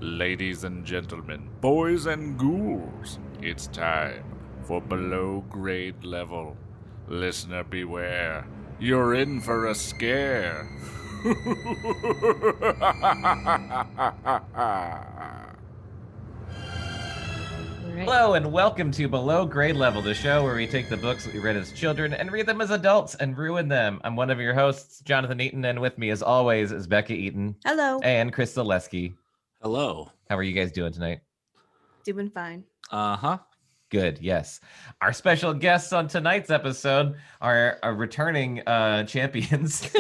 Ladies and gentlemen, boys and ghouls, it's time for Below Grade Level. Listener beware, you're in for a scare. Hello and welcome to Below Grade Level, the show where we take the books that we read as children and read them as adults and ruin them. I'm one of your hosts, Jonathan Eaton, and with me as always is Bekah Eaton. Hello. And Chris Zaleski. Hello. How are you guys doing tonight? Doing fine. Uh-huh. Good, yes. Our special guests on tonight's episode are returning champions.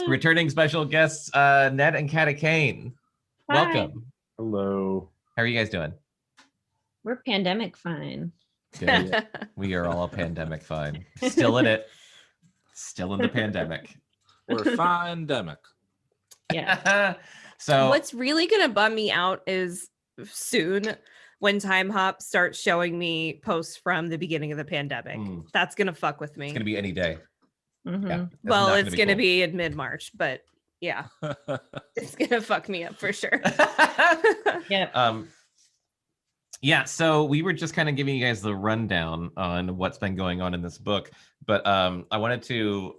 Returning special guests, Ned and Kata Kane. Hi. Welcome. Hello. How are you guys doing? We're pandemic fine. Good. We are all pandemic fine. Still in it. Still in the pandemic. We're fine-demic. Yeah. So What's really going to bum me out is soon when Time Hop starts showing me posts from the beginning of the pandemic. That's going to fuck with me. it's going to be any day. Mhm. Yeah. that's Well, not it's going to cool. be in mid-March, but yeah, it's going to fuck me up for sure. Yeah. Yeah, so we were just kind of giving you guys the rundown on what's been going on in this book, but I wanted to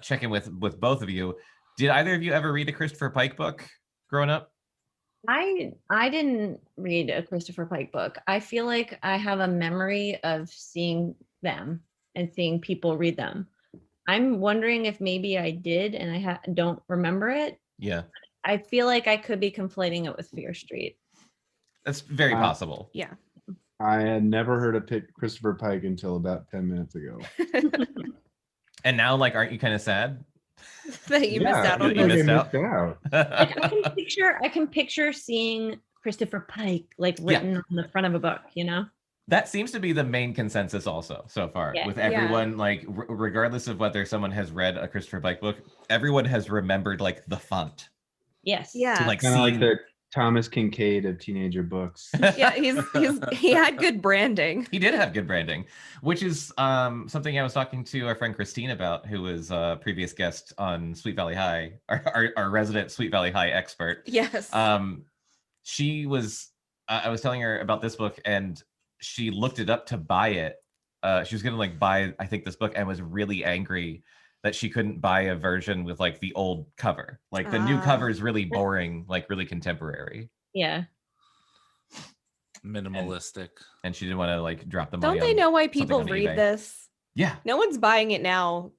check in with both of you. Did either of you ever read a Christopher Pike book growing up? I didn't read a Christopher Pike book. I feel like I have a memory of seeing them and seeing people read them. I'm wondering if maybe I did and I don't remember it. Yeah, I feel like I could be conflating it with Fear Street. that's very possible. Yeah. I had never heard of Christopher Pike until about 10 minutes ago. And now, like, aren't you kind of sad? That you missed out on You I this. missed out. out. Like I can picture seeing Christopher Pike like written on the front of a book, you know? That seems to be the main consensus also so far Yeah. with everyone, like regardless of whether someone has read a Christopher Pike book, everyone has remembered like the font. Yes. Yeah. Like Kind of like seeing the Thomas Kincaid of teenager books. Yeah, he had good branding. He did have good branding, which is something I was talking to our friend Christine about, who was a previous guest on Sweet Valley High, our resident Sweet Valley High expert. Yes. She was, I was telling her about this book, and she looked it up to buy it. She was gonna like buy, I think, this book, and was really angry that she couldn't buy a version with like the old cover. Like the new cover is really boring, like really contemporary. Yeah. Minimalistic. And she didn't want to like drop the money. Don't they on know why something people on read eBay. this? Yeah. No one's buying it now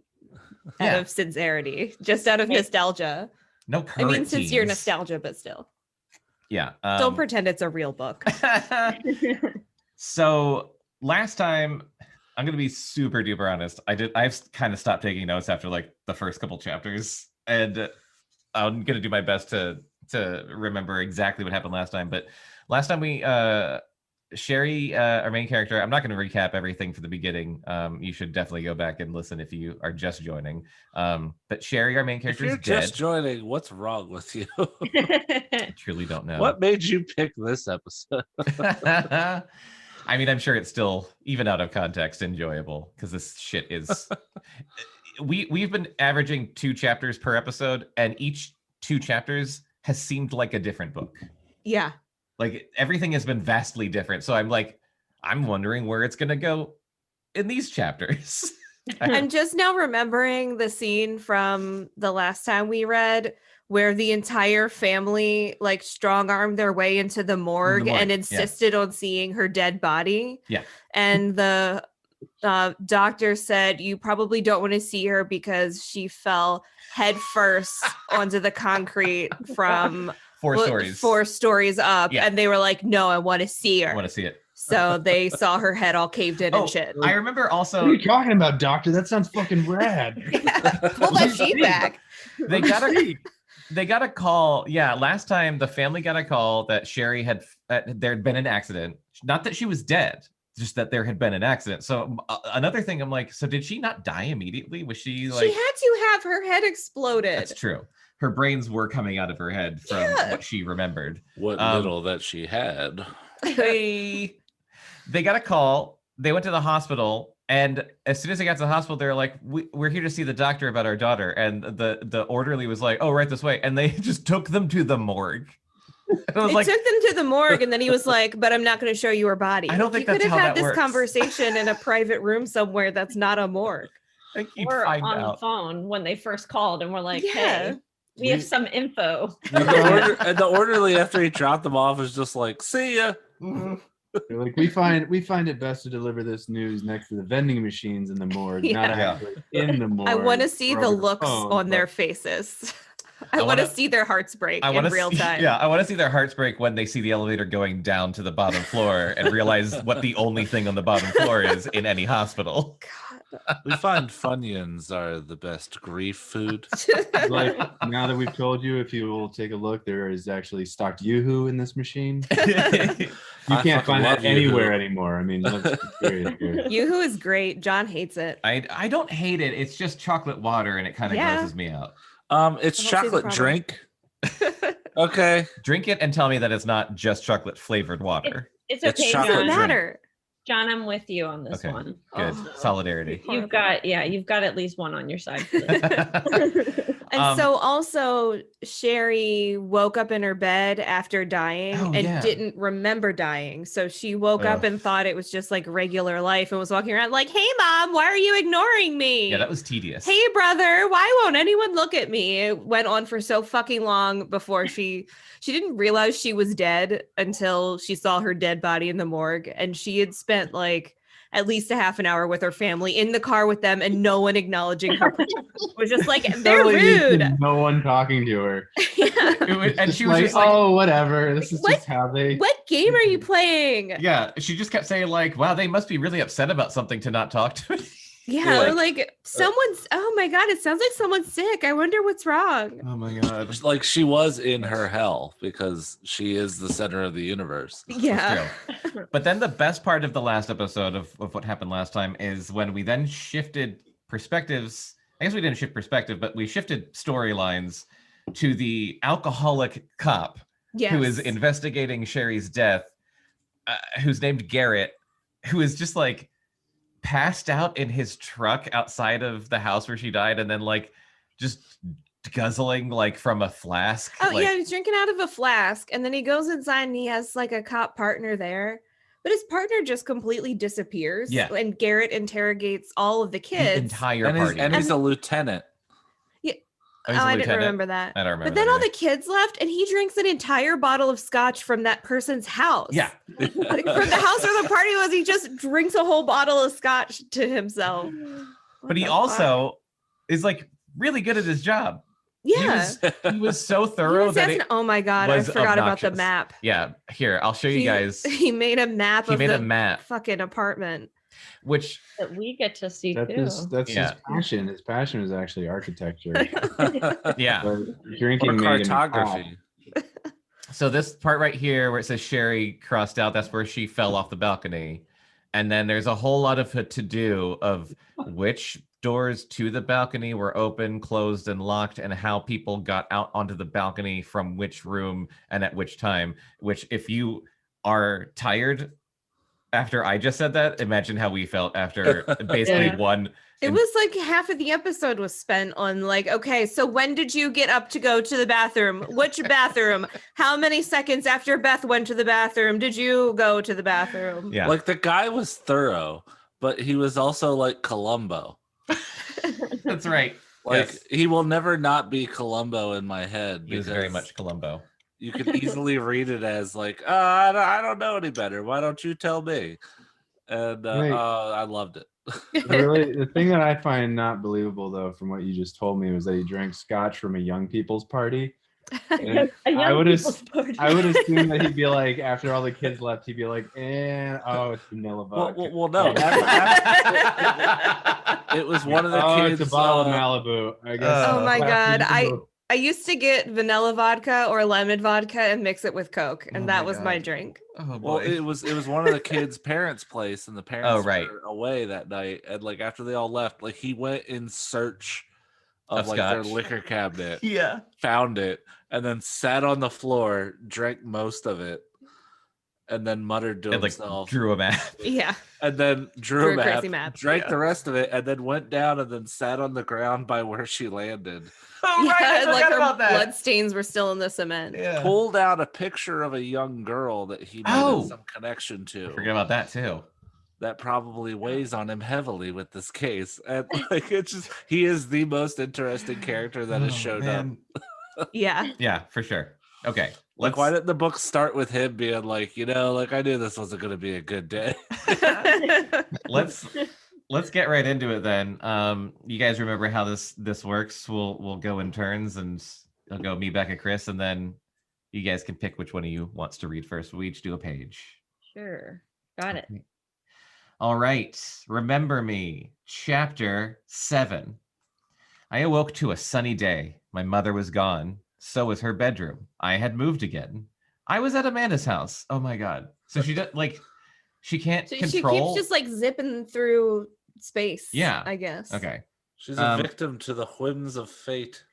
out Yeah. of sincerity, just out of nostalgia. No I current mean, sincere teens. nostalgia, but still. Yeah. Don't pretend it's a real book. So last time, I'm gonna be super duper honest. I've kind of stopped taking notes after like the first couple chapters, and I'm gonna do my best to remember exactly what happened last time. But last time we Sherry, our main character, I'm not going to recap everything from the beginning. You should definitely go back and listen if you are just joining. But Sherry, our main If character, you're is dead. just joining, what's wrong with you? I truly don't know. What made you pick this episode? I mean, I'm sure it's still, even out of context, enjoyable because this shit is. We've been averaging 2 chapters per episode, and each 2 chapters has seemed like a different book. Yeah. Like everything has been vastly different. So I'm wondering where it's gonna go in these chapters. I'm just now remembering the scene from the last time we read where the entire family like strong-armed their way into the morgue and insisted on seeing her dead body. Yeah. And the doctor said, you probably don't want to see her because she fell head first onto the concrete from 4 stories up. Yeah. And they were like, no, I want to see her. I want to see it. So they saw her head all caved in and shit. I remember also What are you talking about, doctor? That sounds fucking rad. Pull that sheet back. they got a call. Yeah, last time the family got a call that Sherry had there had been an accident. Not that she was dead, just that there had been an accident. So another thing, I'm like, so did she not die immediately? Was she like? She had to have her head exploded. That's true. Her brains were coming out of her head from what she remembered. What little that she had. They got a call. They went to the hospital, And as soon as they got to the hospital, they're like, we're here to see the doctor about our daughter. And the orderly was like, oh, right this way. And they just took them to the morgue. And I was They took them to the morgue, and then he was like, but I'm not going to show you her body. I don't think you that's could how have had that this works. conversation in a private room somewhere that's not a morgue. I think you'd Or find on the out. phone when they first called and we're like, Yeah. hey, we have some info. And the orderly, after he dropped them off, was just like, see ya. They're like, we find it best to deliver this news next to the vending machines in the morgue, not Yeah. actually in the morgue. I want to see or the over looks phone, on their but- faces. I want to see their hearts break in real time. Yeah, I want to see their hearts break when they see the elevator going down to the bottom floor and realize what the only thing on the bottom floor is in any hospital. We find Funyuns are the best grief food. Like, now that we've told you, if you will take a look, there is actually stocked Yoo-hoo in this machine. You I can't fucking find love that anywhere Yoo-hoo. anymore. I mean, let's be serious here. Yoo-hoo is great. John hates it. I don't hate it. It's just chocolate water and it kind of Yeah. grosses me out. It's I don't see the chocolate problem. drink. Okay. Drink it and tell me that it's not just chocolate flavored water. It's It's okay, chocolate Doesn't John. drink. matter. John, I'm with you on this Okay. one. Good. Oh. Solidarity. You've got at least one on your side for this. And so also Sherry woke up in her bed after dying Oh, and yeah. didn't remember dying. So she woke up Ugh. and thought it was just like regular life and was walking around like, hey mom, why are you ignoring me? Yeah, that was tedious. Hey brother, why won't anyone look at me? It went on for so fucking long before she didn't realize she was dead until she saw her dead body in the morgue, and she had spent like at least a half an hour with her family in the car with them and no one acknowledging her. It was just like, they're Totally used to rude. No one talking to her. Yeah. And Just she was just like, oh, whatever. This is What? just how they. What game are you playing? yeah, she just kept saying like, wow, they must be really upset about something to not talk to me. Yeah, Yeah. or like someone's, oh my God, it sounds like someone's sick. I wonder what's wrong. Oh my God. Like she was in her hell because she is the center of the universe. Yeah. But then the best part of the last episode of what happened last time is when we then shifted perspectives. I guess we didn't shift perspective, but we shifted storylines to the alcoholic cop Yes. who is investigating Sherry's death, who's named Garrett, who is just like passed out in his truck outside of the house where she died, and then like just guzzling like from a flask. Oh like, yeah, he's drinking out of a flask, and then he goes inside and he has like a cop partner there, but his partner just completely disappears. Yeah. And Garrett interrogates all of the the kids. entire And party. he's a lieutenant. Oh, he's a I didn't lieutenant? remember that. I don't remember. But then that all either. the kids left, and he drinks an entire bottle of scotch from that person's house. Yeah. Like from the house where the party was, he just drinks a whole bottle of scotch to himself. But What he the also is like really good at his job. fuck? Yeah. He was so He thorough was that asking- it, oh my God, I was forgot about the obnoxious. map. yeah, here, I'll show you guys. He made a map He of made the a map, fucking apartment. which That we get to see That's too. that's Yeah. his passion. His passion is actually architecture. yeah. But Or drinking made him a cop. cartography. So this part right here where it says Sherry crossed out, that's where she fell off the balcony. And then there's a whole lot of to-do of which doors to the balcony were open, closed, and locked, and how people got out onto the balcony from which room and at which time. Which, if you are tired after I just said that, imagine how we felt after basically Yeah. one. It And- was like half of the episode was spent on like, okay, so when did you get up to go to the bathroom? Which bathroom? How many seconds after Beth went to the bathroom did you go to the bathroom? Yeah. Like the guy was thorough, but he was also like Columbo. That's right. Like Yes. he will never not be Columbo in my head. He was very because much Columbo. You could easily read it as like, I don't know any better. Why don't you tell me? And Right. I loved it. Really, the thing that I find not believable though, from what you just told me, was that he drank scotch from a young people's party. And A young I would people's party. I would assume that he'd be like, after all the kids left, he'd be like, oh, it's vanilla vodka. Well, no. It was one of the Oh, kids. it's a bottle of Malibu. I guess. Oh my I'll have God, to go. I used to get vanilla vodka or lemon vodka and mix it with Coke, and Oh that my was my God. drink. Oh Well, boy. it was one of the kids' parents' place, and the parents right. were away that night. And like after they all left, like he went in search of Of like their scotch. liquor cabinet, yeah. found it, and then sat on the floor, drank most of it, and then muttered to And like himself. drew a map. Yeah. And then drew a crazy map, map. drank Yeah. the rest of it, and then went down and then sat on the ground by where she landed. Oh, right, I like forgot her about that. blood stains were still in the cement. Yeah. Pulled out a picture of a young girl that he might have some connection to. I forget about that too. That probably weighs on him heavily with this case. And like it's just he is the most interesting character that has showed up. Yeah. Yeah, for sure. Okay. Like, why didn't the book start with him being like, like I knew this wasn't going to be a good day. Let's get right into it then. You guys remember how this works? We'll go in turns, and I'll go me, Bekah, Chris, and then you guys can pick which one of you wants to read first. We each do a page. Sure. Got it. Okay. All right. Remember Me, Chapter 7. I awoke to a sunny day. My mother was gone. So was her bedroom. I had moved again. I was at Amanda's house. Oh my God. So she can't control. She keeps just like zipping through space. Yeah. I guess. Okay. She's a victim to the whims of fate.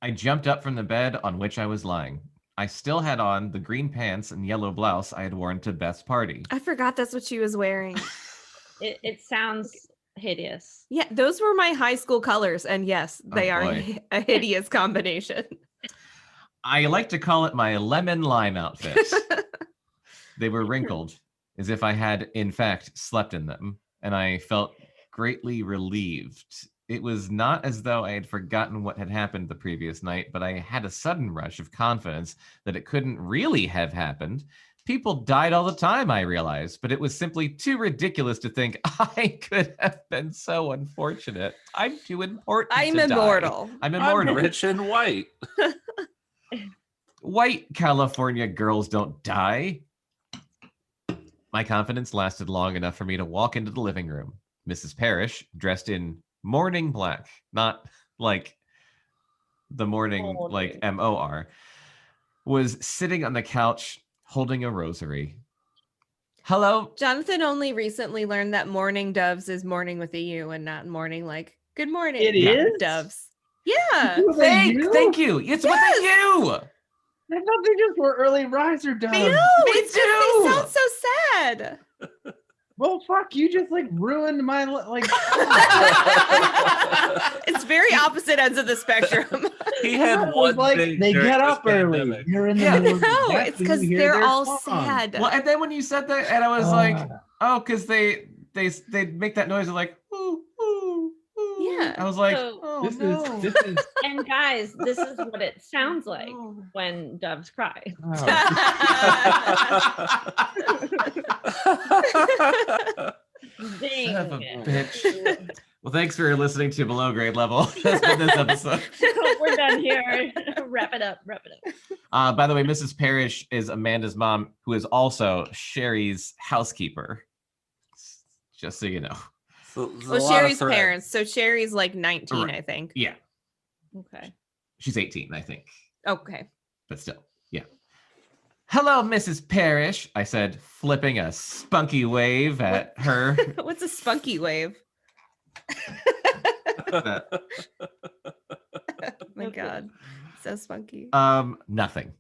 I jumped up from the bed on which I was lying. I still had on the green pants and yellow blouse I had worn to Beth's party. I forgot that's what she was wearing. It sounds hideous. Yeah, those were my high school colors, and yes, they are a hideous combination. I like to call it my lemon lime outfit. They were wrinkled, as if I had, in fact, slept in them, and I felt greatly relieved. It was not as though I had forgotten what had happened the previous night, but I had a sudden rush of confidence that it couldn't really have happened. People died all the time, I realized, but it was simply too ridiculous to think I could have been so unfortunate. I'm too important I'm to immortal. Die. I'm immortal. I'm rich and white. White California girls don't die. My confidence lasted long enough for me to walk into the living room. Mrs. Parrish, dressed in morning black, not like the morning, like M-O-R, was sitting on the couch holding a rosary. Hello? Jonathan only recently learned that morning doves is morning with a U and not morning like good morning. It is? Doves. Yeah. Thank you. It's with a U. I thought they just were early riser doves. I know. It's just, they sound so sad. Well, fuck, you just like ruined my like. It's very opposite ends of the spectrum. He had one like thing they during get this up early. pandemic. You're in the No, mood. it's because they're all sad. Well, and then when you said that, and I was like, oh, because they make that noise of like, ooh, ooh, ooh. Yeah. I was like, So- oh, This no. is And guys, this is what it sounds like when doves cry. Ding. Son of a bitch. Well, thanks for listening to Below Grade Level. That's been this episode. We're done here. Wrap it up. By the way, Mrs. Parrish is Amanda's mom, who is also Sherry's housekeeper. Just so you know. So, Well, Sherry's parents. So Sherry's like 19, Right. I think. Yeah. Okay. She's 18, I think. Okay. But still, yeah. Hello, Mrs. Parrish, I said, flipping a spunky wave at her. What's a spunky wave? Oh my God. So spunky. Nothing.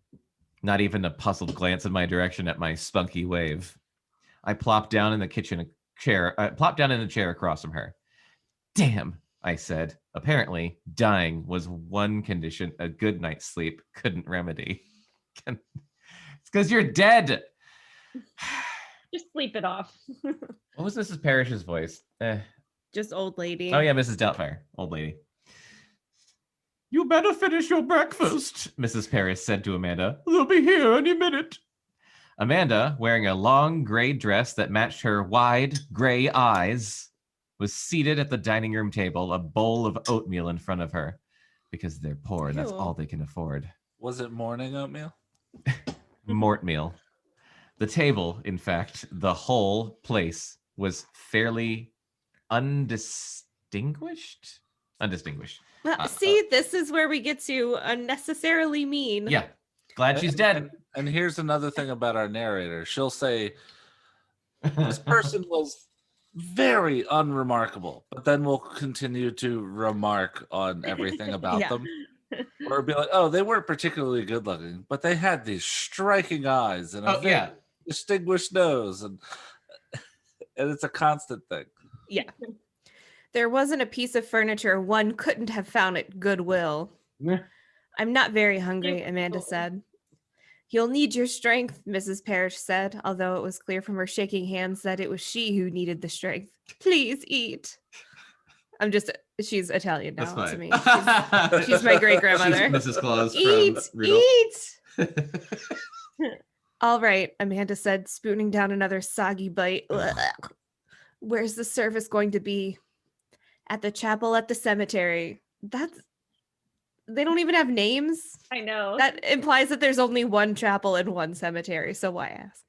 Not even a puzzled glance in my direction at my spunky wave. I plopped down in the kitchen chair. Plopped down in the chair across from her. Damn, I said. Apparently, dying was one condition a good night's sleep couldn't remedy. It's because you're dead. Just sleep it off. What was Mrs. Parrish's voice? Just old lady. Oh yeah, Mrs. Doubtfire, old lady. You better finish your breakfast, Mrs. Parrish said to Amanda. They'll be here any minute. Amanda, wearing a long gray dress that matched her wide gray eyes, was seated at the dining room table, a bowl of oatmeal in front of her, because they're poor and that's Ew. all they can afford. Was it morning oatmeal? Mortmeal. The table, in fact, the whole place was fairly undistinguished. Well, see, this is where we get to unnecessarily mean. Yeah. Glad she's dead. And here's another thing about our narrator. She'll say, this person was very unremarkable, but then we'll continue to remark on everything about Yeah. them. Or be like, oh, they weren't particularly good looking, but they had these striking eyes and a very distinguished nose, and it's a constant thing. Yeah. There wasn't a piece of furniture one couldn't have found at Goodwill. I'm not very hungry, Amanda said. You'll need your strength, Mrs. Parrish said, although it was clear from her shaking hands that it was she who needed the strength. Please eat. She's Italian now to me. She's my great grandmother. Mrs. Claus Eat, from Rudolph. Eat. All right, Amanda said, spooning down another soggy bite. Where's the service going to be? At the chapel at the cemetery. They don't even have names. I know. That implies that there's only one chapel and one cemetery, so why ask?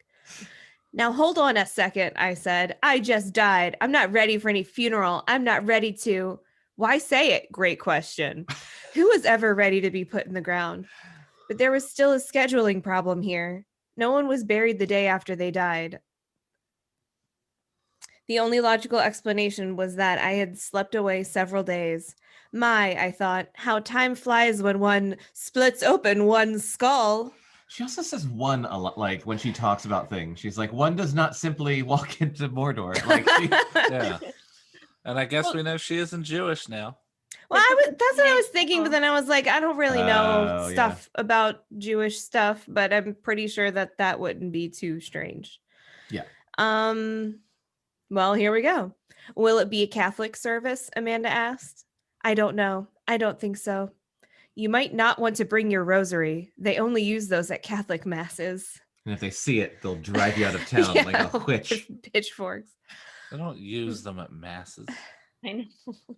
Now hold on a second, I said. I just died. I'm not ready for any funeral. I'm not ready to... Why say it? Great question. Who was ever ready to be put in the ground? But there was still a scheduling problem here. No one was buried the day after they died. The only logical explanation was that I had slept away several days. I thought, how time flies when one splits open one's skull. She also says one a lot, like when she talks about things. She's like, one does not simply walk into Mordor. Like, yeah. And I guess we know she isn't Jewish now. Well, that's what I was thinking, but then I was like, I don't really know stuff about Jewish stuff, but I'm pretty sure that wouldn't be too strange. Yeah. Well, here we go. Will it be a Catholic service? Amanda asked. I don't know. I don't think so. You might not want to bring your rosary. They only use those at Catholic masses. And if they see it, they'll drive you out of town like a witch. Pitchforks. They don't use them at masses. I know.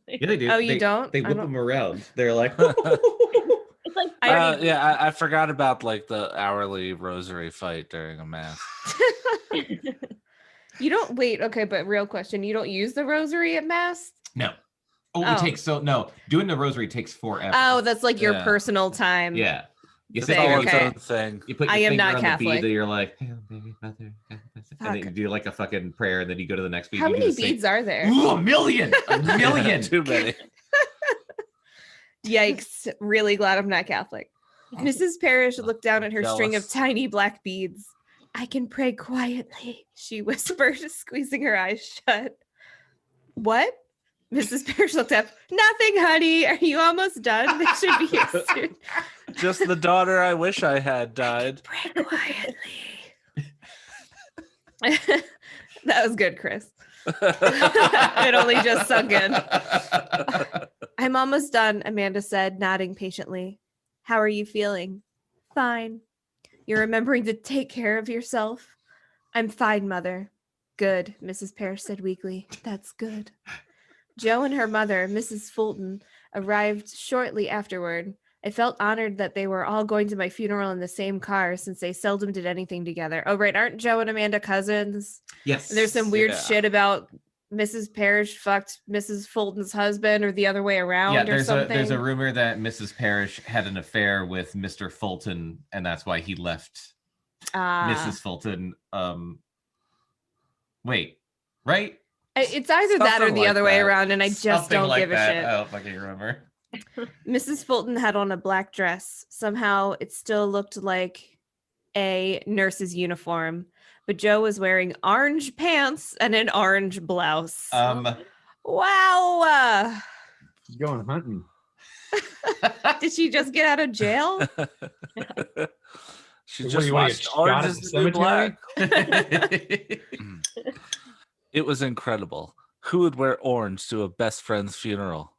Yeah, they do. Oh, you don't? They whip them around. They're like... It's like I forgot about like the hourly rosary fight during a mass. You don't wait. Okay, but real question: you don't use the rosary at mass? No. It takes doing the rosary takes forever. Oh, that's like your personal time. Yeah. You It's all its own thing. You put your I am finger not on Catholic. the bead that you're like, Hail Mary, Mother, and then you do like a fucking prayer, and then you go to the next bead. How many beads are there? Ooh, a million! A million! Too many. Yikes! Really glad I'm not Catholic. Mrs. Parrish looked down at her string of tiny black beads. I can pray quietly, she whispered, squeezing her eyes shut. What? Mrs. Parrish looked up. Nothing, honey. Are you almost done? They should be here soon. Just the daughter I wish I had died. Pray quietly. That was good, Chris. It only just sunk in. I'm almost done, Amanda said, nodding patiently. How are you feeling? Fine. You're remembering to take care of yourself? I'm fine, Mother. Good, Mrs. Parrish said weakly. That's good. Jo and her mother, Mrs. Fulton, arrived shortly afterward. I felt honored that they were all going to my funeral in the same car since they seldom did anything together. Oh, right. Aren't Jo and Amanda cousins? Yes. And there's some weird shit about Mrs. Parrish fucked Mrs. Fulton's husband or the other way around or something. There's a rumor that Mrs. Parrish had an affair with Mr. Fulton, and that's why he left Mrs. Fulton. Wait, right? It's either that or the other way around, and I just don't give a shit. I don't fucking remember. Mrs. Fulton had on a black dress. Somehow it still looked like a nurse's uniform, but Jo was wearing orange pants and an orange blouse. Wow. Going hunting. Did she just get out of jail? She just watched Orange is the New Black. It was incredible. Who would wear orange to a best friend's funeral?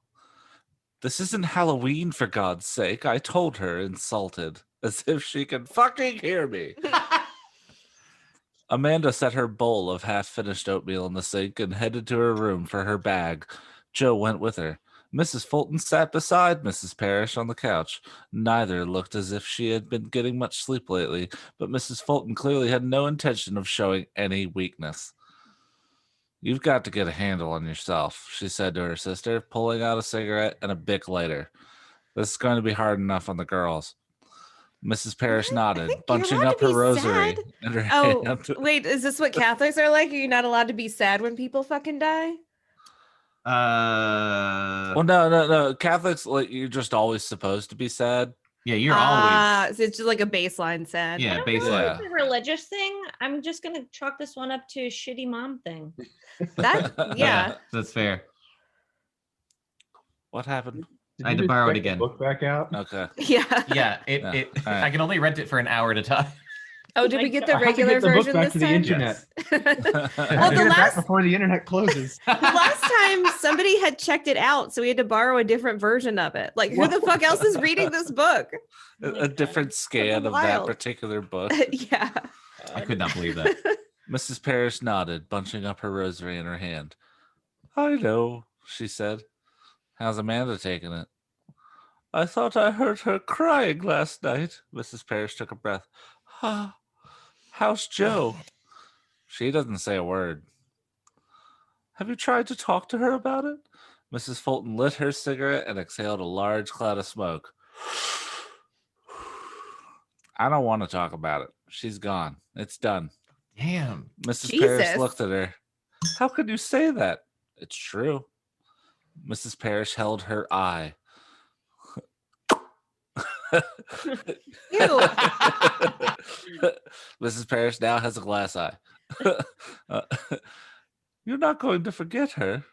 This isn't Halloween, for God's sake, I told her, insulted, as if she could fucking hear me. Amanda set her bowl of half-finished oatmeal in the sink and headed to her room for her bag. Jo went with her. Mrs. Fulton sat beside Mrs. Parrish on the couch. Neither looked as if she had been getting much sleep lately, but Mrs. Fulton clearly had no intention of showing any weakness. You've got to get a handle on yourself, she said to her sister, pulling out a cigarette and a Bic lighter. This is going to be hard enough on the girls. Mrs. Parrish nodded, bunching up her rosary and her hand. Wait, is this what Catholics are like? Are you not allowed to be sad when people fucking die? Well, no. Catholics, like, you're just always supposed to be sad. Yeah, you're always. So it's just like a baseline sad. Yeah, I don't know basically. if it's a religious thing. I'm just gonna chalk this one up to a shitty mom thing. That yeah. That's fair. What happened? I had to borrow it again. Book back out. Okay. Yeah. Yeah, Yeah. All right. I can only rent it for an hour at a time. Oh, did we get the I have to regular get the book version back this to the time? internet. Well, Get the it back last before the internet closes. last time somebody had checked it out, so we had to borrow a different version of it. Like, who the fuck else is reading this book? A different scan of that wild. particular book. Yeah. I could not believe that. Mrs. Parrish nodded, bunching up her rosary in her hand. I know, she said. How's Amanda taking it? I thought I heard her crying last night. Mrs. Parrish took a breath. How's Joe? She doesn't say a word. Have you tried to talk to her about it? Mrs. Fulton lit her cigarette and exhaled a large cloud of smoke. I don't want to talk about it. She's gone. It's done. Damn. Mrs. Jesus. Parrish looked at her. How could you say that? It's true. Mrs. Parrish held her eye. Ew. Mrs. Parrish now has a glass eye. You're not going to forget her.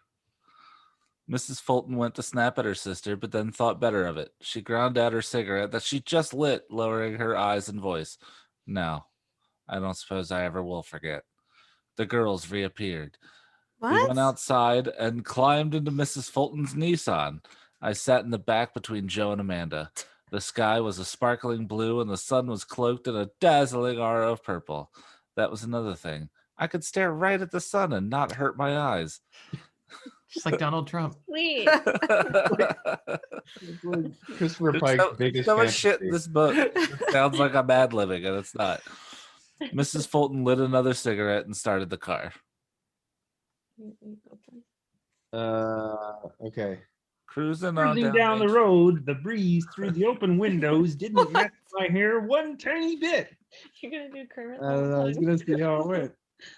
Mrs. Fulton went to snap at her sister, but then thought better of it. She ground out her cigarette that she just lit, lowering her eyes and voice. No, I don't suppose I ever will forget. The girls reappeared. What? We went outside and climbed into Mrs. Fulton's Nissan. I sat in the back between Joe and Amanda. The sky was a sparkling blue and the sun was cloaked in a dazzling aura of purple. That was another thing. I could stare right at the sun and not hurt my eyes. Just like Donald Trump. Sweet. Christopher There's Pike's so, biggest so much shit in fantasy. this book. It sounds like I'm ad-libbing, and it's not. Mrs. Fulton lit another cigarette and started the car. Okay. Cruising on Cruising down the Main road, the breeze through the open windows didn't mess my hair one tiny bit. You're gonna do Kermit. I don't know. I was gonna see how it went.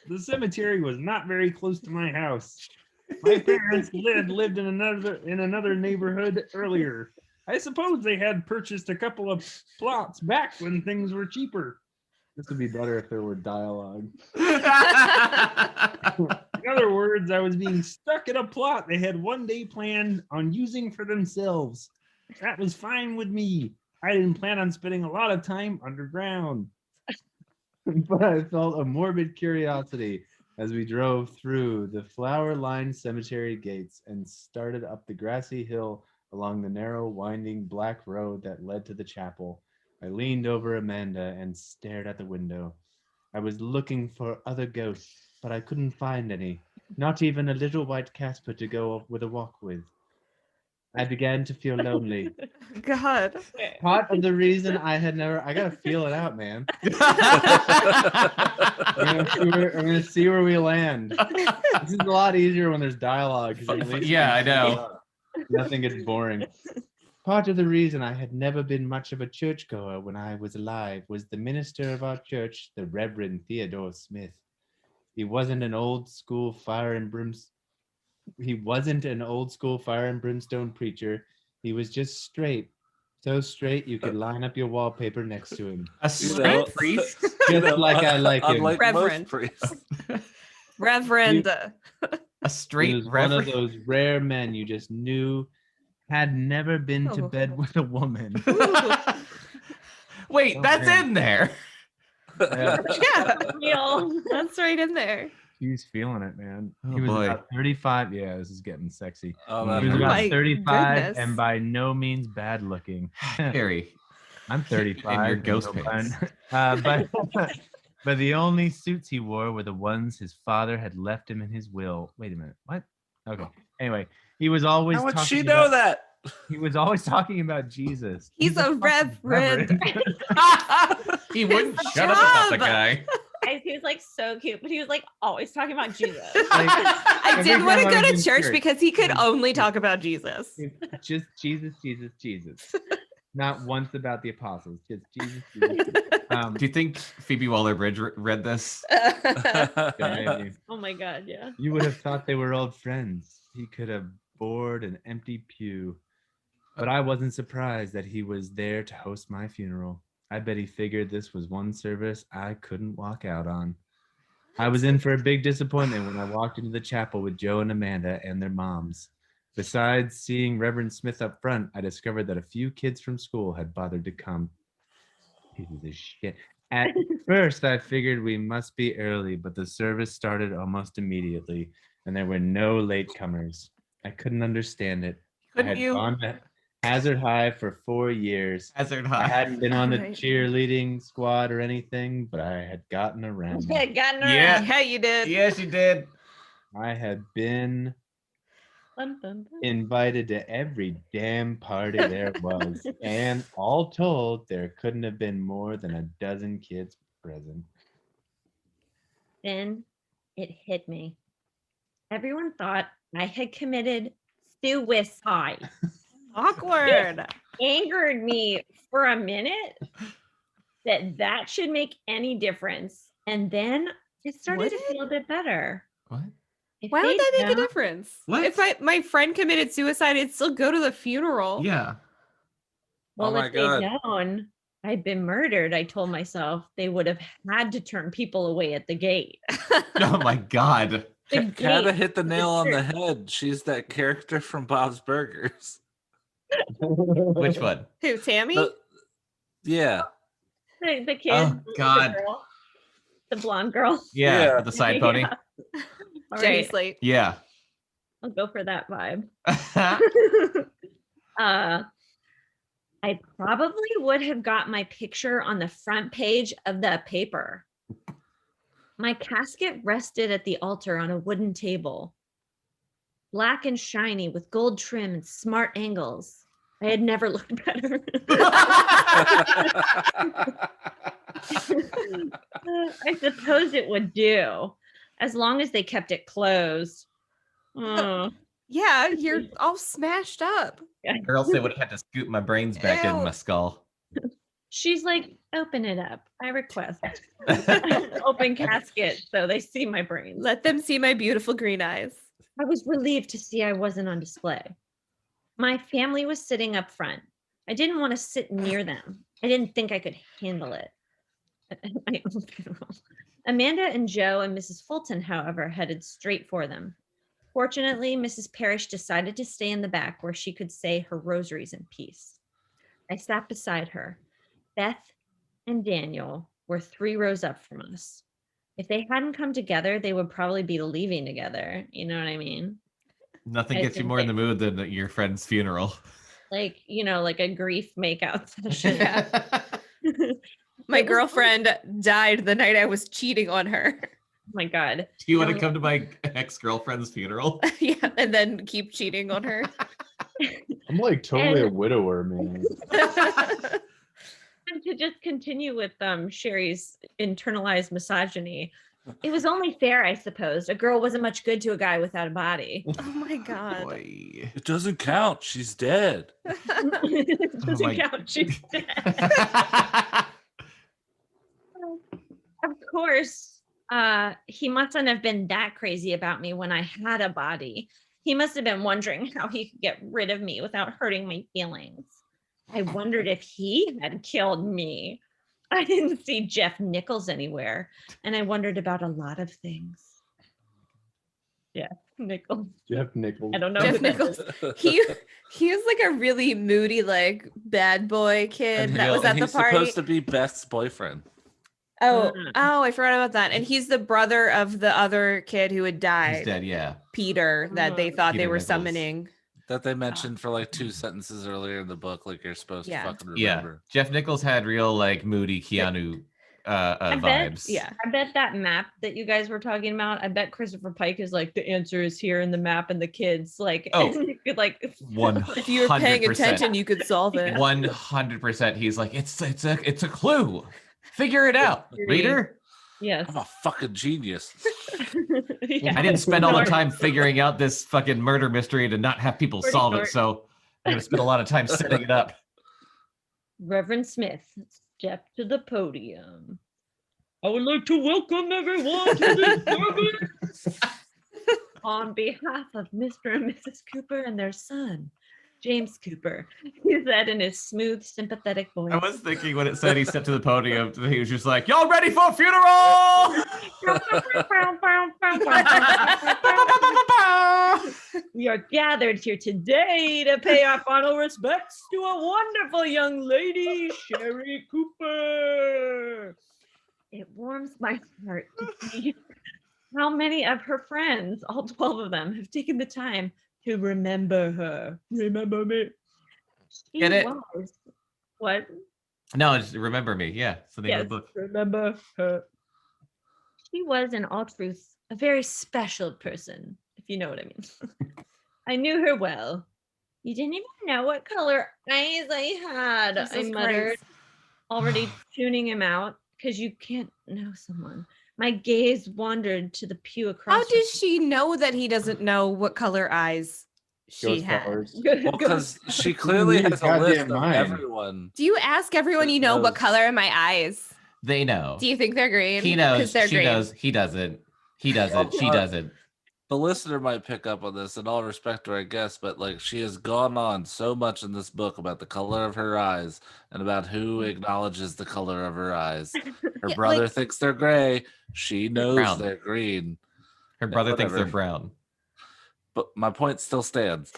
The cemetery was not very close to my house. My parents lived in another neighborhood earlier. I suppose they had purchased a couple of plots back when things were cheaper. This would be better if there were dialogue. In other words, I was being stuck in a plot they had one day planned on using for themselves. That was fine with me. I didn't plan on spending a lot of time underground. But I felt a morbid curiosity as we drove through the flower-lined cemetery gates and started up the grassy hill along the narrow, winding black road that led to the chapel. I leaned over Amanda and stared at the window. I was looking for other ghosts, but I couldn't find any, not even a little white Casper to go with a walk with. I began to feel lonely. God. Part of the reason I gotta feel it out, man. I'm gonna see where we land. This is a lot easier when there's dialogue. 'Cause at least Yeah, I know. nothing gets boring. Part of the reason I had never been much of a churchgoer when I was alive was the minister of our church, the Reverend Theodore Smith. He wasn't an old school fire and brimstone preacher. He was just straight. So straight you could line up your wallpaper next to him. A straight priest? Just like I like him. Unlike Reverend. most priests. Reverend. A He straight was one of reverend? those rare men you just knew had never been to Oh. bed with a woman. Wait, Oh, that's man. in there. Yeah, Yeah. Real. That's right in there. he's feeling it, man. Oh, He was boy. about 35. Yeah, this is getting sexy. Oh, He that was Oh about my 35 goodness. and by no means bad looking. Harry. I'm 35. In your ghost and no pants. but but the only suits he wore were the ones his father had left him in his will. Wait a minute. What? Okay. Anyway, he was always How would talking she know about, that? He was always talking about Jesus. He's a fucking reverend. He wouldn't His shut up about the job. guy. Guys, he was like so cute, but he was like always talking about Jesus. I Every did want to time go I to was in church church. because he could only talk about Jesus. It's just Jesus, Jesus, Jesus. Not once about the apostles. Just Jesus, Jesus. Do you think Phoebe Waller-Bridge read this? Yeah, maybe. Oh my god, yeah. You would have thought they were old friends. he could have bored an empty pew. But I wasn't surprised that he was there to host my funeral. I bet he figured this was one service I couldn't walk out on. I was in for a big disappointment when I walked into the chapel with Joe and Amanda and their moms. Besides seeing Reverend Smith up front, I discovered that a few kids from school had bothered to come. Pieces of shit. At first, I figured we must be early, but the service started almost immediately, and there were no latecomers. I couldn't understand it. Couldn't you? Gone to Hazard High for 4 years. Hazard I High. hadn't been on the Right. cheerleading squad or anything, but I had gotten around. Yeah, gotten around. Yeah. Yeah, you did. Yes, you did. I had been Bum, bum, bum. invited to every damn party there was, and all told, there couldn't have been more than a dozen kids present. Then it hit me. Everyone thought I had committed suicide. Awkward. Angered me for a minute that should make any difference. And then it started Would to it? feel a bit better. What? If Why would they'd that make a known- difference? What? If my friend committed suicide, I'd still go to the funeral. Yeah. Well, Oh my if they'd God. known I'd been murdered, I told myself they would have had to turn people away at the gate. Oh my God. The Kata gate hit the was nail on the church. head. She's that character from Bob's Burgers. Which one? Who, Tammy? Yeah. The kid, Oh, God. the girl, the blonde girl. Yeah, Yeah. with the side pony. All Jenny right, Slate. Yeah. I'll go for that vibe. I probably would have got my picture on the front page of the paper. My casket rested at the altar on a wooden table, black and shiny with gold trim and smart angles. I had never looked better. I suppose it would do, as long as they kept it closed. Oh. Yeah, you're all smashed up. Or else they would have had to scoop my brains back in Ew. my skull. She's like, open it up. I request. Open casket so they see my brains. Let them see my beautiful green eyes. I was relieved to see I wasn't on display. My family was sitting up front. I didn't want to sit near them. I didn't think I could handle it. My own funeral. Amanda and Joe and Mrs. Fulton, however, headed straight for them. Fortunately, Mrs. Parrish decided to stay in the back where she could say her rosaries in peace. I sat beside her. Beth and Daniel were 3 rows up from us. If they hadn't come together, they would probably be leaving together. You know what I mean? Nothing I gets you think more in they- the mood than your friend's funeral. Like, you know, like a grief makeout session. My It was girlfriend died the night I was cheating on her. Oh my God. Do you want to No. come to my ex-girlfriend's funeral? Yeah, and then keep cheating on her. I'm like totally a And- widower, man. And to just continue with Sherry's internalized misogyny, it was only fair, I suppose. A girl wasn't much good to a guy without a body. Oh my god. Boy. It doesn't count. She's dead. It doesn't my- count. She's dead. Of course, he mustn't have been that crazy about me when I had a body. He must have been wondering how he could get rid of me without hurting my feelings. I wondered if he had killed me. I didn't see Jeff Nichols anywhere, and I wondered about a lot of things. Yeah, Nichols. Jeff Nichols. I don't know. Jeff who that Nichols. is. He was like a really moody, like bad boy kid that was at the He's party. supposed to be Beth's boyfriend. Oh, Mm. I forgot about that. And he's the brother of the other kid who had He's died, dead, yeah. Peter, that they thought they Peter were Nichols. summoning. That they mentioned for like 2 sentences earlier in the book, like you're supposed Yeah. to fucking Yeah. remember. Jeff Nichols had real like moody Keanu I bet- vibes. Yeah. I bet that map that you guys were talking about, I bet Christopher Pike is like, the answer is here in the map, and the kids like, Oh. and you could like, 100%. If you were paying attention, you could solve it. 100%. He's like, it's a clue. Figure it out, reader. yes. I'm a fucking genius. Yeah. I didn't spend all the Short. time figuring out this fucking murder mystery to not have people Pretty solve it. short. So I'm gonna spend a lot of time setting it up. Reverend Smith stepped to the podium. I would like to welcome everyone to this service. On behalf of Mr. and Mrs. Cooper and their son, James Cooper, he said in his smooth, sympathetic voice. I was thinking when it said he stepped to the podium, he was just like, "Y'all ready for a funeral?" We are gathered here today to pay our final respects to a wonderful young lady, Sherry Cooper. It warms my heart to see how many of her friends, all 12 of them, have taken the time to remember her. Remember me. She Get it? was. What? No, just remember me. Yeah, it's the name Yes, of the book. remember her. She was, in all truth, a very special person, if you know what I mean. I knew her well. You didn't even know what color eyes I had, I Jesus muttered, Christ. already tuning him out, because you can't know someone. My gaze wandered to the pew across. How does she know that he doesn't know what color eyes she Ghost had? powers. Well, because she clearly Read has a goddamn list of mind. everyone. Do you ask everyone you know what knows. color are my eyes? They know. Do you think they're green? He knows. 'Cause they're She green. knows. He doesn't. He doesn't. She doesn't. The listener might pick up on this in all respect to her, I guess, but like she has gone on so much in this book about the color of her eyes and about who acknowledges the color of her eyes. Her Yeah, brother like- thinks they're gray. She knows Brown. they're green. Her brother thinks they're whatever. brown. But my point still stands.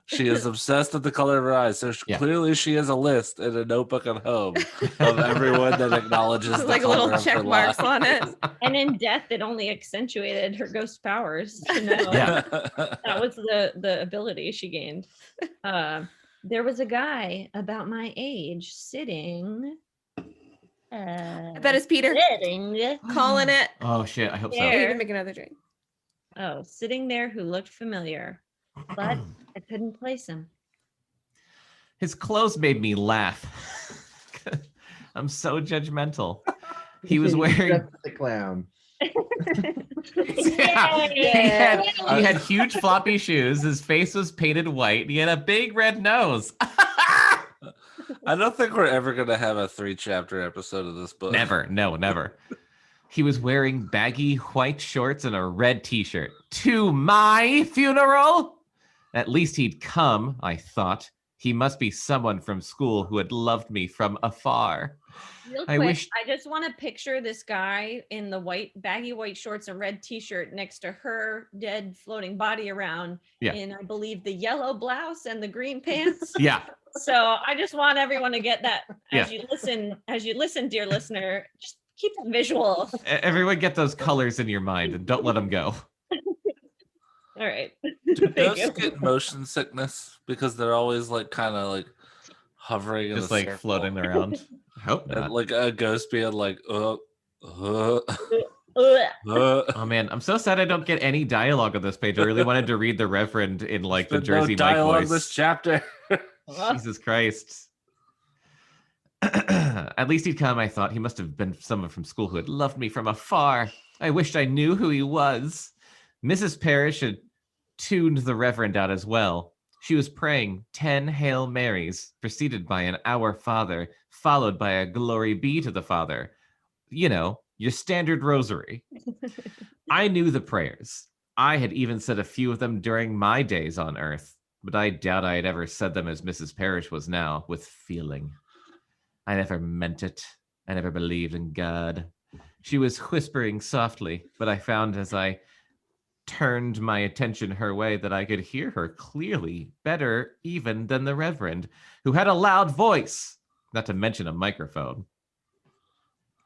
She is obsessed with the color of her eyes. So Yeah. clearly she has a list in a notebook at home of everyone that acknowledges the like color little of check her marks life. on it. And in death, it only accentuated her ghost powers to know. Yeah. That was the ability she gained. There was a guy about my age sitting. I bet it's Peter Sitting. calling it. Oh shit! I hope Yeah. We so. need to make another drink. Oh, sitting there who looked familiar, but I couldn't place him. His clothes made me laugh. I'm so judgmental. He was wearing. the clown. Yeah. He had huge floppy shoes. His face was painted white. He had a big red nose. I don't think we're ever going to have a 3-chapter episode of this book. Never. No, never. He was wearing baggy white shorts and a red t-shirt. To my funeral? At least he'd come, I thought. He must be someone from school who had loved me from afar. Real I quick, wish- I just want to picture this guy in the baggy white shorts and red t-shirt next to her dead floating body around Yeah. in, I believe, the yellow blouse and the green pants. Yeah. So I just want everyone to get that as Yeah. you listen, dear listener. Just keep it visual. Everyone get those colors in your mind and don't let them go. All right. Do Thank you. ghosts get motion sickness because they're always like kind of like hovering in Just a like circle? floating around. I hope And, not. like a ghost being like, Ugh. Oh man, I'm so sad I don't get any dialogue on this page. I really wanted to read the Reverend in like the There's no Jersey Mike dialogue voice. this chapter. Jesus Christ. At least he'd come, I thought. He must have been someone from school who had loved me from afar. I wished I knew who he was. Mrs. Parrish had tuned the Reverend out as well. She was praying 10 Hail Marys, preceded by an Our Father, followed by a Glory Be to the Father. You know, your standard rosary. I knew the prayers. I had even said a few of them during my days on Earth, but I doubt I had ever said them as Mrs. Parrish was now, with feeling. I never meant it. I never believed in God. She was whispering softly, but I found as I turned my attention her way that I could hear her clearly, better even than the Reverend, who had a loud voice, not to mention a microphone.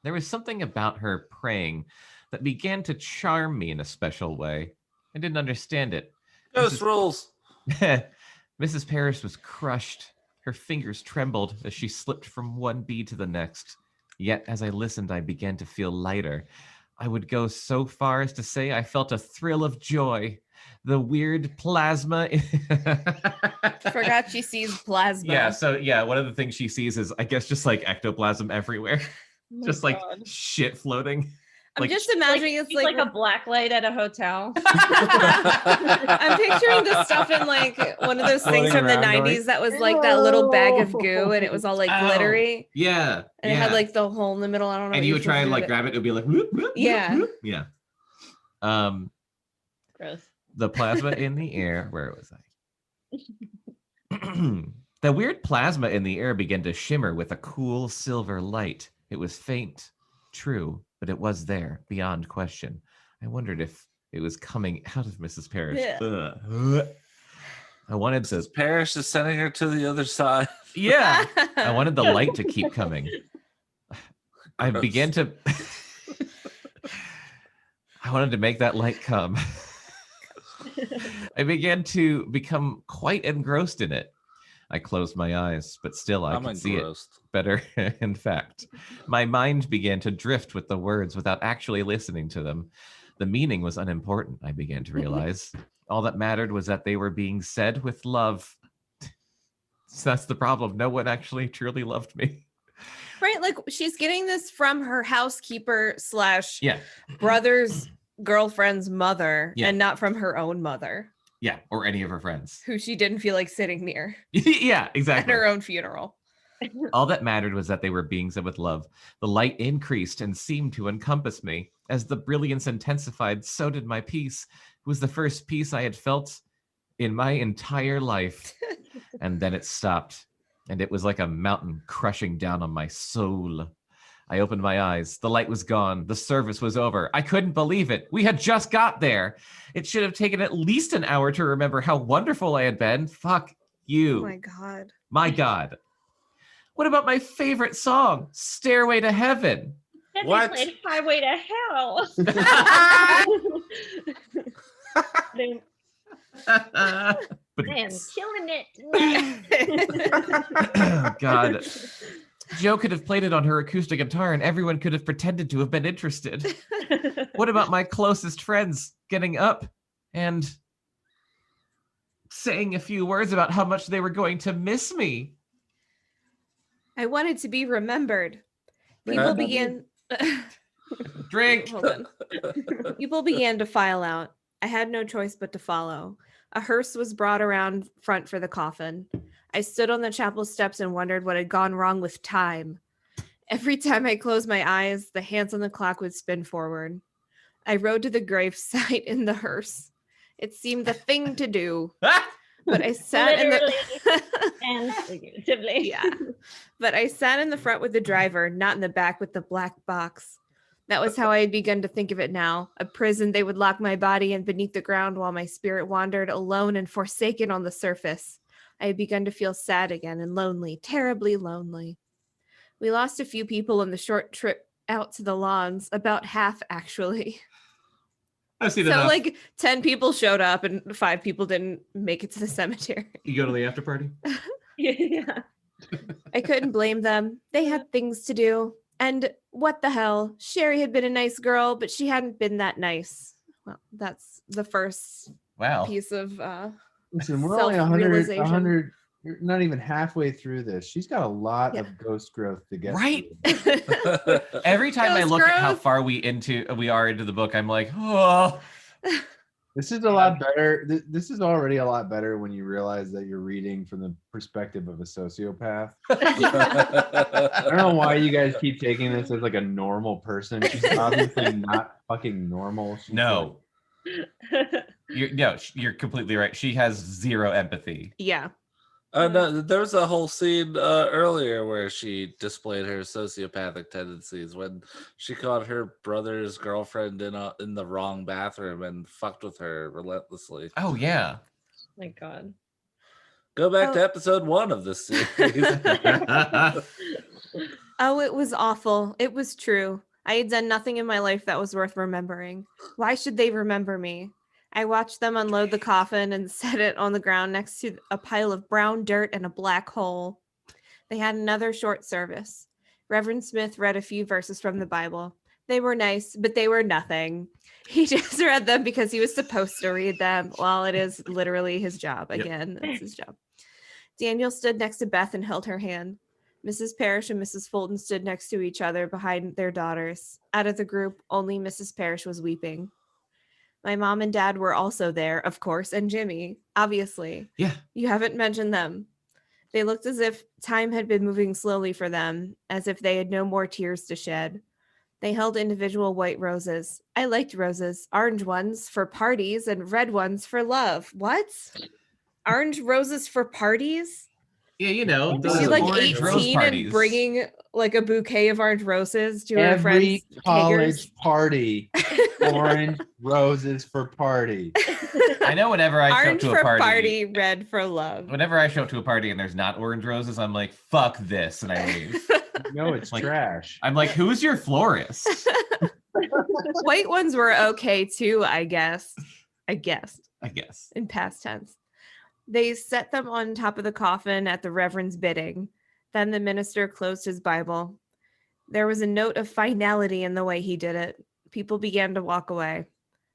There was something about her praying that began to charm me in a special way. I didn't understand it. Ghost rules. Mrs. Parrish was crushed. Her fingers trembled as she slipped from one bead to the next. Yet, as I listened, I began to feel lighter. I would go so far as to say I felt a thrill of joy. The weird plasma. Forgot she sees plasma. Yeah, one of the things she sees is, I guess, just like ectoplasm everywhere. Oh my Just like God. shit floating. I'm Like, just imagining it's He's like, like a black light at a hotel. I'm picturing the stuff in like one of those things Floating from the around 90s going, that was like that little bag of goo and it was all like Ow. glittery Yeah. and it had like the hole in the middle. I don't know. and what you you're would try and supposed like to do grab it, it would be like, whoop, whoop, whoop, Yeah. whoop. Yeah. Gross. The plasma in the air. Where was I? The weird plasma in the air began to shimmer with a cool silver light. It was faint, true, but it was there, beyond question. I wondered if it was coming out of Mrs. Parrish. Yeah. I wanted to... Mrs. Parrish is sending her to the other side. Yeah. I wanted the light to keep coming. I Gross. began to... I wanted to make that light come. I began to become quite engrossed in it. I closed my eyes, but still I could see it better. In fact, my mind began to drift with the words without actually listening to them. The meaning was unimportant, I began to realize. All that mattered was that they were being said with love. So that's the problem. No one actually truly loved me. Right, like she's getting this from her housekeeper / brother's girlfriend's mother, and not from her own mother. Yeah, or any of her friends. Who she didn't feel like sitting near. Yeah, exactly. At her own funeral. All that mattered was that they were being said with love. The light increased and seemed to encompass me. As the brilliance intensified, so did my peace. It was the first peace I had felt in my entire life. And then it stopped, and it was like a mountain crushing down on my soul. I opened my eyes. The light was gone. The service was over. I couldn't believe it. We had just got there. It should have taken at least an hour to remember how wonderful I had been. Fuck you. Oh my God. My God. What about my favorite song, Stairway to Heaven? What? They played Highway to Hell. But I am killing it tonight. God. Jo could have played it on her acoustic guitar and everyone could have pretended to have been interested. What about my closest friends getting up and saying a few words about how much they were going to miss me? I wanted to be remembered. People began... Drink. Hold on. People began to file out. I had no choice but to follow. A hearse was brought around front for the coffin. I stood on the chapel steps and wondered what had gone wrong with time. Every time I closed my eyes, the hands on the clock would spin forward. I rode to the gravesite in the hearse. It seemed the thing to do. But I sat in the and figuratively. Yeah. But I sat in the front with the driver, not in the back with the black box. That was how I had begun to think of it now. A prison, they would lock my body in beneath the ground while my spirit wandered alone and forsaken on the surface. I had begun to feel sad again and lonely, terribly lonely. We lost a few people on the short trip out to the lawns, about half actually. I've seen so enough. Like 10 people showed up and 5 people didn't make it to the cemetery. You go to the after party? Yeah. I couldn't blame them. They had things to do. And what the hell? Sherry had been a nice girl, but she hadn't been that nice. Well, that's the first piece of listen, we're only 100, not even halfway through this. She's got a lot of ghost growth to get right. through. Every time Ghost I look growth. at how far we are into the book, I'm like, oh. This is a lot better. This is already a lot better when you realize that you're reading from the perspective of a sociopath. I don't know why you guys keep taking this as like a normal person. She's obviously not fucking normal. She's No. You're completely right. She has zero empathy. Yeah. No, there was a whole scene earlier where she displayed her sociopathic tendencies when she caught her brother's girlfriend in the wrong bathroom and fucked with her relentlessly. Oh yeah. My God. Go back to episode 1 of this series. Oh, it was awful. It was true. I had done nothing in my life that was worth remembering. Why should they remember me? I watched them unload the coffin and set it on the ground next to a pile of brown dirt and a black hole. They had another short service. Reverend Smith read a few verses from the Bible. They were nice, but they were nothing. He just read them because he was supposed to read them. Well, it is literally his job. Again, that's his job. Daniel stood next to Beth and held her hand. Mrs. Parrish and Mrs. Fulton stood next to each other behind their daughters. Out of the group, only Mrs. Parrish was weeping. My mom and dad were also there, of course, and Jimmy, obviously. Yeah. You haven't mentioned them. They looked as if time had been moving slowly for them, as if they had no more tears to shed. They held individual white roses. I liked roses. Orange ones for parties and red ones for love. What? Orange roses for parties? Yeah, you know, Is she the like orange rose 18 parties. and bringing like a bouquet of orange roses to her Every friends? college party, orange roses for party. I know whenever I show up Orange to for a party, red for love. whenever I show up to a party and there's not orange roses, I'm like, fuck this, and I leave. No, it's Like- trash. I'm like, who's your florist? White ones were okay too, I guess. I guess. In past tense. They set them on top of the coffin at the Reverend's bidding. Then the minister closed his Bible. There was a note of finality in the way he did it. People began to walk away.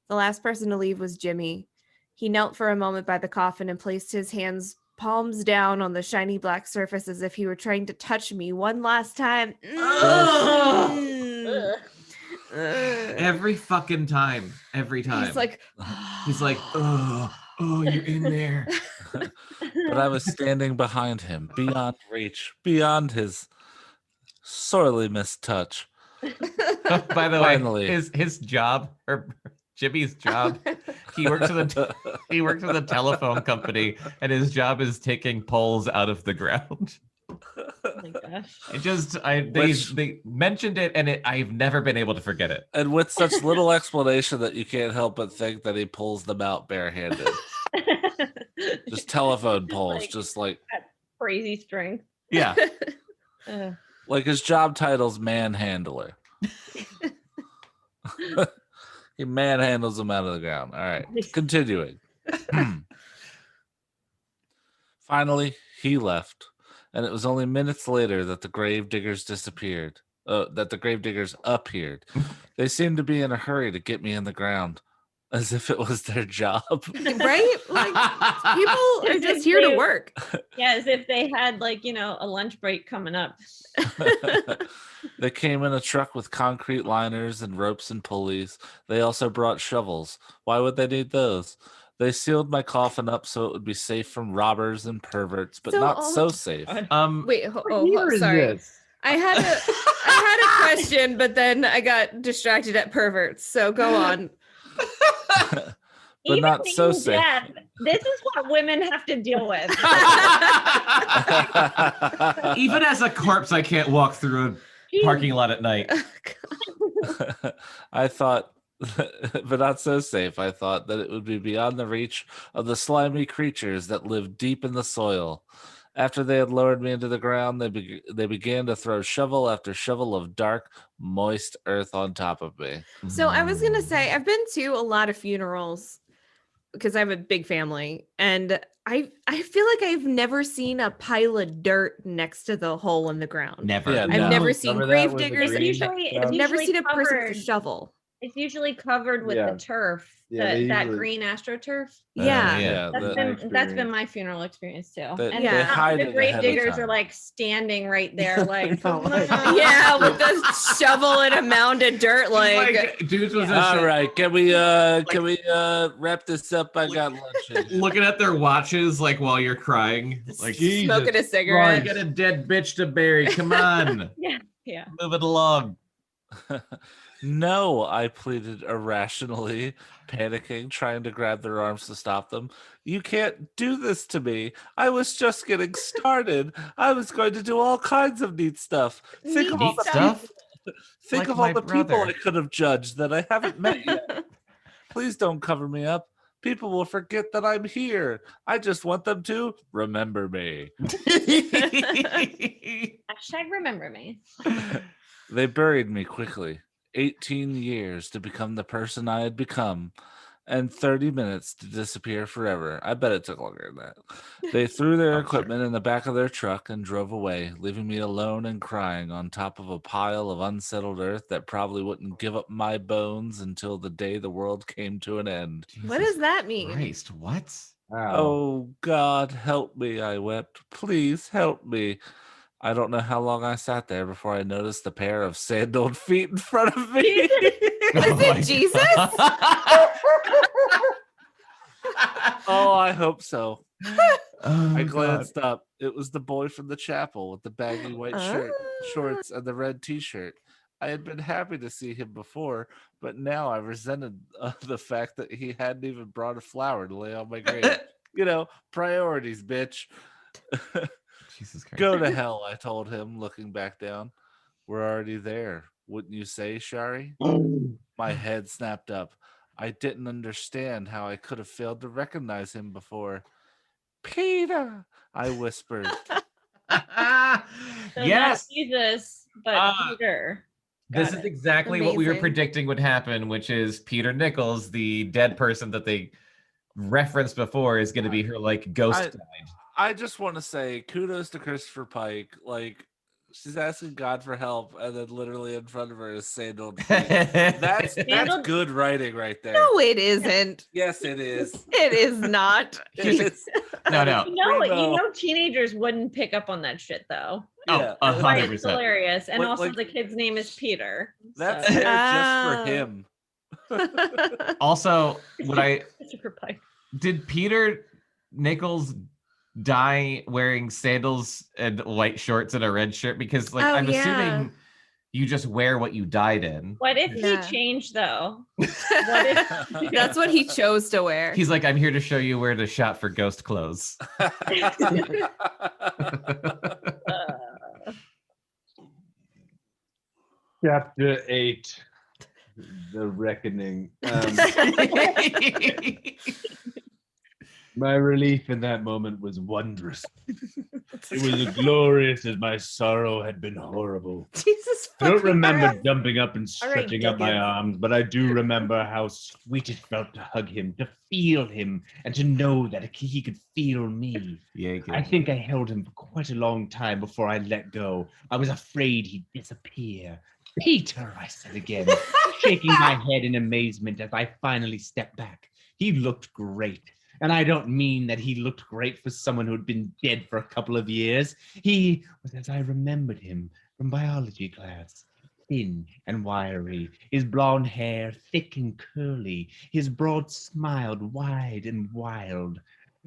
The last person to leave was Jimmy. He knelt for a moment by the coffin and placed his hands palms down on the shiny black surface as if he were trying to touch me one last time. Mm. Every fucking time. Every time. He's like, oh, you're in there. But I was standing behind him, beyond reach, beyond his sorely missed touch. By the Finally. way, his job, or Jimmy's job, he works for the telephone company, and his job is taking poles out of the ground. Oh my gosh. They mentioned it, and I've never been able to forget it. And with such little explanation that you can't help but think that he pulls them out barehanded. Just telephone poles, Like- just like Crazy strength. Yeah. Ugh. like his job title's manhandler. He manhandles them out of the ground. All right, continuing. Finally, he left, and it was only minutes later that the gravediggers disappeared. That the gravediggers appeared. They seemed to be in a hurry to get me in the ground, as if it was their job. right? Like, people are just here to work. Yeah, as if they had like, a lunch break coming up. They came in a truck with concrete liners and ropes and pulleys. They also brought shovels. Why would they need those? They sealed my coffin up so it would be safe from robbers and perverts, but So not all so of- safe. Wait, What year is sorry. this? I had a question, but then I got distracted at perverts. So go on. But Even not so being safe. deaf, this is what women have to deal with. Even as a corpse, I can't walk through a parking lot at night. I thought, but not so safe. I thought that it would be beyond the reach of the slimy creatures that live deep in the soil. After they had lowered me into the ground, they began to throw shovel after shovel of dark, moist earth on top of me. So I was gonna say I've been to a lot of funerals because I have a big family, and I feel like I've never seen a pile of dirt next to the hole in the ground. Never. Yeah, I've no. never seen Remember that grave with the diggers. green Usually, stuff? I've never seen a person with a covered. shovel. It's usually covered with Yeah. the turf, Yeah, they that usually- green astroturf. Yeah. Yeah. That's the- been experience. my funeral experience too. They- And they hide it the grave ahead of diggers time. are like standing right there, like Yeah, with the shovel and a mound of dirt, like dudes was All right, can we wrap this up? I got lunch. looking at their watches like while you're crying. Like, Jesus smoking a I cigarette. got a dead bitch to bury. Come on. yeah. Move it along. No, I pleaded irrationally, panicking, trying to grab their arms to stop them. You can't do this to me. I was just getting started. I was going to do all kinds of neat stuff. Think of all Neat the stuff? people. Think Like of all my the people brother. I could have judged that I haven't met yet. Please don't cover me up. People will forget that I'm here. I just want them to remember me. Hashtag remember me. They buried me quickly. 18 years to become the person I had become, and 30 minutes to disappear forever. I bet it took longer than that. They threw their equipment in the back of their truck and drove away, leaving me alone and crying on top of a pile of unsettled earth that probably wouldn't give up my bones until the day the world came to an end. What does that mean? Christ, what? Wow. Oh, God, help me, I wept. Please help me. I don't know how long I sat there before I noticed the pair of sandaled feet in front of me. Is it Jesus? Oh, I hope so. Oh, I God. glanced up. It was the boy from the chapel with the baggy white shirt, Ah. shorts, and the red t-shirt. I had been happy to see him before, but now I resented the fact that he hadn't even brought a flower to lay on my grave. Priorities, bitch. Jesus Christ. Go to hell, I told him, looking back down. We're already there, wouldn't you say, Shari? My head snapped up. I didn't understand how I could have failed to recognize him before. Peter, I whispered. So Yes. not Jesus, but Peter. This is exactly what we were Amazing. predicting would happen, which is Peter Nichols, the dead person that they referenced before, is going to be her like ghost guide. I just want to say kudos to Christopher Pike. Like, she's asking God for help, and then literally in front of her is sandaled feet. That's good writing right there. No, it isn't. Yes, it is. It is not. It is. No. You know, teenagers wouldn't pick up on that shit though. Yeah. Oh, Why it's 100%. hilarious, and Like- also like- the kid's name is Peter. That's so. there just for him. Also, Christopher Pike. did Peter Nichols die wearing sandals and white shorts and a red shirt? Because like I'm assuming you just wear what you died in. What if Yeah. he changed though? That's what he chose to wear. He's like, I'm here to show you where to shop for ghost clothes. Chapter 8. The Reckoning. My relief in that moment was wondrous. It was as glorious as my sorrow had been horrible. Jesus. I don't fucking remember Christ. jumping up and All right, stretching up my Dickens. arms, but I do remember how sweet it felt to hug him, to feel him, and to know that he could feel me. I think I held him for quite a long time before I let go. I was afraid he'd disappear. Peter, I said again, shaking my head in amazement as I finally stepped back. He looked great. And I don't mean that he looked great for someone who'd been dead for a couple of years. He was as I remembered him from biology class. Thin and wiry, his blonde hair thick and curly, his broad smile wide and wild.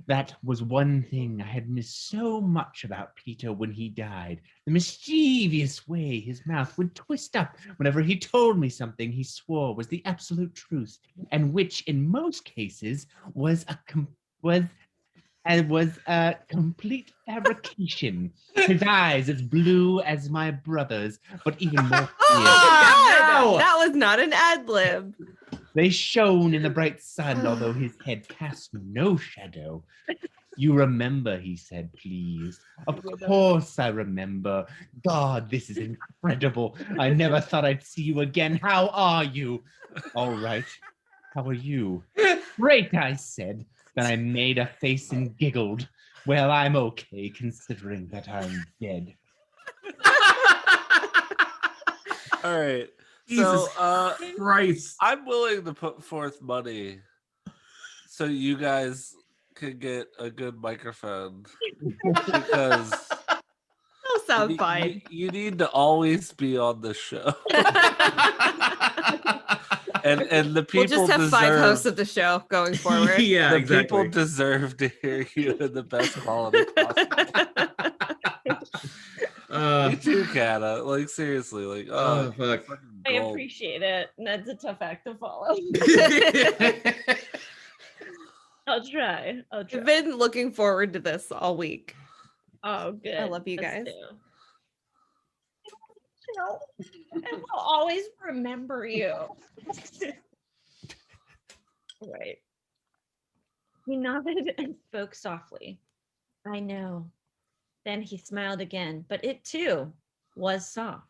That was one thing I had missed so much about Peter when he died. The mischievous way his mouth would twist up whenever he told me something he swore was the absolute truth, and which in most cases was a complete fabrication. His eyes as blue as my brother's, but even more clear. Oh, that was not an ad lib. They shone in the bright sun, although his head cast no shadow. You remember, he said, please. Of course I remember. God, this is incredible. I never thought I'd see you again. How are you? All right. How are you? Great, I said. Then I made a face and giggled. Well, I'm okay, considering that I'm dead. All right. Jesus So Christ. I'm willing to put forth money so you guys can get a good microphone because That'll sound fine. you need to always be on the show. And the people We'll just have deserve, 5 hosts of the show going forward. Yeah, the exactly. people deserve to hear you in the best quality possible. Me too, Kata. Like seriously, like fuck. fucking I gold. appreciate it. That's a tough act to follow. I'll try. I've been looking forward to this all week. Oh, good. I love you Us guys. too. And we'll always remember you. Right. He nodded and spoke softly. I know. Then he smiled again, but it too was soft.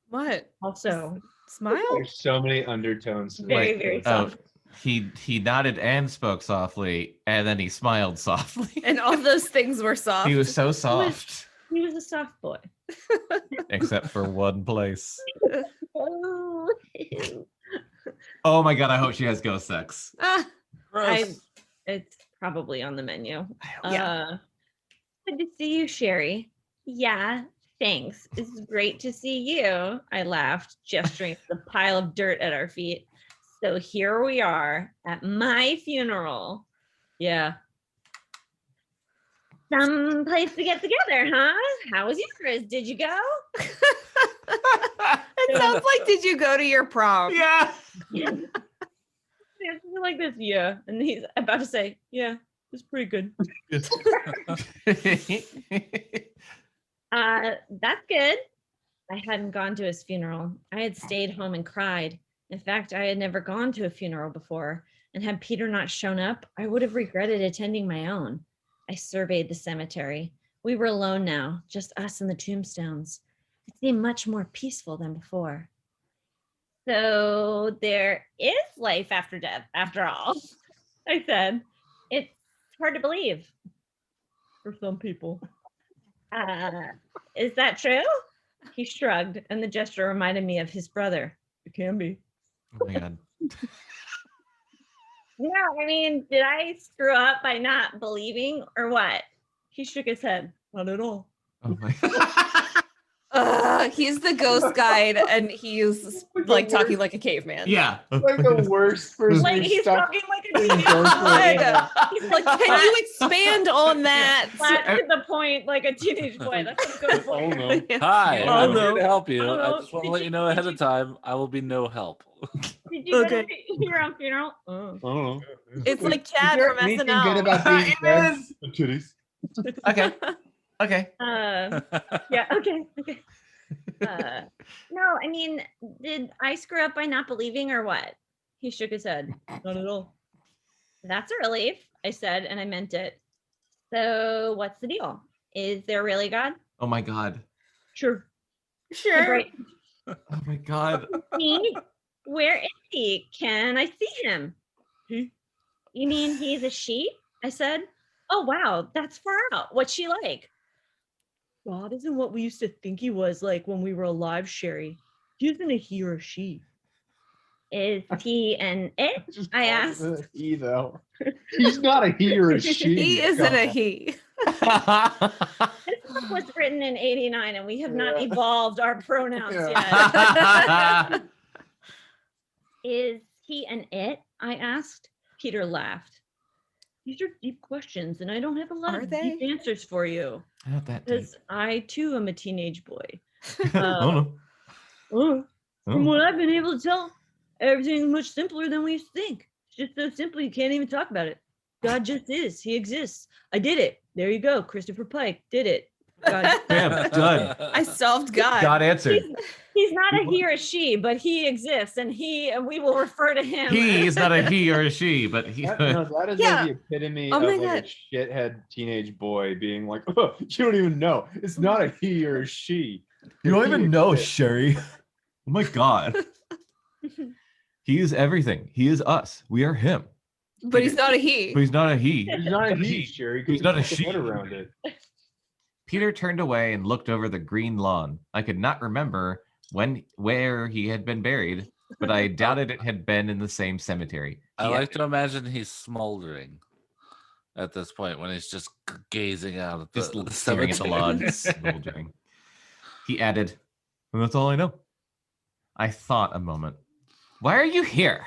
What? Also, Smile? There's so many undertones. very, very soft. He nodded and spoke softly, and then he smiled softly. And all those things were soft. He was so soft, He was a soft boy. except for one place. Oh, Oh my god! I hope she has ghost sex. Ah, Gross. it's probably on the menu. yeah. Good to see you, Sherry. Yeah, thanks. It's great to see you. I laughed, gesturing at the pile of dirt at our feet. So here we are at my funeral. Yeah. Some place to get together, huh? How was yours? Did you go? That's It sounds like, did you go to your prom? Yeah. It's like this, yeah. And he's about to say, yeah, it's pretty good. That's good. I hadn't gone to his funeral. I had stayed home and cried. In fact, I had never gone to a funeral before, and had Peter not shown up, I would have regretted attending my own. I surveyed the cemetery. We were alone now, just us and the tombstones. It seemed much more peaceful than before. So there is life after death, after all, I said. It's hard to believe for some people. Is that true? He shrugged, and the gesture reminded me of his brother. It can be. Oh my God. No, I mean, did I screw up by not believing or what? He shook his head. Not at all. Oh my God. He's the ghost guide, and he's like talking like a caveman. Yeah. Like the worst person. Like he's stuck talking like in a ghost He's Like, can you expand on that? flat to the point like a teenage boy. That's what I'm going for. Oh no. Hi, Oh, I'm no. here to help you. Oh, I no. just want to let you know ahead of time, I will be no help. Did you go Okay. to your own funeral? Oh. I don't know. It's like Is Chad there from anything SNL. good about being It dead? is. The titties. Okay. Okay. Yeah, okay. No, I mean, did I screw up by not believing or what? He shook his head. Not at all. That's a relief, I said, and I meant it. So what's the deal? Is there really God? Oh my God. Sure. Sure. Great. Oh my God. Me? Where is he? Can I see him? He? You mean he's a she? I said. Oh, wow. That's far out. What's she like? God isn't what we used to think he was like when we were alive, Sherry. He isn't a he or a she. Is he an it? Just I call asked. it a he though. He's not a he or a she. He isn't a he. This book was written in 89 and we have not Yeah. evolved our pronouns Yeah. yet. Is he an it? I asked. Peter laughed. These are deep questions and I don't have a lot Are of deep they? answers for you. Not that deep. Because I too am a teenage boy. Oh no. Oh, from Oh. what I've been able to tell, everything's much simpler than we used to think. It's just so simple you can't even talk about it. God just is. He exists. I did it. There you go. Christopher Pike did it. God. Bam, done. I solved God. God answered. He's not a he or a she, but he exists, and we will refer to him. He is not a he or a she, but he. That is Yeah. like the epitome Oh of my like God. a shithead teenage boy being like, oh, you don't even know. It's not a he or a she. You don't He even know, exists. Sherry. Oh my God. He is everything. He is us. We are him. But he's not a he. But he's not a he. He's not a he, Sherry. He's not a Put the head she. around it. Peter turned away and looked over the green lawn. I could not remember where he had been buried, but I doubted it had been in the same cemetery. I He like to imagine he's smoldering at this point when he's just gazing out at just the staring at the cemetery. lawn, smoldering. He added, "And that's all I know." I thought a moment. "Why are you here?"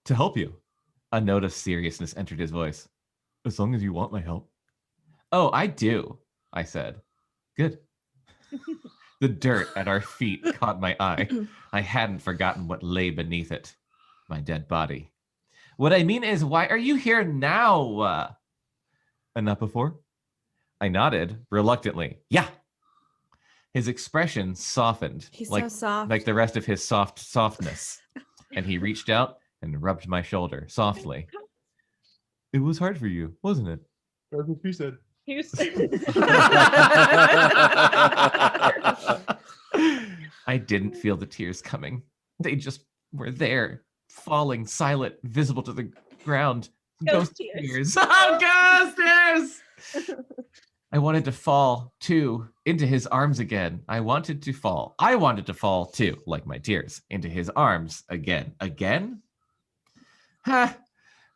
"To help you." A note of seriousness entered his voice. "As long as you want my help." "Oh, I do," I said. "Good." The dirt at our feet caught my eye. I hadn't forgotten what lay beneath it. My dead body. "What I mean is, why are you here now?" "And not before?" I nodded reluctantly. "Yeah." His expression softened, He's like so soft. like the rest of his softness, and he reached out and rubbed my shoulder softly. "It was hard for you, wasn't it?" That's what she said. He was- I didn't feel the tears coming. They just were there, falling silent, visible to the ground. Ghost tears. Oh, ghost tears! I wanted to fall, too, into his arms again. I wanted to fall, too, like my tears, into his arms again. Again? Ha!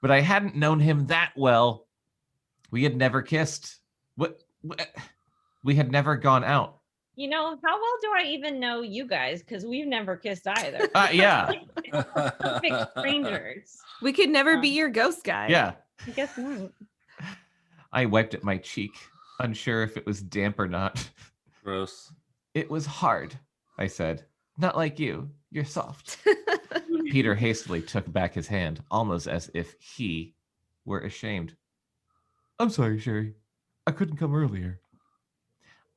But I hadn't known him that well. We had never kissed. What? We had never gone out. You know, how well do I even know you guys? Because we've never kissed either. Yeah, Perfect strangers. We could never be your ghost guy. yeah. I guess not. I wiped at my cheek, unsure if it was damp or not. Gross. "It was hard," I said. Not like you. You're soft. Peter hastily took back his hand, almost as if he were ashamed. I'm sorry, Sherry. I couldn't come earlier.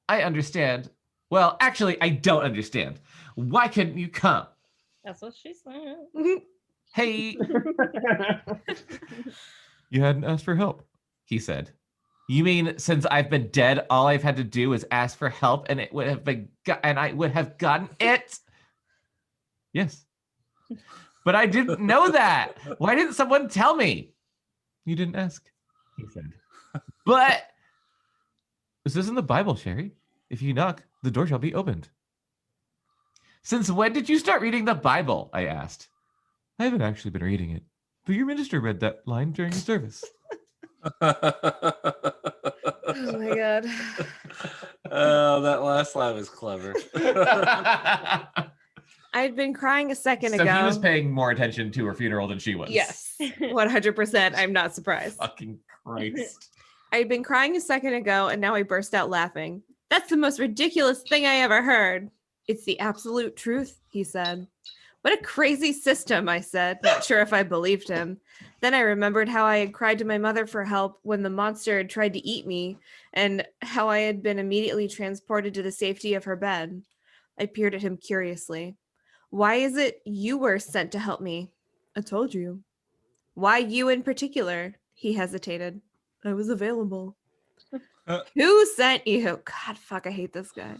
I understand. Well, actually, I don't understand. Why couldn't you come? That's what she said. Hey. You hadn't asked for help, he said. You mean since I've been dead, all I've had to do is ask for help and it would have been and I would have gotten it? Yes. But I didn't know that. Why didn't someone tell me? You didn't ask, he said. But this isn't the Bible, Sherry. If you knock, the door shall be opened. Since when did you start reading the Bible? I asked. I haven't actually been reading it, but your minister read that line during the service. Oh my god. Oh, that last line was clever. I'd been crying a second So ago. he was paying more attention to her funeral than she was. Yes, 100%. I'm not surprised. Fucking Christ. I'd been crying a second ago, and now I burst out laughing. That's the most ridiculous thing I ever heard. It's the absolute truth, he said. What a crazy system, I said, not sure if I believed him. Then I remembered how I had cried to my mother for help when the monster had tried to eat me, and how I had been immediately transported to the safety of her bed. I peered at him curiously. Why is it you were sent to help me? I told you. Why you in particular? He hesitated. I was available. Who sent you? God, fuck, I hate this guy.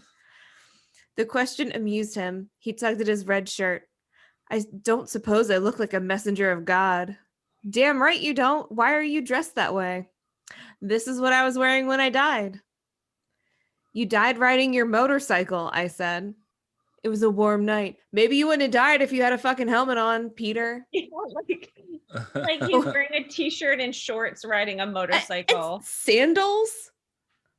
The question amused him. He tugged at his red shirt. I don't suppose I look like a messenger of God. Damn right you don't. Why are you dressed that way? This is what I was wearing when I died. You died riding your motorcycle, I said. It was a warm night. Maybe you wouldn't have died if you had a fucking helmet on, Peter. Like he's wearing a t-shirt and shorts riding a motorcycle. And sandals?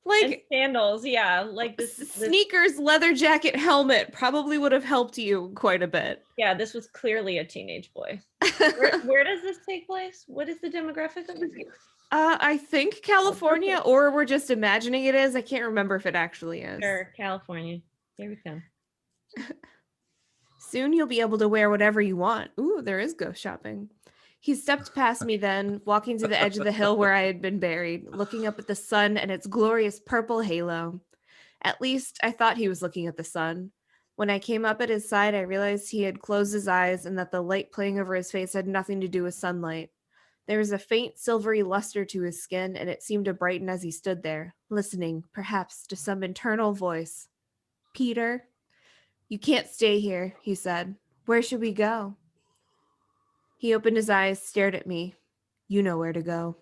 And sandals, yeah. Like this sneakers, leather jacket, helmet probably would have helped you quite a bit. Yeah, this was clearly a teenage boy. Where does this take place? What is the demographic of this? I think California, or we're just imagining it is. I can't remember if it actually is. Sure, California. Here we come. Soon you'll be able to wear whatever you want. Ooh, there is ghost shopping. He stepped past me then, walking to the edge of the hill where I had been buried, looking up at the sun and its glorious purple halo. At least I thought he was looking at the sun. When I came up at his side, I realized he had closed his eyes and that the light playing over his face had nothing to do with sunlight. There was a faint silvery luster to his skin, and it seemed to brighten as he stood there, listening, perhaps, to some internal voice. Peter? You can't stay here, he said. Where should we go? He opened his eyes, stared at me. You know where to go.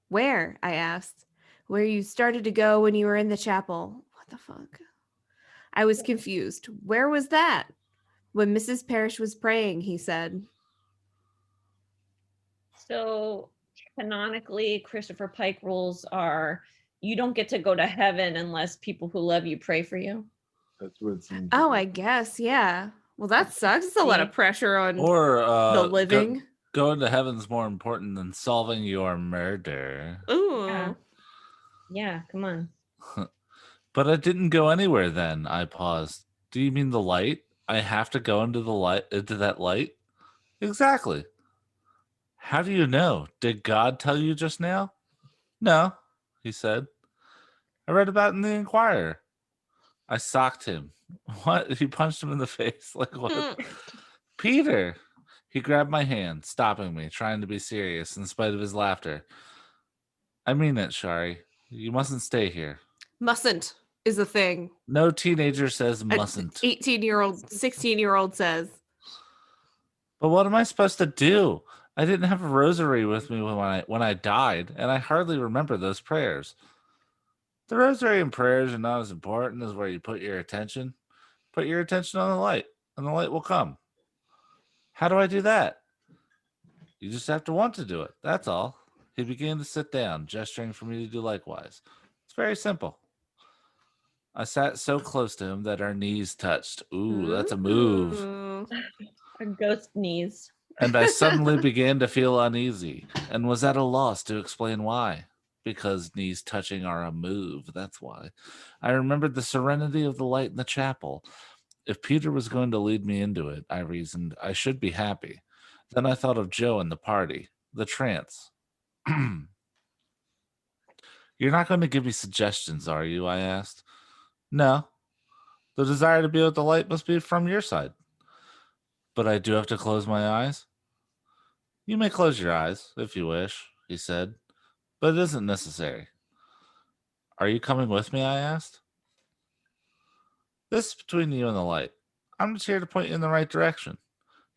Where? I asked. Where you started to go when you were in the chapel. What the fuck? I was confused. Where was that? When Mrs. Parrish was praying, he said. So canonically, Christopher Pike rules are you don't get to go to heaven unless people who love you pray for you. That's what it seems. Oh, I guess, yeah. Well, that sucks. It's a lot of pressure on the living. Going to heaven's more important than solving your murder. Ooh. Yeah, come on. But I didn't go anywhere then, I paused. Do you mean the light? I have to go into that light? Exactly. How do you know? Did God tell you just now? No, he said. I read about it in the Inquirer. I socked him. What? He punched him in the face. Like what? Peter. He grabbed my hand, stopping me, trying to be serious in spite of his laughter. I mean it, Shari. You mustn't stay here. Mustn't is the thing. No teenager says mustn't. 18-year-old, 16-year-old says. But what am I supposed to do? I didn't have a rosary with me when I died, and I hardly remember those prayers. The rosary and prayers are not as important as where you put your attention. Put your attention on the light, and the light will come. How do I do that? You just have to want to do it. That's all. He began to sit down, gesturing for me to do likewise. It's very simple. I sat so close to him that our knees touched. Ooh, that's a move. Our ghost knees. And I suddenly began to feel uneasy and was at a loss to explain why. Because knees touching are a move, that's why. I remembered the serenity of the light in the chapel. If Peter was going to lead me into it, I reasoned, I should be happy. Then I thought of Joe and the party, the trance. You're not going to give me suggestions, are you? I asked. No. The desire to be with the light must be from your side. But I do have to close my eyes? You may close your eyes, if you wish, he said, but it isn't necessary. Are you coming with me? I asked. This is between you and the light. I'm just here to point you in the right direction.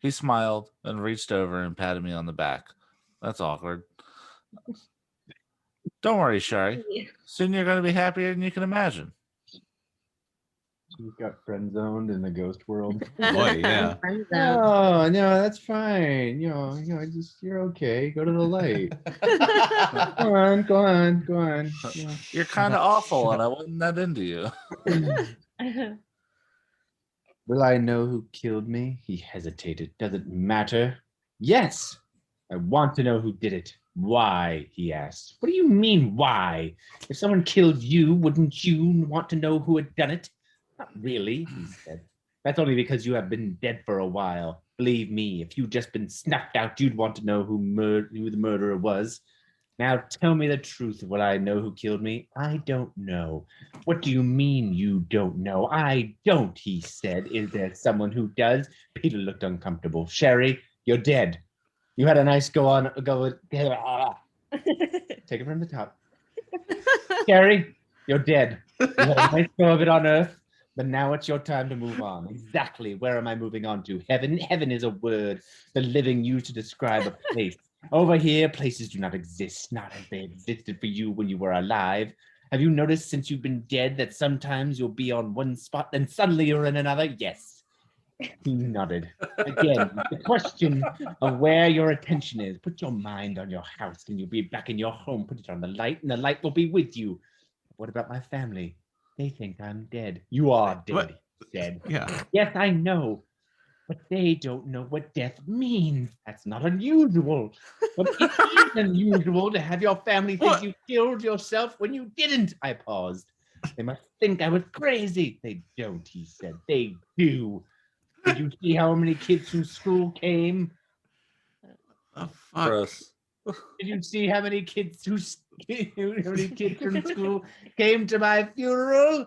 He smiled and reached over and patted me on the back. That's awkward. Don't worry, Shari. Soon you're going to be happier than you can imagine. She got friend zoned in the ghost world. Boy, yeah. Oh no, that's fine. You're okay. Go to the light. Go on. Yeah. You're kind of awful, and I wasn't that into you. Will I know who killed me? He hesitated. Does it matter? Yes. I want to know who did it. Why? He asked. What do you mean, why? If someone killed you, wouldn't you want to know who had done it? Not really, he said. That's only because you have been dead for a while. Believe me, if you'd just been snuffed out, you'd want to know who the murderer was. Now tell me the truth of what I know who killed me. I don't know. What do you mean you don't know? I don't, he said. Is there someone who does? Peter looked uncomfortable. Sherry, you're dead. You had a nice go. Take it from the top. Sherry, you're dead. You had a nice go of it on Earth. But now it's your time to move on. Exactly. Where am I moving on to? Heaven. Heaven is a word the living use to describe a place. Over here, places do not exist. Not as they existed for you when you were alive. Have you noticed since you've been dead that sometimes you'll be on one spot, then suddenly you're in another? Yes. He nodded. Again, the question of where your attention is. Put your mind on your house and you'll be back in your home. Put it on the light and the light will be with you. What about my family? They think I'm dead. You are dead, What? he said. Yeah. Yes, I know. But they don't know what death means. That's not unusual. But it is unusual to have your family think you killed yourself when you didn't. I paused. They must think I was crazy. They don't, he said. They do. Did you see how many kids from school came? Oh, fuck. Gross. Did you see how many kids from school came to my funeral?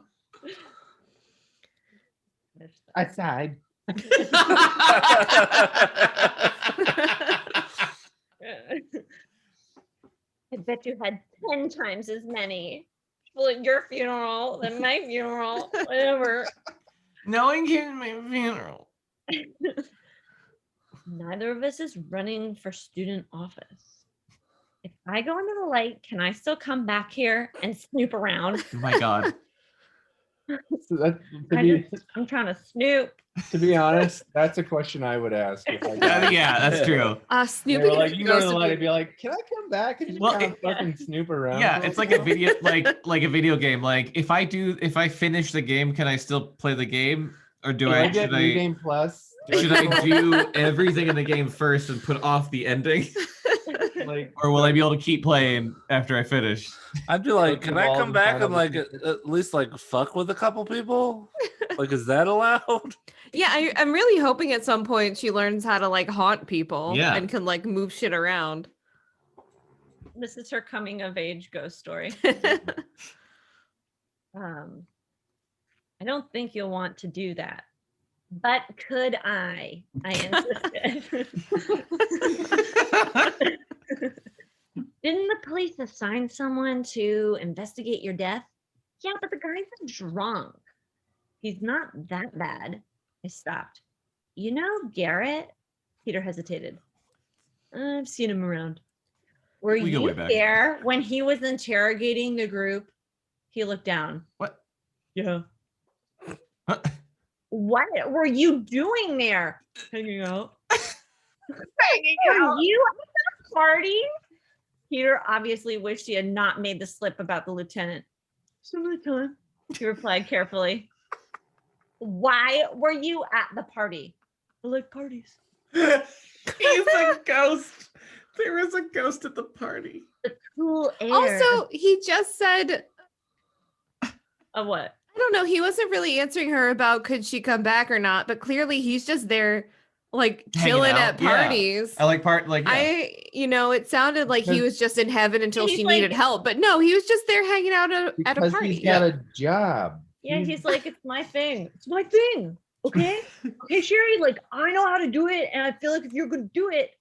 I sighed. I bet you had 10 times as many people at your funeral than my funeral, whatever. No one came to my funeral. Neither of us is running for student office. If I go into the light, can I still come back here and snoop around? Oh my god. So that, I'm trying to snoop. to be honest, that's a question I would ask. If I got Yeah, that's true. They Snooping. were like, you go to the light and be like, can I come back and just Well, kind of fucking snoop around? Yeah, for it's a like a while? video, like a video game. Like if I finish the game, can I still play the game, or do I get New Game Plus? should I do everything in the game first and put off the ending, like? or will I be able to keep playing after I finish? I'd be like, can I Evolve come and back find and all like the at least like fuck with a couple people? Like, is that allowed? Yeah, I'm really hoping at some point she learns how to like haunt people Yeah. and can like move shit around. This is her coming of age ghost story. I don't think you'll want to do that. But could I? I insisted. Didn't the police assign someone to investigate your death? Yeah, but the guy's drunk. He's not that bad. I stopped. You know Garrett? Peter hesitated. I've seen him around. Were We go way you back. there when he was interrogating the group? He looked down. What? Yeah. Huh? What were you doing there? Hanging out. Were you at the party? Peter obviously wished he had not made the slip about the lieutenant. Some of the time, he replied carefully. Why were you at the party? I like parties. He's a ghost. There was a ghost at the party. The cool air. Also, he just said, of what? I don't know. He wasn't really answering her about could she come back or not, but clearly he's just there like chilling at parties. I like it sounded like he was just in heaven until she needed help, but no, he was just there hanging out at a party. He's got a job. Yeah, he's like, it's my thing. It's my thing. Okay? Okay, Sherry, like, I know how to do it, and I feel like if you're going to do it,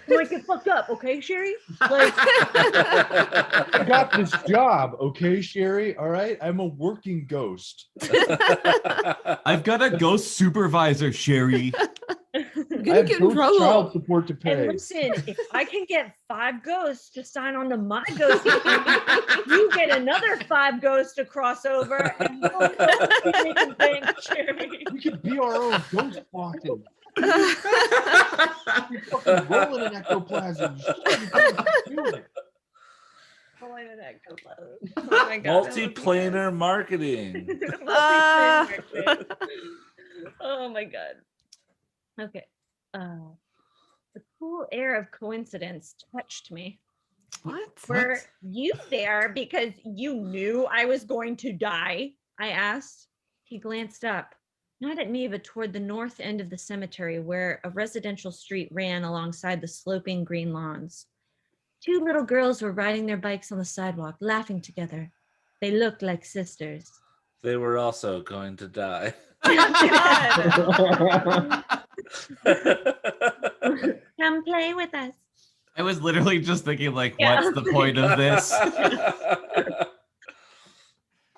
you might get fucked up. Okay, Sherry? Like, I got this job. Okay, Sherry? All right? I'm a working ghost. I've got a ghost supervisor, Sherry. I'm gonna get in trouble. Child support to pay. And listen, if I can get 5 ghosts to sign on to my ghost, you get another 5 ghosts to cross over, and we'll be making bank, Sherry. We could be our own ghost walking. You're fucking rolling in ectoplasm. Oh my God. Multiplanar marketing. Oh my God. Okay. The cool air of coincidence touched me. What? Were you there because you knew I was going to die? I asked. He glanced up, not at me, but toward the north end of the cemetery where a residential street ran alongside the sloping green lawns. 2 little girls were riding their bikes on the sidewalk, laughing together. They looked like sisters. They were also going to die. Come play with us. I was literally just thinking, like, what's the point of this?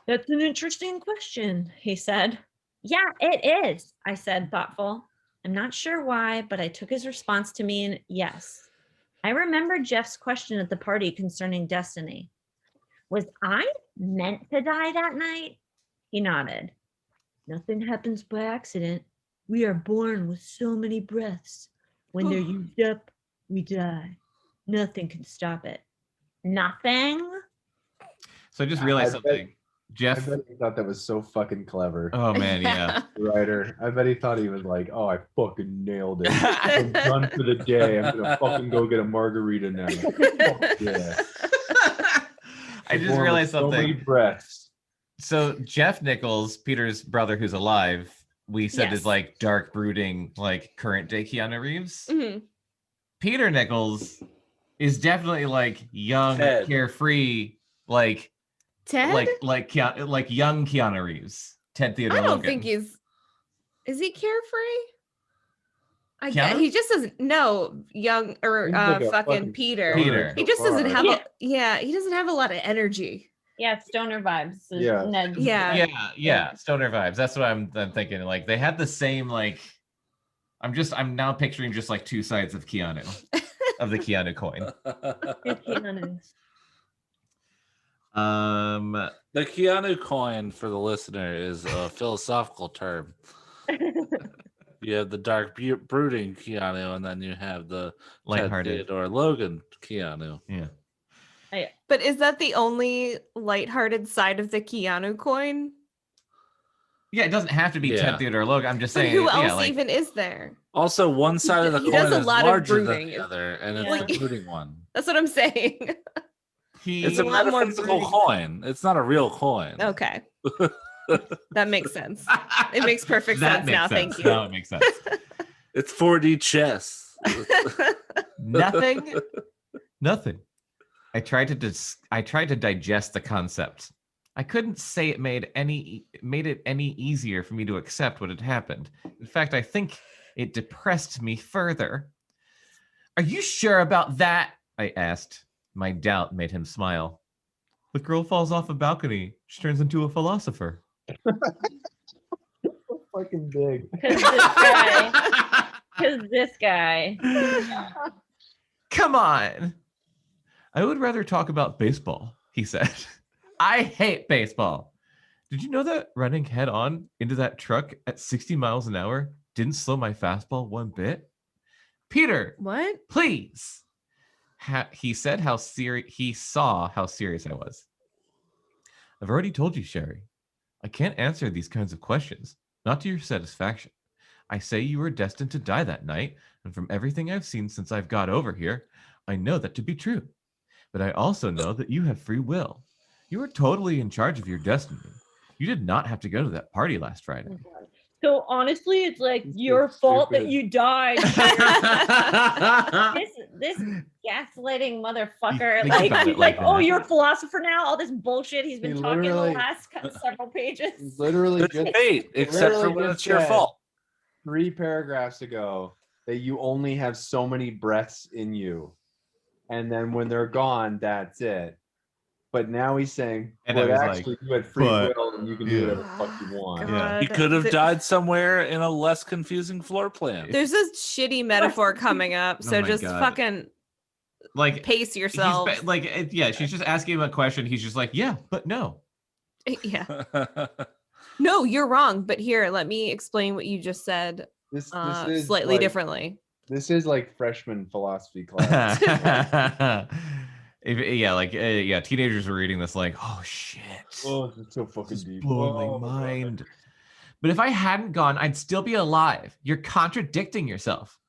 That's an interesting question, he said. Yeah, it is, I said, thoughtful. I'm not sure why, but I took his response to mean yes. I remembered Jeff's question at the party concerning destiny. Was I meant to die that night? He nodded. Nothing happens by accident. We are born with so many breaths. When they're used up, we die. Nothing can stop it. Nothing? So I just realized something. Jeff. I bet he thought that was so fucking clever. Oh man, yeah. Writer. I bet he thought he was like, oh, I fucking nailed it. I'm done for the day. I'm gonna fucking go get a margarita now. Fuck yeah. I just realized something. So many breaths. So Jeff Nichols, Peter's brother who's alive, we said is like dark, brooding, like current day Keanu Reeves. Mm-hmm. Peter Nichols is definitely like young, carefree, like Ted, like young Keanu Reeves. Ted Theodore Logan. I don't think is he carefree? I Keanu? guess he just doesn't know young or like fucking Peter. He just doesn't have he doesn't have a lot of energy. Yeah, stoner vibes. Yeah. Ned. Yeah, stoner vibes. That's what I'm thinking. Like they had the same like. I'm now picturing just like 2 sides of Keanu, of the Keanu coin. The Keanu coin for the listener is a philosophical term. You have the dark, brooding Keanu, and then you have the lighthearted or Logan Keanu. Yeah. But is that the only lighthearted side of the Keanu coin? Yeah, it doesn't have to be Ted Theodore Logan. I'm just saying. Who else even is there? Also, one side of the coin is larger than the other, and it's Like- the brooding one. That's what I'm saying. It's a metaphysical coin. It's not a real coin. Okay. That makes sense. It makes perfect That sense makes now. sense. Thank you. Now it makes sense. It's 4D chess. Nothing. I tried to digest the concept. I couldn't say it made it any easier for me to accept what had happened. In fact, I think it depressed me further. Are you sure about that? I asked. My doubt made him smile. The girl falls off a balcony. She turns into a philosopher. Fucking big. Because this guy. Come on. I would rather talk about baseball, he said. I hate baseball. Did you know that running head on into that truck at 60 miles an hour didn't slow my fastball one bit? Peter, What? please. He said he saw how serious I was. I've already told you, Sherry. I can't answer these kinds of questions, not to your satisfaction. I say you were destined to die that night, and from everything I've seen since I've got over here, I know that to be true. But I also know that you have free will. You are totally in charge of your destiny. You did not have to go to that party last Friday. So honestly, it's like your fault that you died. this gaslighting motherfucker. Like, He's like, oh, you're a philosopher now. All this bullshit he's been talking the last several pages. Literally just fate, except for when it's your fault. 3 paragraphs ago that you only have so many breaths in you, and then when they're gone, that's it. But now he's saying, but actually you had free will and you can do whatever the fuck you want. Yeah. He could have died somewhere in a less confusing floor plan. There's this shitty metaphor coming up, so just fucking pace yourself. She's just asking him a question. He's just like, yeah, but no. Yeah. No, you're wrong. But here, let me explain what you just said This is slightly differently. This is like freshman philosophy class. Teenagers are reading this like, oh shit. Oh, it's so fucking deep. Blowing my mind. But if I hadn't gone, I'd still be alive. You're contradicting yourself.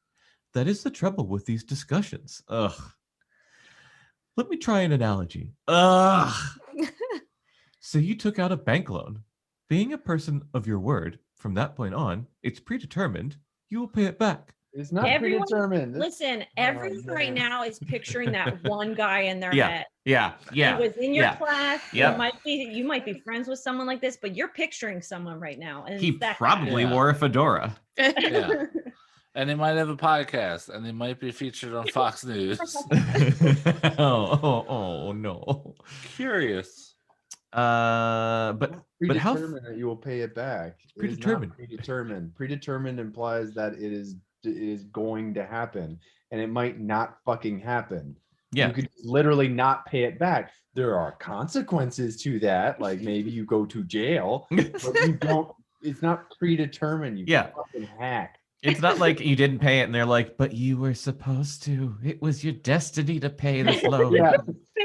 That is the trouble with these discussions. Ugh. Let me try an analogy. Ugh. So you took out a bank loan. Being a person of your word, from that point on, it's predetermined. You will pay it back. It's not predetermined. Listen, everyone right now is picturing that one guy in their head. Yeah. He was in your class. You might be friends with someone like this, but you're picturing someone right now. And he probably wore a fedora. Yeah. And he might have a podcast, and he might be featured on Fox News. Oh no. Curious. But how that you will pay it back? Predetermined. Predetermined implies that it is going to happen, and it might not fucking happen. Yeah, you could literally not pay it back. There are consequences to that, like maybe you go to jail, but you don't. It's not predetermined. You fucking hack. It's not like you didn't pay it and they're like, but you were supposed to. It was your destiny to pay this loan. Yeah.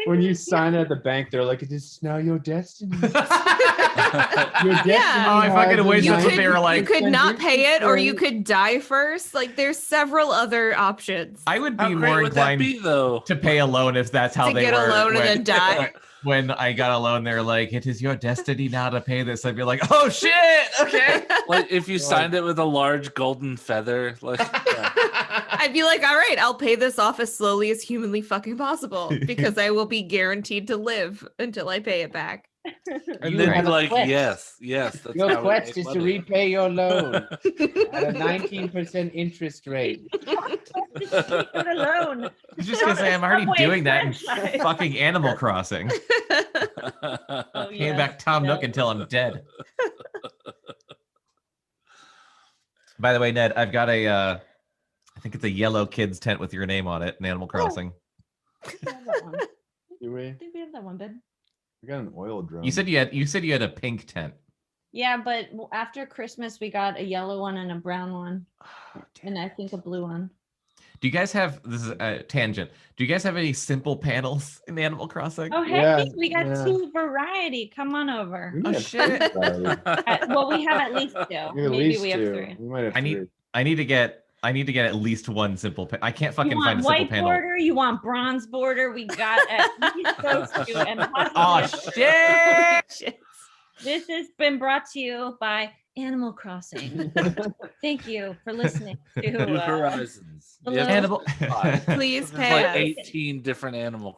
When you sign at the bank, they're like, it is now your destiny. Your destiny. Oh, I fucking wish that's what they were like. You could not pay it or you could die first. Like there's several other options. I would be more inclined to pay a loan if that's how they get were. A loan and then die. When I got a loan, they're like, it is your destiny now to pay this. I'd be like, oh shit, okay. Like if you signed it with a large golden feather, like I'd be like, all right, I'll pay this off as slowly as humanly fucking possible because I will be guaranteed to live until I pay it back. And then like, yes. That's your quest is to repay your loan at a 19% interest rate. He's just gonna say I'm already doing that in fucking Animal Crossing. Paying back Tom Nook until I'm dead. By the way, Ned, I've got I think it's a yellow kids tent with your name on it in Animal Crossing. Do we? Did we have that one, babe? We got an oil drum. You said you had a pink tent. Yeah, but after Christmas we got a yellow one and a brown one, and I think a blue one. Do you guys have, this is a tangent, do you guys have any simple panels in Animal Crossing? Oh, heck, we got 2 variety. Come on over. Oh, shit. Well, we have at least 2. Maybe we have 3. We might have I need to get at least one simple I can't fucking find a simple white panel. Border, you want bronze border? We got at least those 2. And oh, shit. This has been brought to you by Animal Crossing. Thank you for listening to New Horizons. Please pay like 18 different Animal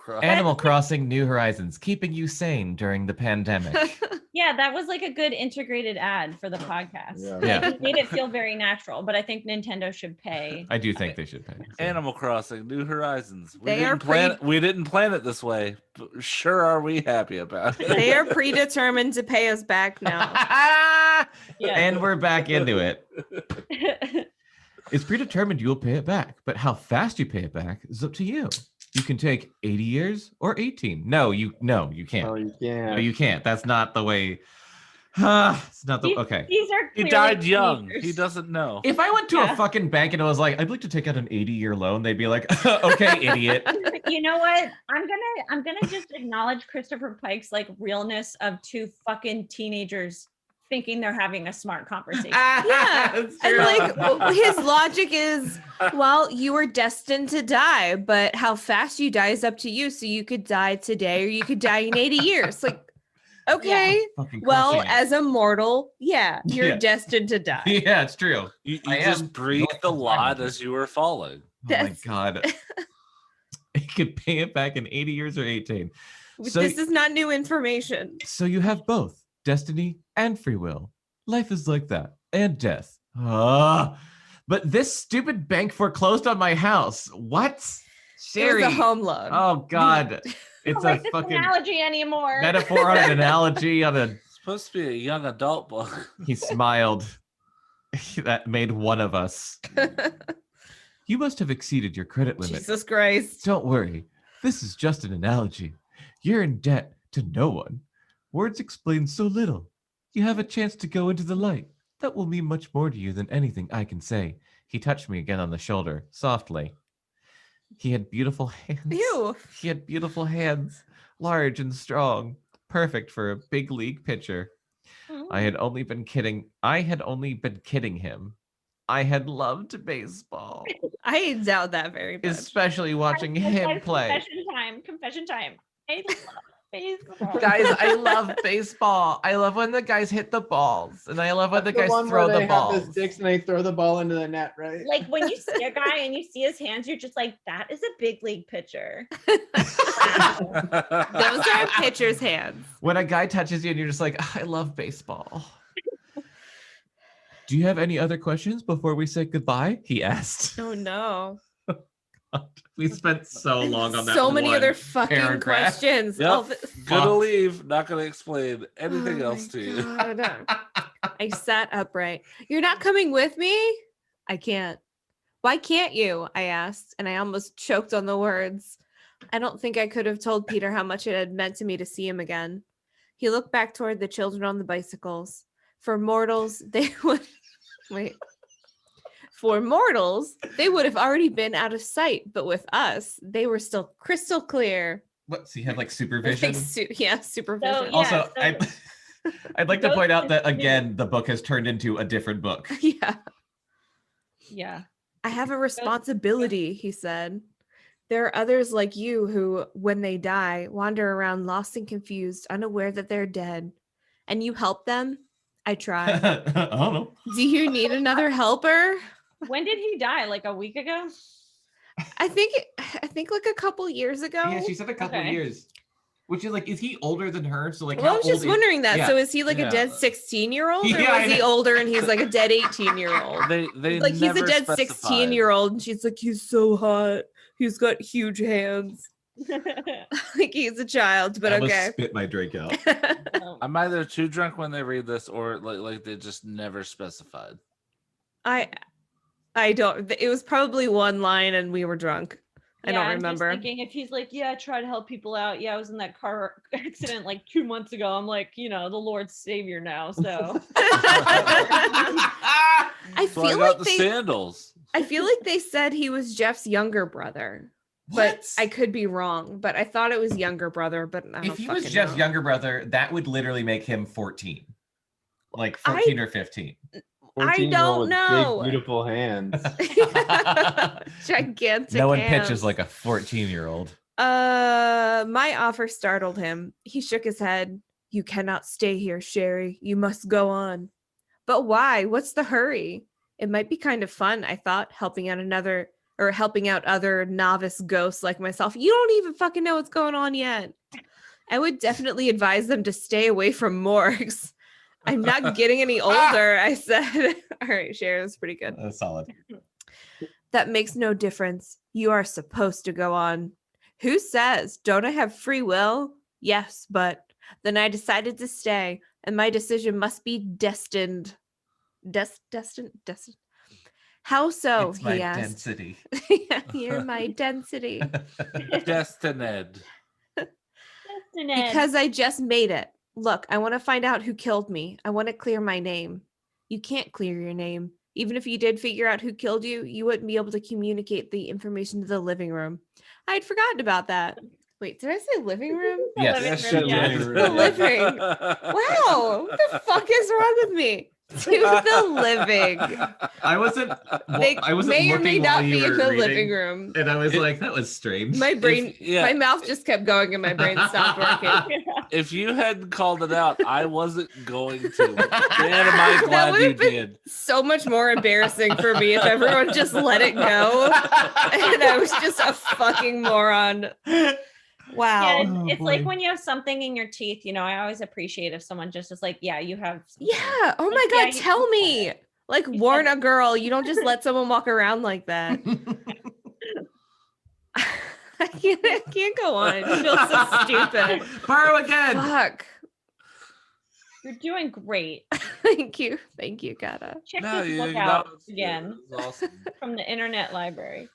Crossing New Horizons, keeping you sane during the pandemic. Yeah, that was like a good integrated ad for the podcast. Yeah. It made it feel very natural, but I think Nintendo should pay. I do think they should pay. So. Animal Crossing New Horizons. We They didn't plan it this way, but sure are we happy about it. They are predetermined to pay us back now. Yeah. And we're back into it. It's predetermined you'll pay it back, but how fast you pay it back is up to you. You can take 80 years or 18. No, you can't. Oh, you can't. No, you can't. That's not the way. It's not the okay. These are he died young. He doesn't know. If I went to a fucking bank and I was like, I'd like to take out an 80-year loan, they'd be like, okay, idiot. You know what? I'm gonna just acknowledge Christopher Pike's like realness of 2 fucking teenagers thinking they're having a smart conversation. Yeah. And like his logic is, well, you were destined to die, but how fast you die is up to you. So you could die today or you could die in 80 years. Like, Okay. Fucking Well, crushing it. as a mortal, yeah, you're Yeah. destined to die. Yeah, it's true. You I just am breathed going a to lot die. as you were falling. Oh my That's- god. You could pay it back in 80 years or 18. So, This is not new information. so you have both destiny and free will. Life is like that. And death. Ah. But this stupid bank foreclosed on my house. What? It was Sherry. a home loan. Oh god. It's don't a like this fucking analogy anymore. metaphor on an analogy on a. It's supposed to be a young adult book. He smiled. That made one of us. You must have exceeded your credit limit. Jesus Christ. Don't worry. This is just an analogy. You're in debt to no one. Words explain so little. You have a chance to go into the light. That will mean much more to you than anything I can say. He touched me again on the shoulder, softly. He had beautiful hands. Ew. He had beautiful hands, large and strong, perfect for a big league pitcher. I had only been kidding. Him. I had loved baseball, I doubt that very much. especially watching him play. Confession time. I love baseball. Guys, I love baseball. I love when the guys hit the balls, and I love when the guys throw the Have balls. the sticks and they throw the ball into the net, right? Like when you see a guy and you see his hands, you're just like, that is a big league pitcher. Those are pitcher's hands. When a guy touches you, and you're just like, I love baseball. Do you have any other questions before we say goodbye? He asked. Oh no. We spent so long on that. So many one other fucking paragraph. questions. Yep. Oh, Gonna leave. Not gonna explain oh anything else my to you. God. I sat upright. You're not coming with me? I can't. Why can't you? I asked, and I almost choked on the words. I don't think I could have told Peter how much it had meant to me to see him again. He looked back toward the children on the bicycles. For mortals, they would wait. For mortals, they would have already been out of sight, but with us, they were still crystal clear. What? So you have like supervision? Like supervision. yeah. Also, so- I'd like to Those point out that things- again, the book has turned into a different book. Yeah. Yeah. I have a responsibility, he said. There are others like you who, when they die, wander around lost and confused, unaware that they're dead. And you help them? I try. I don't know. Do you need another helper? When did he die? Like a week ago? I think like a couple years ago. Yeah, she said a couple Okay. years. Which is like, is he older than her? So like, Well, I how was just old is- wondering that. Yeah. So is he like Yeah. a dead 16-year-old, or Yeah, I was he know. older and he's like a dead 18-year-old? They Like he's a never dead specified. 16-year-old, and she's like, he's so hot. He's got huge hands. Like he's a child, but I almost okay. spit my drink out. I'm either too drunk when they read this, or like they just never specified. I don't. It was probably one line, and we were drunk. I don't I'm remember. just thinking if he's like, yeah, I try to help people out. Yeah, I was in that car accident like 2 months ago. I'm like, the Lord's savior now. So I So I feel got like the they. sandals. I feel like they said he was Jeff's younger brother, but I could be wrong. But I thought it was younger brother. But I don't If he was fucking Jeff's know. younger brother, that would literally make him 14. Like 14 or 15. 14-year-old don't with know. Big, beautiful hands. Gigantic. No one hands. pitches like a 14-year-old. My offer startled him. He shook his head. You cannot stay here, Sherry. You must go on. But why? What's the hurry? It might be kind of fun, I thought, helping out other novice ghosts like myself. You don't even fucking know what's going on yet. I would definitely advise them to stay away from morgues. I'm not getting any older, I said. All right, Sherry, that's pretty good. That's solid. That makes no difference. You are supposed to go on. Who says? Don't I have free will? Yes, but then I decided to stay, and my decision must be destined. Destined. How so? It's my He asked. density. You're my density. Destined. Because I just made it. Look, I want to find out who killed me. I want to clear my name. You can't clear your name. Even if you did figure out who killed you, you wouldn't be able to communicate the information to the living room. I'd forgotten about that. Wait, did I say living room? Yes. living room, yeah. The living. Wow, what the fuck is wrong with me? To the living. I wasn't. They I wasn't may or may looking not while you be in were the reading, living room. and I was It- like, that was strange. My brain, yeah. my mouth just kept going and my brain stopped working. If you hadn't called it out, I wasn't going to. Man, am I That glad would you have been did. so much more embarrassing for me if everyone just let it go and I was just a fucking moron. Wow. Yeah, it's boy. like when you have something in your teeth, you know, I always appreciate if someone just is like, yeah, you have something. Yeah. Oh Like, my yeah, God. you Tell said me. it. Like, You warn said a girl. You don't just let someone walk around like that. I can't go on. It feels so stupid. Borrow again. Fuck. You're doing great. Thank you. Thank you, Kata. Check No, this you book out acknowledged it. again It was awesome. from the internet library.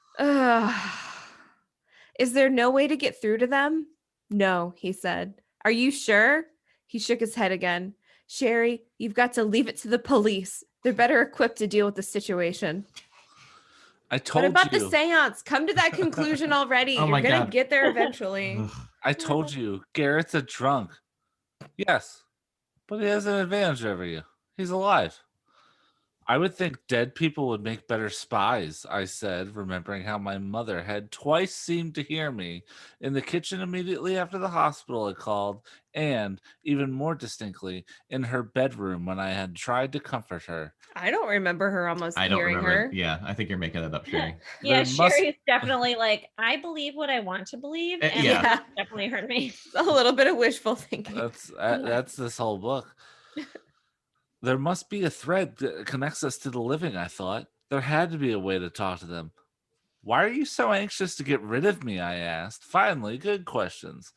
Is there no way to get through to them? No, he said. Are you sure? He shook his head again. Sherry, you've got to leave it to the police. They're better equipped to deal with the situation. I told What about you. the seance? Come to that conclusion already. Oh You're my going to God. get there eventually. I told you. Garrett's a drunk. Yes, but he has an advantage over you. He's alive. I would think dead people would make better spies, I said, remembering how my mother had twice seemed to hear me in the kitchen immediately after the hospital had called, and, even more distinctly, in her bedroom when I had tried to comfort her. I don't remember her almost I don't hearing remember. her. Yeah, I think you're making that up, Sherry. Yeah, There must- Sherry's definitely like, I believe what I want to believe, and yeah. that definitely hurt me. A little bit of wishful thinking. That's this whole book. There must be a thread that connects us to the living, I thought. There had to be a way to talk to them. Why are you so anxious to get rid of me? I asked. Finally, good questions.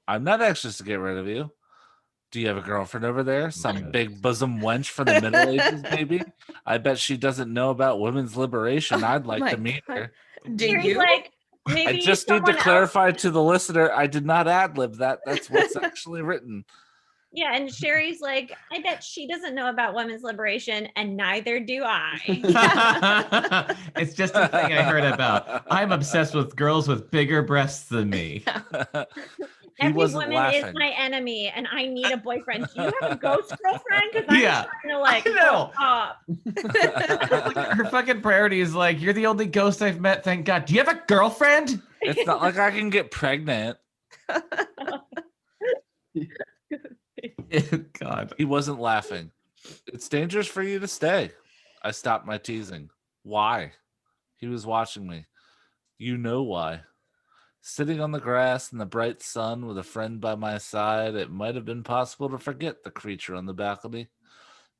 I'm not anxious to get rid of you. Do you have a girlfriend over there? Some big bosom wench from the Middle Ages, maybe? I bet she doesn't know about women's liberation. I'd like to meet her. Do Sherry's you? like, maybe I just need to someone else- clarify to the listener, I did not ad-lib that. That's what's actually written. Yeah, and Sherry's like, I bet she doesn't know about women's liberation, and neither do I. It's just a thing I heard about. I'm obsessed with girls with bigger breasts than me. He Every wasn't woman is laughing. my enemy, and I need a boyfriend. Do you have a ghost girlfriend? Because I'm Yeah. trying to like I know. hook up. Her fucking priority is like, you're the only ghost I've met, thank God. Do you have a girlfriend? It's not like I can get pregnant. God. He wasn't laughing. It's dangerous for you to stay. I stopped my teasing. Why? He was watching me. You know why. Sitting on the grass in the bright sun with a friend by my side, it might have been possible to forget the creature on the balcony.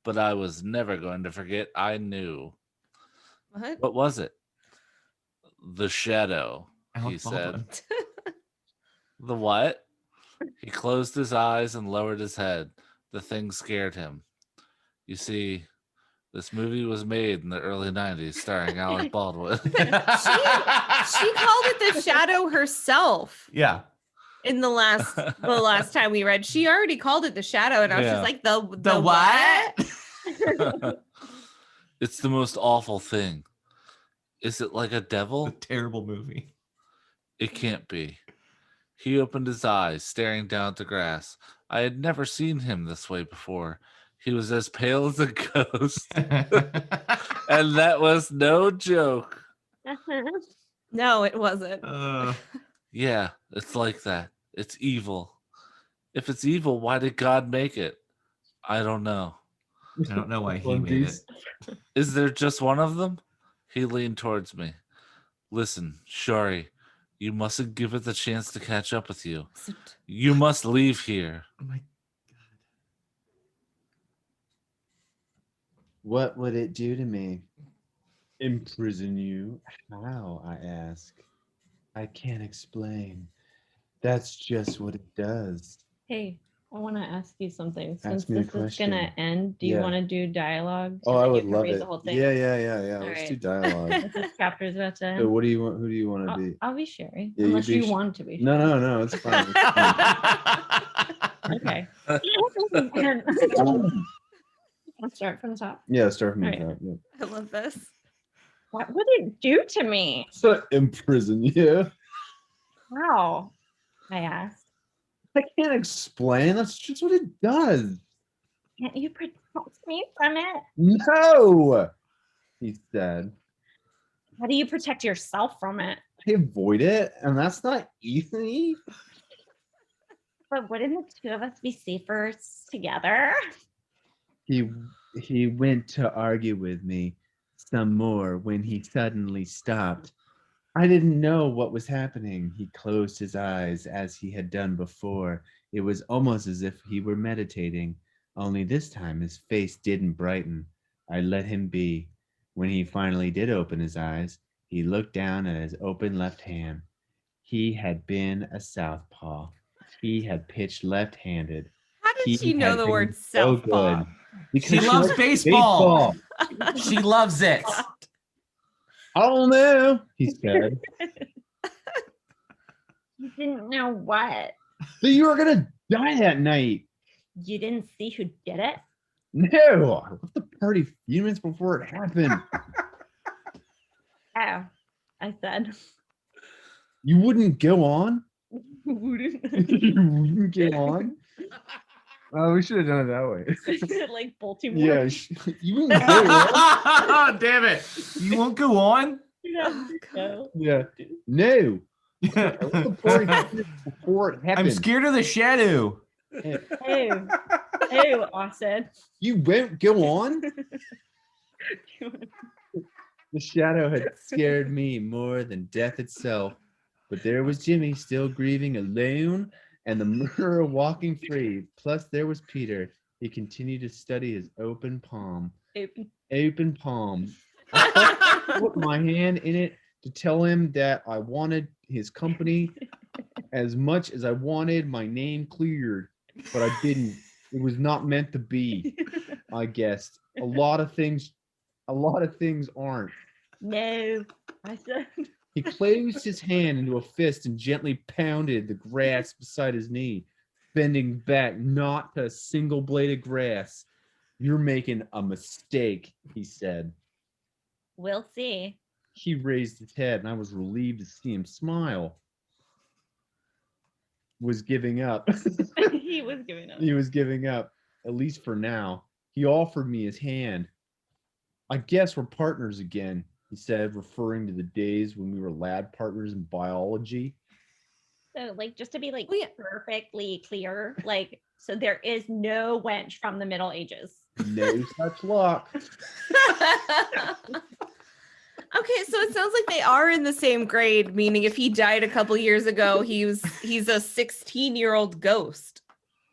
But I was never going to forget. I knew. What? What was it? The shadow, Alec he said. Baldwin. The what? He closed his eyes and lowered his head. The thing scared him. You see, this movie was made in the early 90s starring Alec Baldwin. She called it the shadow herself. Yeah. In the last time we read, she already called it the shadow, and I was Yeah. just like, the what? It's the most awful thing. Is it like a devil? A terrible movie. It can't be. He opened his eyes, staring down at the grass. I had never seen him this way before. He was as pale as a ghost. And that was no joke. No, it wasn't. Yeah, it's like that. It's evil. If it's evil, why did God make it? I don't know. I don't know why he One made it. Piece. Is there just one of them? He leaned towards me. Listen, Shari, you mustn't give it the chance to catch up with you. You must leave here. Oh my What would it do to me? Imprison you? How? I ask. I can't explain. That's just what it does. Hey, I want to ask you something. Ask Since me a this is question. gonna end, do you Yeah. want to do dialogue? Oh, And I then you would can love read it. The whole thing? Yeah. All Let's right. do dialogue. This chapter's about to end. So what do you want? Who do you want to be? I'll be Sherry, Yeah, unless be you Sh- want to be. No, it's fine. It's fine. Okay. Let's start from the top. Yeah, start from the Right. top. Yeah. I love this. What would it do to me? So imprison you. How? I asked. I can't explain. That's just what it does. Can't you protect me from it? No, he said. How do you protect yourself from it? I avoid it, and that's not easy. But wouldn't the two of us be safer together? He went to argue with me some more when he suddenly stopped. I didn't know what was happening. He closed his eyes as he had done before. It was almost as if he were meditating, only this time his face didn't brighten. I let him be. When he finally did open his eyes, he looked down at his open left hand. He had been a southpaw. He had pitched left-handed. How did she know the word so southpaw? good. Because She loves likes baseball. She loves it. Oh no, he said. You didn't know what? So you were gonna die that night. You didn't see who did it? No, I left the party a few minutes before it happened. Oh, I said. You wouldn't go on? Wouldn't. You wouldn't go on? Oh, we should have done it that way. Like Baltimore. Yeah, you wouldn't go on? Damn it. You won't go on? No. Yeah. No. I left the party a few minutes before it happened. I'm scared of the shadow. Ew. Ew, Austin. You won't go on? The shadow had scared me more than death itself. But there was Jimmy still grieving alone and the murderer walking free. Plus there was Peter. He continued to study his open palm. Open palm. I put my hand in it to tell him that I wanted his company as much as I wanted my name cleared. But I didn't. It was not meant to be, I guessed. A lot of things aren't. No. I said. He closed his hand into a fist and gently pounded the grass beside his knee, bending back not to a single blade of grass. You're making a mistake, he said. We'll see. He raised his head, and I was relieved to see him smile. Was giving up. He was giving up. He was giving up, at least for now. He offered me his hand. I guess we're partners again, he said, referring to the days when we were lab partners in biology. So, like, just to be like perfectly clear, like, so there is no wench from the Middle Ages. No such luck. Okay, so it sounds like they are in the same grade, meaning if he died a couple years ago, he's a 16-year-old ghost.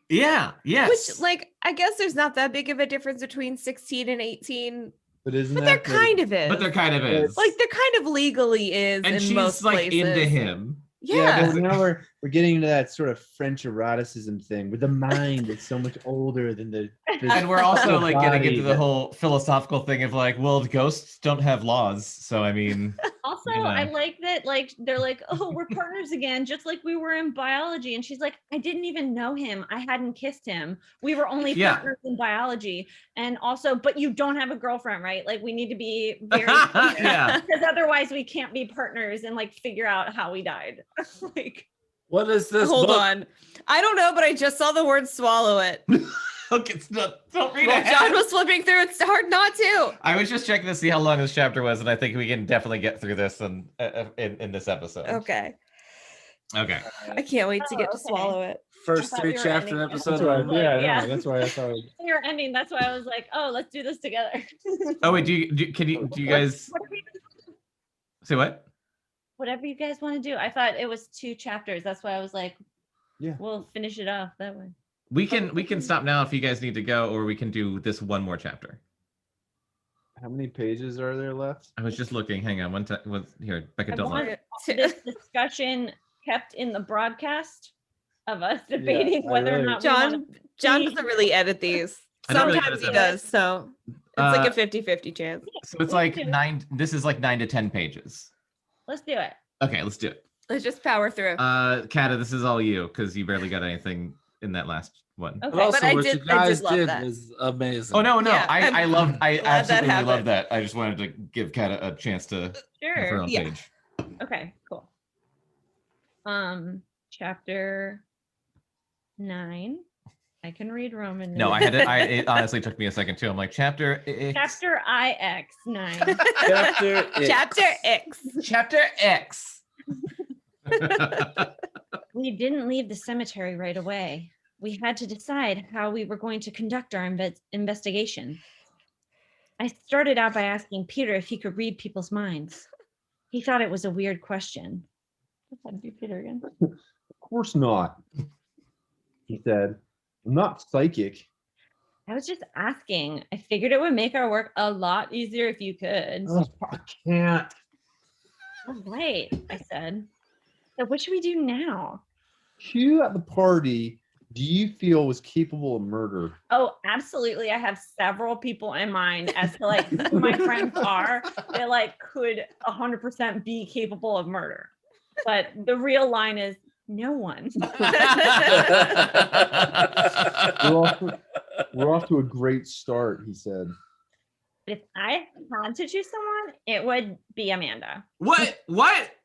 Yeah, yes. Which, like, I guess there's not that big of a difference between 16 and 18. But isn't But that there the- kind of is. But there kind of is. Like, there kind of legally is and in she's most like places. into him. Yeah. but now we're getting into that sort of French eroticism thing where the mind is so much older than the And we're also like getting body into the that- whole philosophical thing of like, well, ghosts don't have laws. So, I mean, Also, You know. I like that, like, they're like, oh, we're partners again, just like we were in biology. And she's like, I didn't even know him. I hadn't kissed him. We were only Yeah. partners in biology. And also, but you don't have a girlfriend, right? Like, we need to be very clear. yeah. Because otherwise we can't be partners and like figure out how we died. Like, What is this? Hold book? on. I don't know, but I just saw the word swallow it. Okay, don't read Well, ahead. John was flipping through. It's hard not to. I was just checking to see how long this chapter was, and I think we can definitely get through this in this episode. Okay. Okay. I can't wait to get to okay. swallow it. First I thought three we were chapter ending episode. episode. on- Yeah, I know. Yeah. That's why I thought. you're ending. That's why I was like, oh, let's do this together. Oh wait, do you guys say what? Whatever you guys want to do. I thought it was 2 chapters. That's why I was like, Yeah. we'll finish it off that way. We can stop now if you guys need to go, or we can do this one more chapter. How many pages are there left? I was just looking. Hang on, here, Becca, I don't want look. this discussion kept in the broadcast of us debating I whether or really- not we wanna John see- doesn't really edit these. I don't really Sometimes edit he them. does, so it's like a 50-50 chance. So it's like 9. This is like 9 to 10 pages. Let's do it. Okay, let's do it. Let's just power through. Kata, this is all you because you barely got anything in that last one. Okay. But also, I what did- you I did guys love did that. was amazing. Oh no, Yeah, I I'm absolutely glad that love happened. that. I just wanted to give Kata a chance to have her Sure. own Yeah. page. Okay, cool. Chapter 9. I can read Roman. No, numerals. it honestly took me a second too. I'm like chapter X. Chapter IX 9. Chapter X. Chapter X. Chapter X. We didn't leave the cemetery right away. We had to decide how we were going to conduct our investigation. I started out by asking Peter if he could read people's minds. He thought it was a weird question. How to do Peter again? Of course not, he said. I'm not psychic. I was just asking. I figured it would make our work a lot easier if you could. Oh, I can't. All right, I said. So what should we do now? Who at the party do you feel was capable of murder? Oh, absolutely. I have several people in mind as to like who my friends are that like could 100% be capable of murder. But the real line is no one. We're off to a great start, he said. If I had to choose someone, it would be Amanda. What?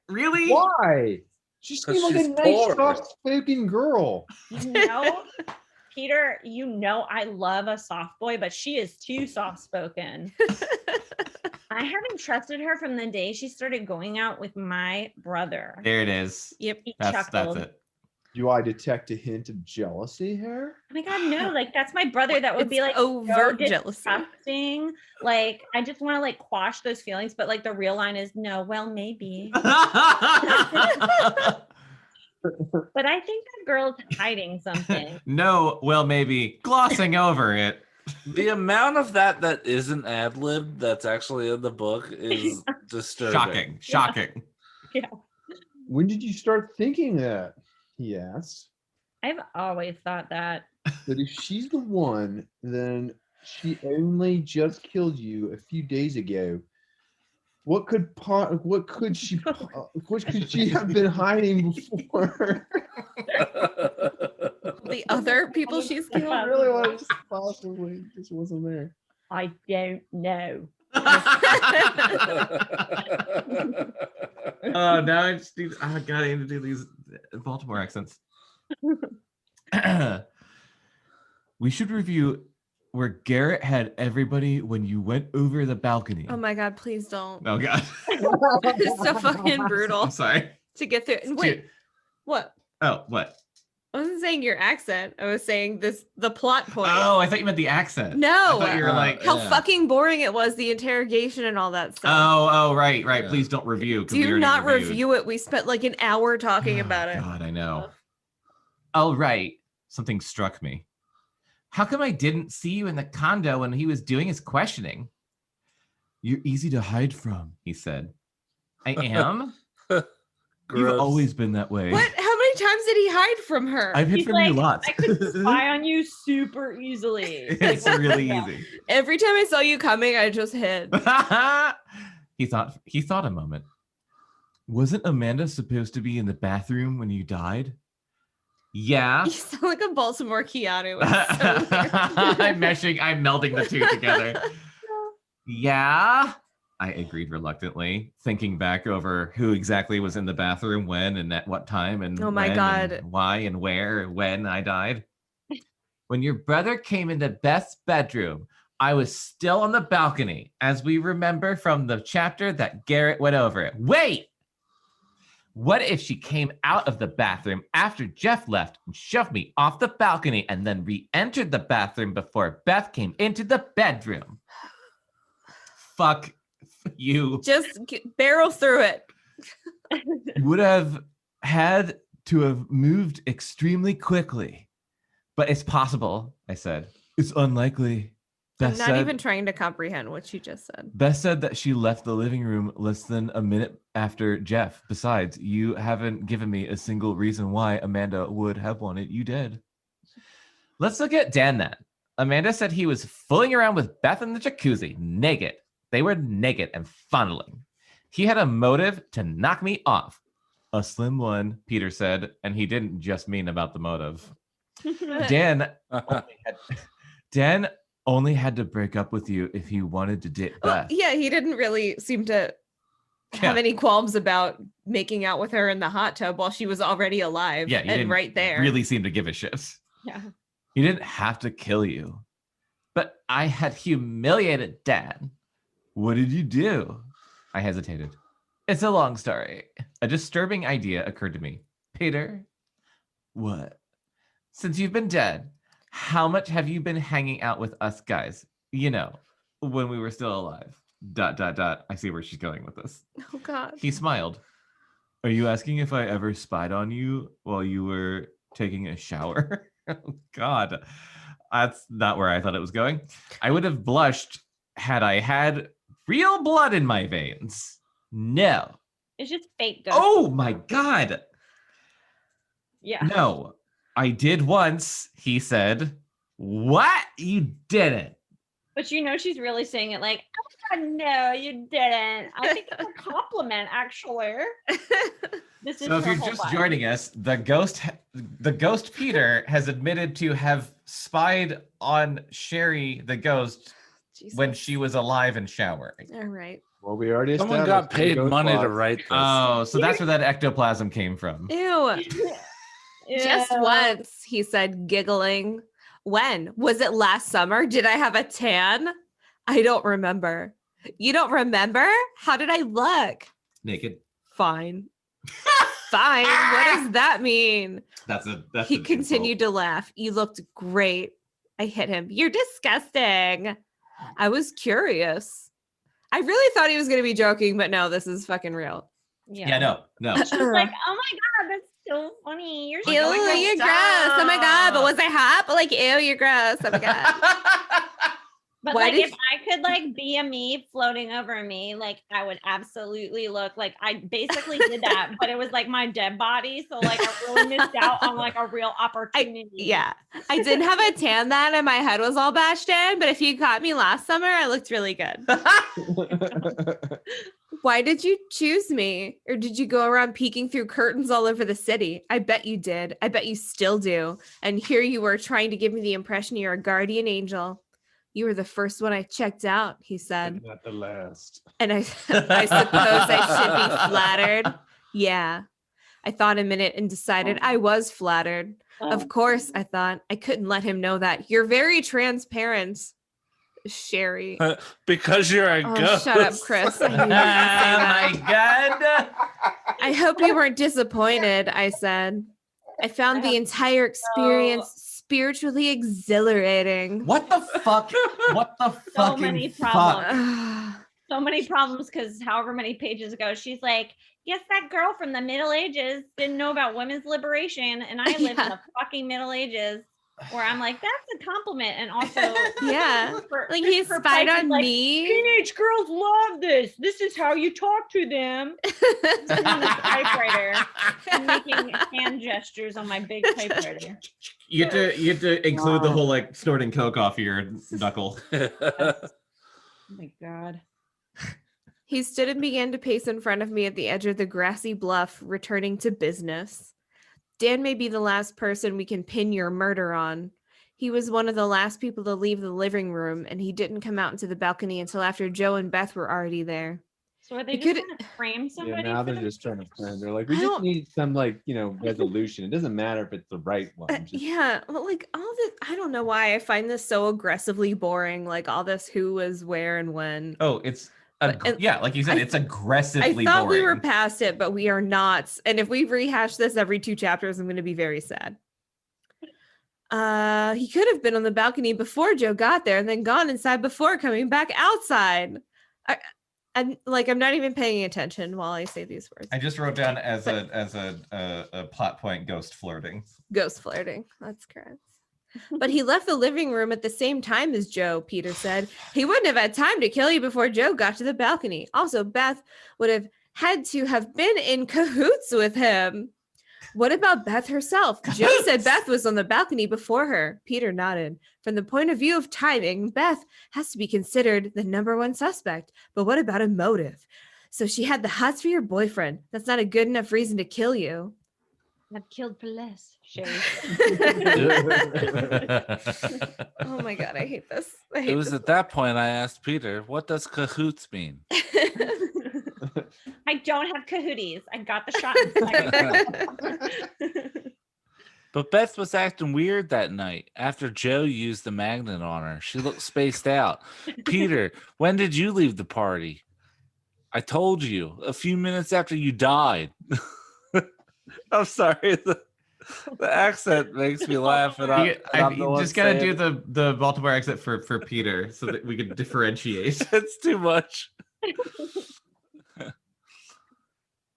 Really? Why? She seems like a nice, soft-spoken girl. You know, Peter, you know I love a soft boy, but she is too soft-spoken. I haven't trusted her from the day she started going out with my brother. There it is. Yep. He That's chuckled. it. Do I detect a hint of jealousy here? Oh my God, no, like that's my brother. That would be like overt so jealousy. disgusting. Like, I just want to like quash those feelings, but like the real line is no, well, maybe. But I think that girl's hiding something. No, well, maybe glossing over it. The amount of that isn't ad-libbed that's actually in the book is disturbing. Shocking. Yeah. When did you start thinking that? He asked. I've always thought that. That if she's the one, then she only just killed you a few days ago. What could she have been hiding before? The other people she's I killed. really want to possibly just wasn't there. I don't know. Oh, now I just need. Oh God, I need to do these Baltimore accents. We should review where Garrett had everybody when you went over the balcony. Oh my God, please don't. Oh God. It's so fucking brutal I'm sorry. to get through. And wait, what? Oh, what? I wasn't saying your accent. I was saying the plot point. Oh, I thought you meant the accent. No. I thought you were like, how fucking boring it was, the interrogation and all that stuff. Oh, right. Yeah. Please don't review. 'cause we Do already not reviewed. review it. We spent like an hour talking about it. God, I know. Oh, right. Something struck me. How come I didn't see you in the condo when he was doing his questioning? You're easy to hide from, he said. I am? You've Gross. always been that way. What? How many times did he hide from her? I've hid He's from like, you lots. I could spy on you super easily. It's really easy. Every time I saw you coming, I just hid. He thought a moment. Wasn't Amanda supposed to be in the bathroom when you died? Yeah. You sound like a Baltimore Keanu. It's so weird. I'm melding the two together. Yeah. I agreed reluctantly, thinking back over who exactly was in the bathroom when and at what time and Oh my when God. and why and where and when I died. When your brother came into Beth's bedroom, I was still on the balcony, as we remember from the chapter that Garrett went over it. Wait! What if she came out of the bathroom after Jeff left and shoved me off the balcony and then re-entered the bathroom before Beth came into the bedroom? Fuck you. Just barrel through it. Would have had to have moved extremely quickly. But it's possible, I said. It's unlikely. I'm Beth not said, even trying to comprehend what you just said. Beth said that she left the living room less than a minute after Jeff. Besides, you haven't given me a single reason why Amanda would have wanted you dead. Let's look at Dan then. Amanda said he was fooling around with Beth in the jacuzzi, naked. They were naked and fondling. He had a motive to knock me off. A slim one, Peter said, and he didn't just mean about the motive. Dan only had to break up with you if he wanted to date Beth. Yeah, he didn't really seem to have any qualms about making out with her in the hot tub while she was already alive Yeah, he and didn't right there. really seem to give a shit. Yeah. He didn't have to kill you. But I had humiliated Dad. What did you do? I hesitated. It's a long story. A disturbing idea occurred to me. Peter, What? Since you've been dead, how much have you been hanging out with us guys? You know, when we were still alive. ... I see where she's going with this. Oh, God. He smiled. Are you asking if I ever spied on you while you were taking a shower? Oh, God. That's not where I thought it was going. I would have blushed had I had real blood in my veins. No. It's just fake ghost. Oh, my God. Yeah. No, I did once, he said. What? You didn't. But you know she's really saying it like, oh God, no, you didn't. I think it's a compliment, actually. This is So if her you're whole just life. joining us, the ghost Peter has admitted to have spied on Sherry the ghost when Jesus. she was alive and showering. All right. Well, we already Someone established got paid ghost money to plots. write this. Oh, so that's where that ectoplasm came from. Ew. Just Yeah. once, he said, giggling. When? Was it last summer? Did I have a tan? I don't remember. You don't remember? How did I look? Naked. Fine. Fine. What does that mean? That's He an continued to laugh. You looked great. I hit him. You're disgusting. I was curious. I really thought he was going to be joking, but no, this is fucking real. Yeah, no. She's like, oh my God, that's so funny. You're so Ew, funny." you're gross. Oh my God. But was I hot? But like, ew, you're gross. Oh my God. But Why like did if I could like be a me floating over me, like I would absolutely look like I basically did that, but it was like my dead body. So like I really missed out on like a real opportunity. Yeah. I didn't have a tan then and my head was all bashed in, but if you caught me last summer, I looked really good. Why did you choose me? Or did you go around peeking through curtains all over the city? I bet you did. I bet you still do. And here you were trying to give me the impression you're a guardian angel. You were the first one I checked out, he said. Not the last. And I suppose I should be flattered. Yeah. I thought a minute and decided I was flattered. Of course, I thought. I couldn't let him know that. You're very transparent, Sherry. Because you're a Oh, ghost. shut up, Chris. I knew you Oh were gonna say that. my God. I hope you weren't disappointed, I said. I found the entire experience spiritually exhilarating. What the fuck? What the fucking many fuck? problems. So many problems because however many pages ago, she's like, yes, that girl from the Middle Ages didn't know about women's liberation. And I live in the fucking Middle Ages where I'm like, that's a compliment. And also, Yeah. Like he Christopher spied Pike is on like, me. teenage girls love this. This is how you talk to them. Sitting on the typewriter and making hand gestures on my big typewriter. You have to include the whole like snorting coke off your knuckle. Oh my God. He stood and began to pace in front of me at the edge of the grassy bluff, returning to business. Dan may be the last person we can pin your murder on. He was one of the last people to leave the living room, and he didn't come out into the balcony until after Joe and Beth were already there. So are they You just could- trying to frame somebody? Yeah, now for they're this? just trying to plan. They're like, we I just don't- need some like, resolution. It doesn't matter if it's the right one. Just- Yeah, well, like all this, I don't know why I find this so aggressively boring. Like all this who was where and when. Oh, it's and yeah, like you said, I- it's I aggressively thought boring. we were past it, but we are not. And if we rehash this every 2 chapters, I'm going to be very sad. He could have been on the balcony before Joe got there and then gone inside before coming back outside. I'm not even paying attention while I say these words. I just wrote down as a plot point ghost flirting. Ghost flirting. That's correct. But he left the living room at the same time as Joe, Peter said. He wouldn't have had time to kill you before Joe got to the balcony. Also, Beth would have had to have been in cahoots with him. What about Beth herself? Joe said Beth was on the balcony before her. Peter nodded. From the point of view of timing, Beth has to be considered the #1 suspect. But what about a motive? So she had the hots for your boyfriend. That's not a good enough reason to kill you. I've killed for less, Sherry. Oh my God, I hate this. It was at that point I asked Peter, what does cahoots mean? I don't have cahooties. I got the shot. But Beth was acting weird that night. After Joe used the magnet on her, she looked spaced out. Peter, when did you leave the party? I told you, a few minutes after you died. I'm sorry. The accent makes me laugh, and I'm the one just gotta saying do the Baltimore accent for Peter so that we can differentiate. it's too much.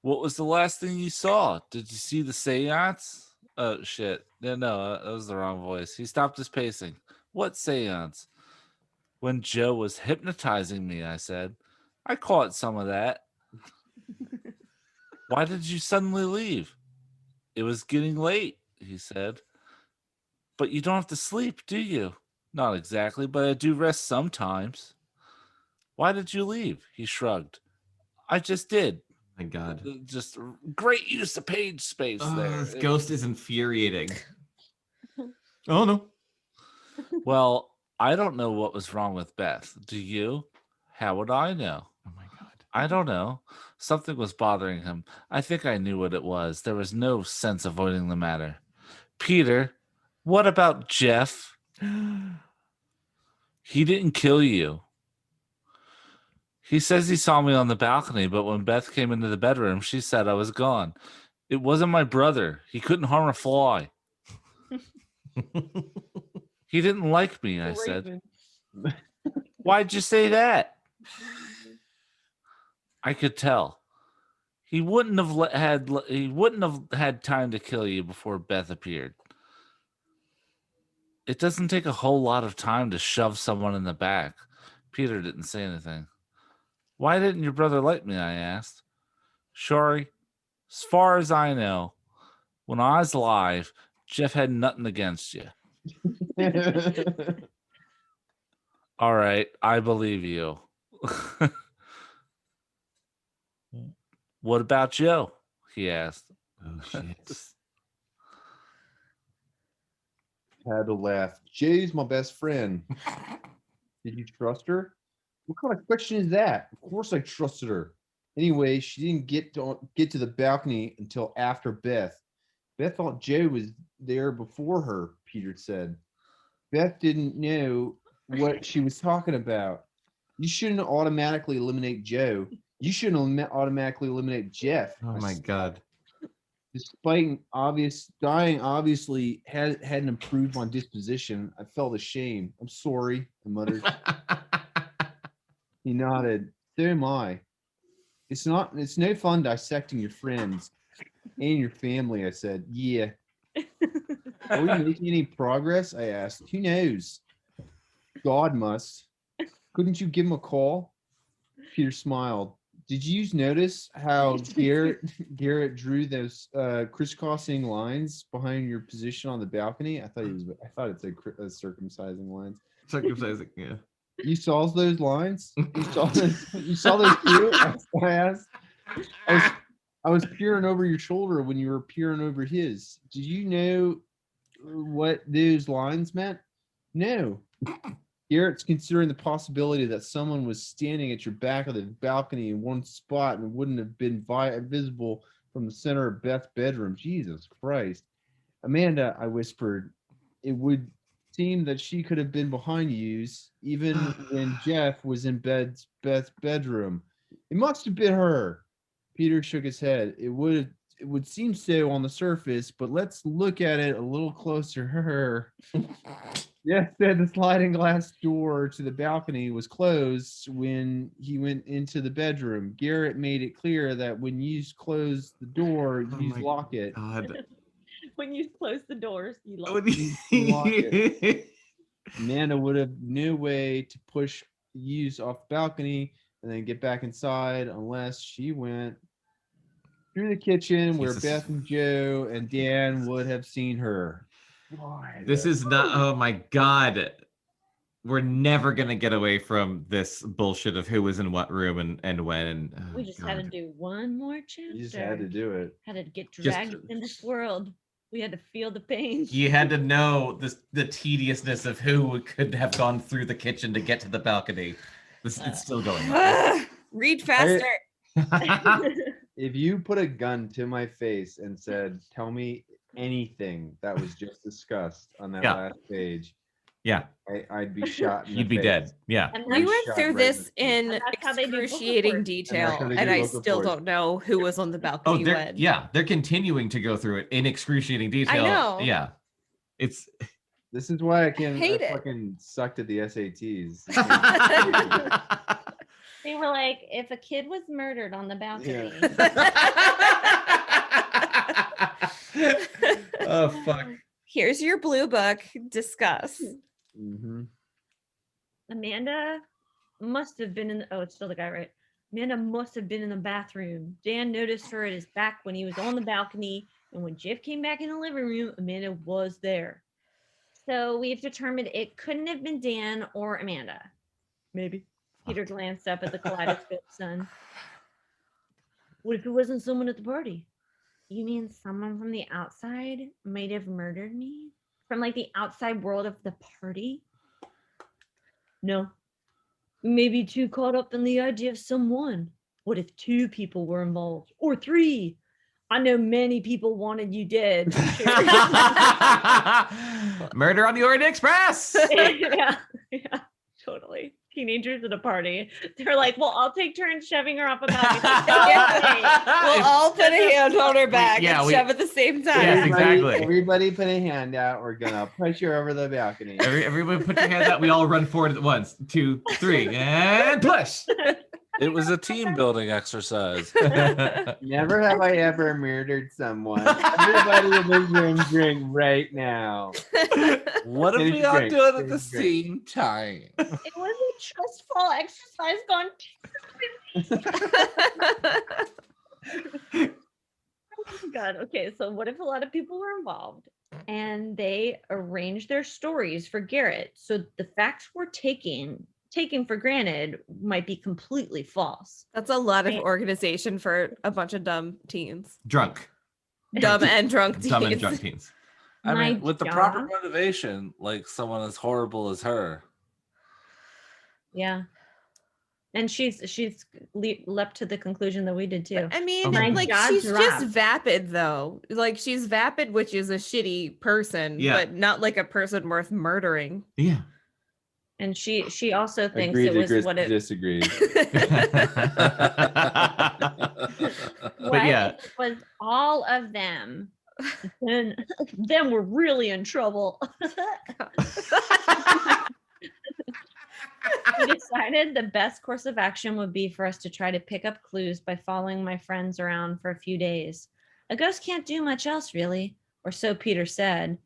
What was the last thing you saw? Did you see the seance? Oh, shit. No, that was the wrong voice. He stopped his pacing. What seance? When Joe was hypnotizing me, I said. I caught some of that. Why did you suddenly leave? It was getting late, he said. But you don't have to sleep, do you? Not exactly, but I do rest sometimes. Why did you leave? He shrugged. I just did. My God. Just great use of page space there. This ghost is infuriating. Oh, no. Well, I don't know what was wrong with Beth. Do you? How would I know? Oh, my God. I don't know. Something was bothering him. I think I knew what it was. There was no sense avoiding the matter. Peter, what about Jeff? He didn't kill you. He says he saw me on the balcony, but when Beth came into the bedroom, she said I was gone. It wasn't my brother. He couldn't harm a fly. He didn't like me, I said. Why'd you say that? I could tell. He wouldn't have had time to kill you before Beth appeared. It doesn't take a whole lot of time to shove someone in the back. Peter didn't say anything. Why didn't your brother like me? I asked. Shari, as far as I know, when I was alive, Jeff had nothing against you. All right, I believe you. What about Joe? He asked. Oh, shit. Had to laugh. Jay's my best friend. Did you trust her? What kind of question is that? Of course I trusted her. Anyway, she didn't get to the balcony until after Beth. Beth thought Joe was there before her, Peter said. Beth didn't know what she was talking about. You shouldn't automatically eliminate Joe. You shouldn't automatically eliminate Jeff. Oh, my God. Despite dying obviously hadn't improved my disposition, I felt ashamed. I'm sorry, I muttered. He nodded. So am I. It's no fun dissecting your friends and your family, I said. Yeah. Are we making any progress? I asked. Who knows? God must. Couldn't you give him a call? Peter smiled. Did you notice how Garrett drew those crisscrossing lines behind your position on the balcony? I thought it said circumcising lines. Circumcising, yeah. You saw those lines? You saw those too? I asked. I was peering over your shoulder when you were peering over his. Did you know what those lines meant? No. Garrett's considering the possibility that someone was standing at your back of the balcony in one spot and wouldn't have been visible from the center of Beth's bedroom. Jesus Christ. Amanda, I whispered, it would seem that she could have been behind you even when Jeff was in Beth's bedroom. It must have been her. Peter shook his head. It would seem so on the surface, but let's look at it a little closer. Her. Yes, said the sliding glass door to the balcony was closed when he went into the bedroom. Garrett made it clear that when you close the door, you lock it. God. When you close the doors, you lock it. Amanda would have no way to push Hughes off the balcony and then get back inside unless she went through the kitchen where Beth and Joe and Dan would have seen her. This is not, oh my God. We're never going to get away from this bullshit of who was in what room and when. Oh, we just had to do one more chapter. You just had to do it. Had to get dragged in this world. We had to feel the pain. You had to know the tediousness of who could have gone through the kitchen to get to the balcony. It's still going on. Read faster. If you put a gun to my face and said, tell me anything that was just discussed on that last page, Yeah. I'd be shot. In the You'd be face. dead. Yeah. And We that's, went shot through right this in in And that's how they do vocal excruciating cords. detail, And that's how they and do I vocal still cords. don't know who was on the Oh, balcony when. they're continuing to go through it in excruciating detail. know. Yeah. It's This is why I hate it. fucking sucked at the SATs. They were like, if a kid was murdered on the balcony, Oh fuck. Here's your blue book. Discuss. Mm-hmm. Amanda must have been in. Oh, it's still the guy, right? Amanda must have been in the bathroom. Dan noticed her at his back when he was on the balcony, and when Jeff came back in the living room, Amanda was there. So we've determined it couldn't have been Dan or Amanda. Maybe. Peter glanced up at the kaleidoscope sun. What if it wasn't someone at the party? You mean someone from the outside might have murdered me? From like the outside world of the party? No. Maybe too caught up in the idea of someone. What if 2 people were involved? Or 3? I know many people wanted you dead. Murder on the Orient Express. yeah, totally. Teenagers at a party. They're like, well, I'll take turns shoving her off a balcony. We'll all put a hand on her back yeah, and we- shove at the same time. Yes, exactly. Everybody put a hand out. We're gonna push her over the balcony. Everybody put your hands out. We all run forward at once. 2, 3, and push. It was a team building exercise. Never have I ever murdered someone. Everybody in this room drink right now. What if we all do it at the same time? It was a trust fall exercise gone. Oh God. Okay. So what if a lot of people were involved and they arranged their stories for Garrett? So the facts we're taking for granted might be completely false. That's a lot of organization for a bunch of dumb teens. Drunk. Dumb and drunk teens. Dumb and drunk teens. I My mean, with the proper job- motivation, like someone as horrible as her. Yeah. And she's leapt to the conclusion that we did too. I mean, Okay. like, My jaw she's dropped. just vapid, though. Like, she's vapid, which is a shitty person, Yeah. but not like a person worth murdering. Yeah. And she also thinks Agree it to was what it disagree. what yeah. if it was all of them. Then we're really in trouble. We decided the best course of action would be for us to try to pick up clues by following my friends around for a few days. A ghost can't do much else, really, or so Peter said.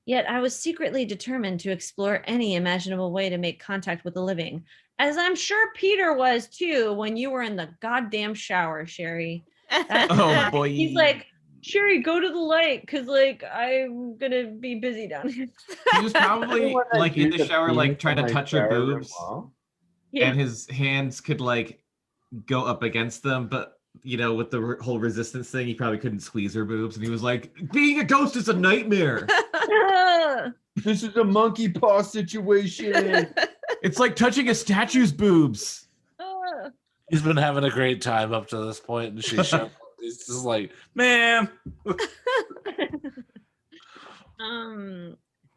Yet I was secretly determined to explore any imaginable way to make contact with the living, as I'm sure Peter was too when you were in the goddamn shower, Sherry. Oh boy. He's like, Sherry, go to the light, because like I'm gonna be busy down here. He was probably like in the shower, like trying to touch her boobs, Yeah. and his hands could like go up against them, but you know, with the whole resistance thing, he probably couldn't squeeze her boobs, and he was like, "Being a ghost is a nightmare. This is a monkey paw situation. It's like touching a statue's boobs." He's been having a great time up to this point, and she's he's just like, man.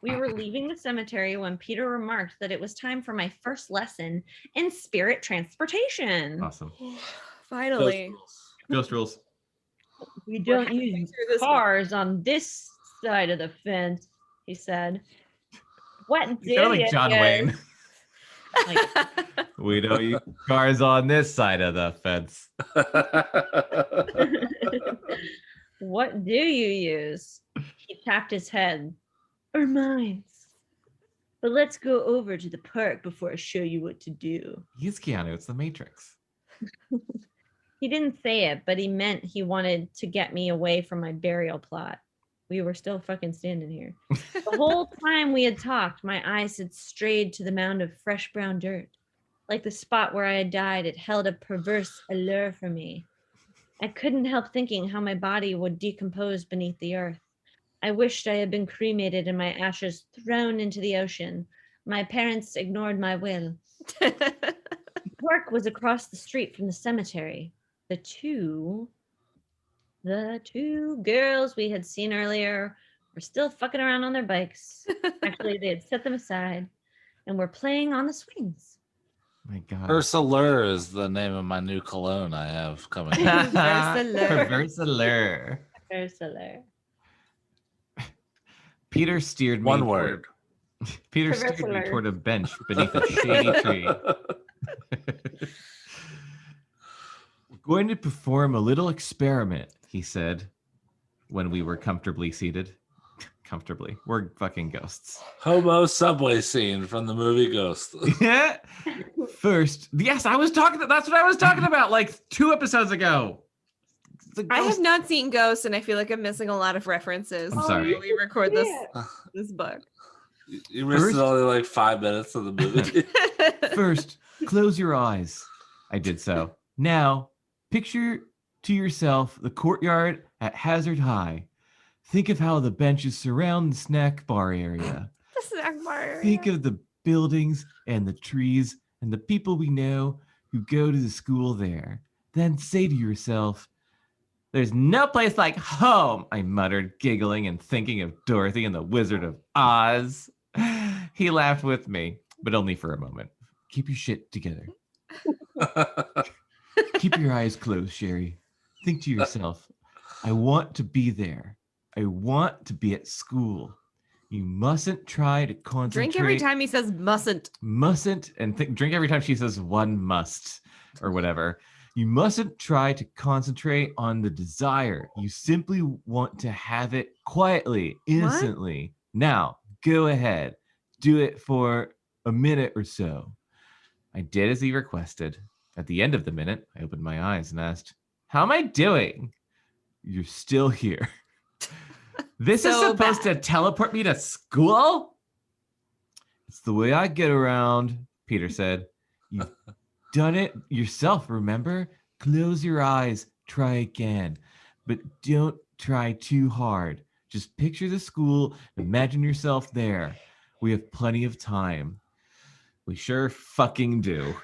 We were leaving the cemetery when Peter remarked that it was time for my first lesson in spirit transportation. Awesome. Finally. Ghost rules. We don't halfway use through this cars on this side of the fence, he said. What do He's kind of you like John use? Wayne. Like, We don't use cars on this side of the fence. what do you use? He tapped his head. Our minds. But let's go over to the park before I show you what to do. He's Keanu. It's the Matrix. He didn't say it, but he meant he wanted to get me away from my burial plot. We were still fucking standing here. The whole time we had talked, my eyes had strayed to the mound of fresh brown dirt. Like the spot where I had died, it held a perverse allure for me. I couldn't help thinking how my body would decompose beneath the earth. I wished I had been cremated and my ashes thrown into the ocean. My parents ignored my will. The park was across the street from the cemetery. The two girls we had seen earlier were still fucking around on their bikes. Actually, they had set them aside and were playing on the swings. My God. Persalur is the name of my new cologne I have coming. Perversalur. Persalur. Peter steered me One word. Peter steered me toward a bench beneath a shady tree. We're going to perform a little experiment, he said, when we were comfortably seated. Comfortably. We're fucking ghosts. Homo subway scene from the movie Ghost. Yeah. First, yes, that's what I was talking about like 2 episodes ago. I have not seen Ghost, and I feel like I'm missing a lot of references. I'm sorry. When we record this book. You missed only like 5 minutes of the movie. First, close your eyes. I did so. Now, picture to yourself the courtyard at Hazard High. Think of how the benches surround the snack bar area. The snack bar area. Think of the buildings and the trees and the people we know who go to the school there. Then say to yourself, there's no place like home, I muttered, giggling and thinking of Dorothy and the Wizard of Oz. He laughed with me, but only for a moment. Keep your shit together. Keep your eyes closed, Sherry. Think to yourself, I want to be there. I want to be at school. You mustn't try to concentrate. Drink every time he says mustn't. Mustn't, and drink every time she says one must, or whatever. You mustn't try to concentrate on the desire. You simply want to have it quietly, innocently. What? Now, go ahead. Do it for a minute or so. I did as he requested. At the end of the minute, I opened my eyes and asked, how am I doing? You're still here. This is supposed to teleport me to school? It's the way I get around, Peter said. You've done it yourself, remember? Close your eyes, try again. But don't try too hard. Just picture the school, imagine yourself there. We have plenty of time. We sure fucking do.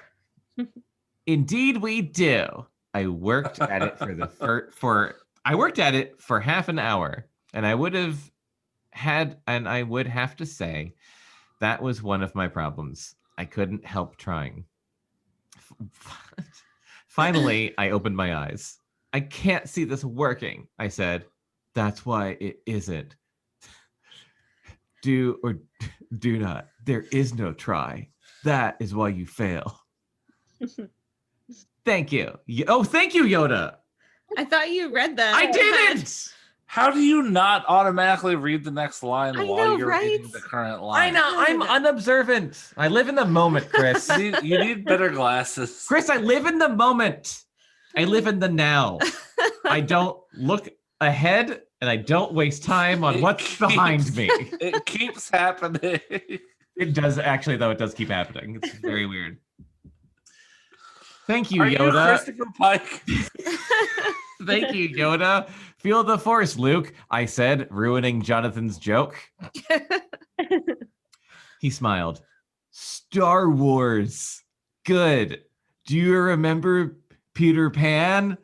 Indeed we do. I worked at it for half an hour. And I would have to say that was one of my problems. I couldn't help trying. Finally, I opened my eyes. I can't see this working, I said. That's why it isn't. Do or do not. There is no try. That is why you fail. Thank you. Oh, thank you, Yoda. I thought you read that. I didn't. How do you not automatically read the next line while you're right? reading the current line? I know, I'm unobservant. I live in the moment, Chris. You need better glasses. Chris, I live in the moment. I live in the now. I don't look ahead and I don't waste time on what's behind me. It keeps happening. It does actually, though, it does keep happening. It's very weird. Thank you, Are Yoda. You Christopher Pike? Thank you, Yoda. Feel the force, Luke, I said, ruining Jonathan's joke. He smiled. Star Wars. Good. Do you remember Peter Pan?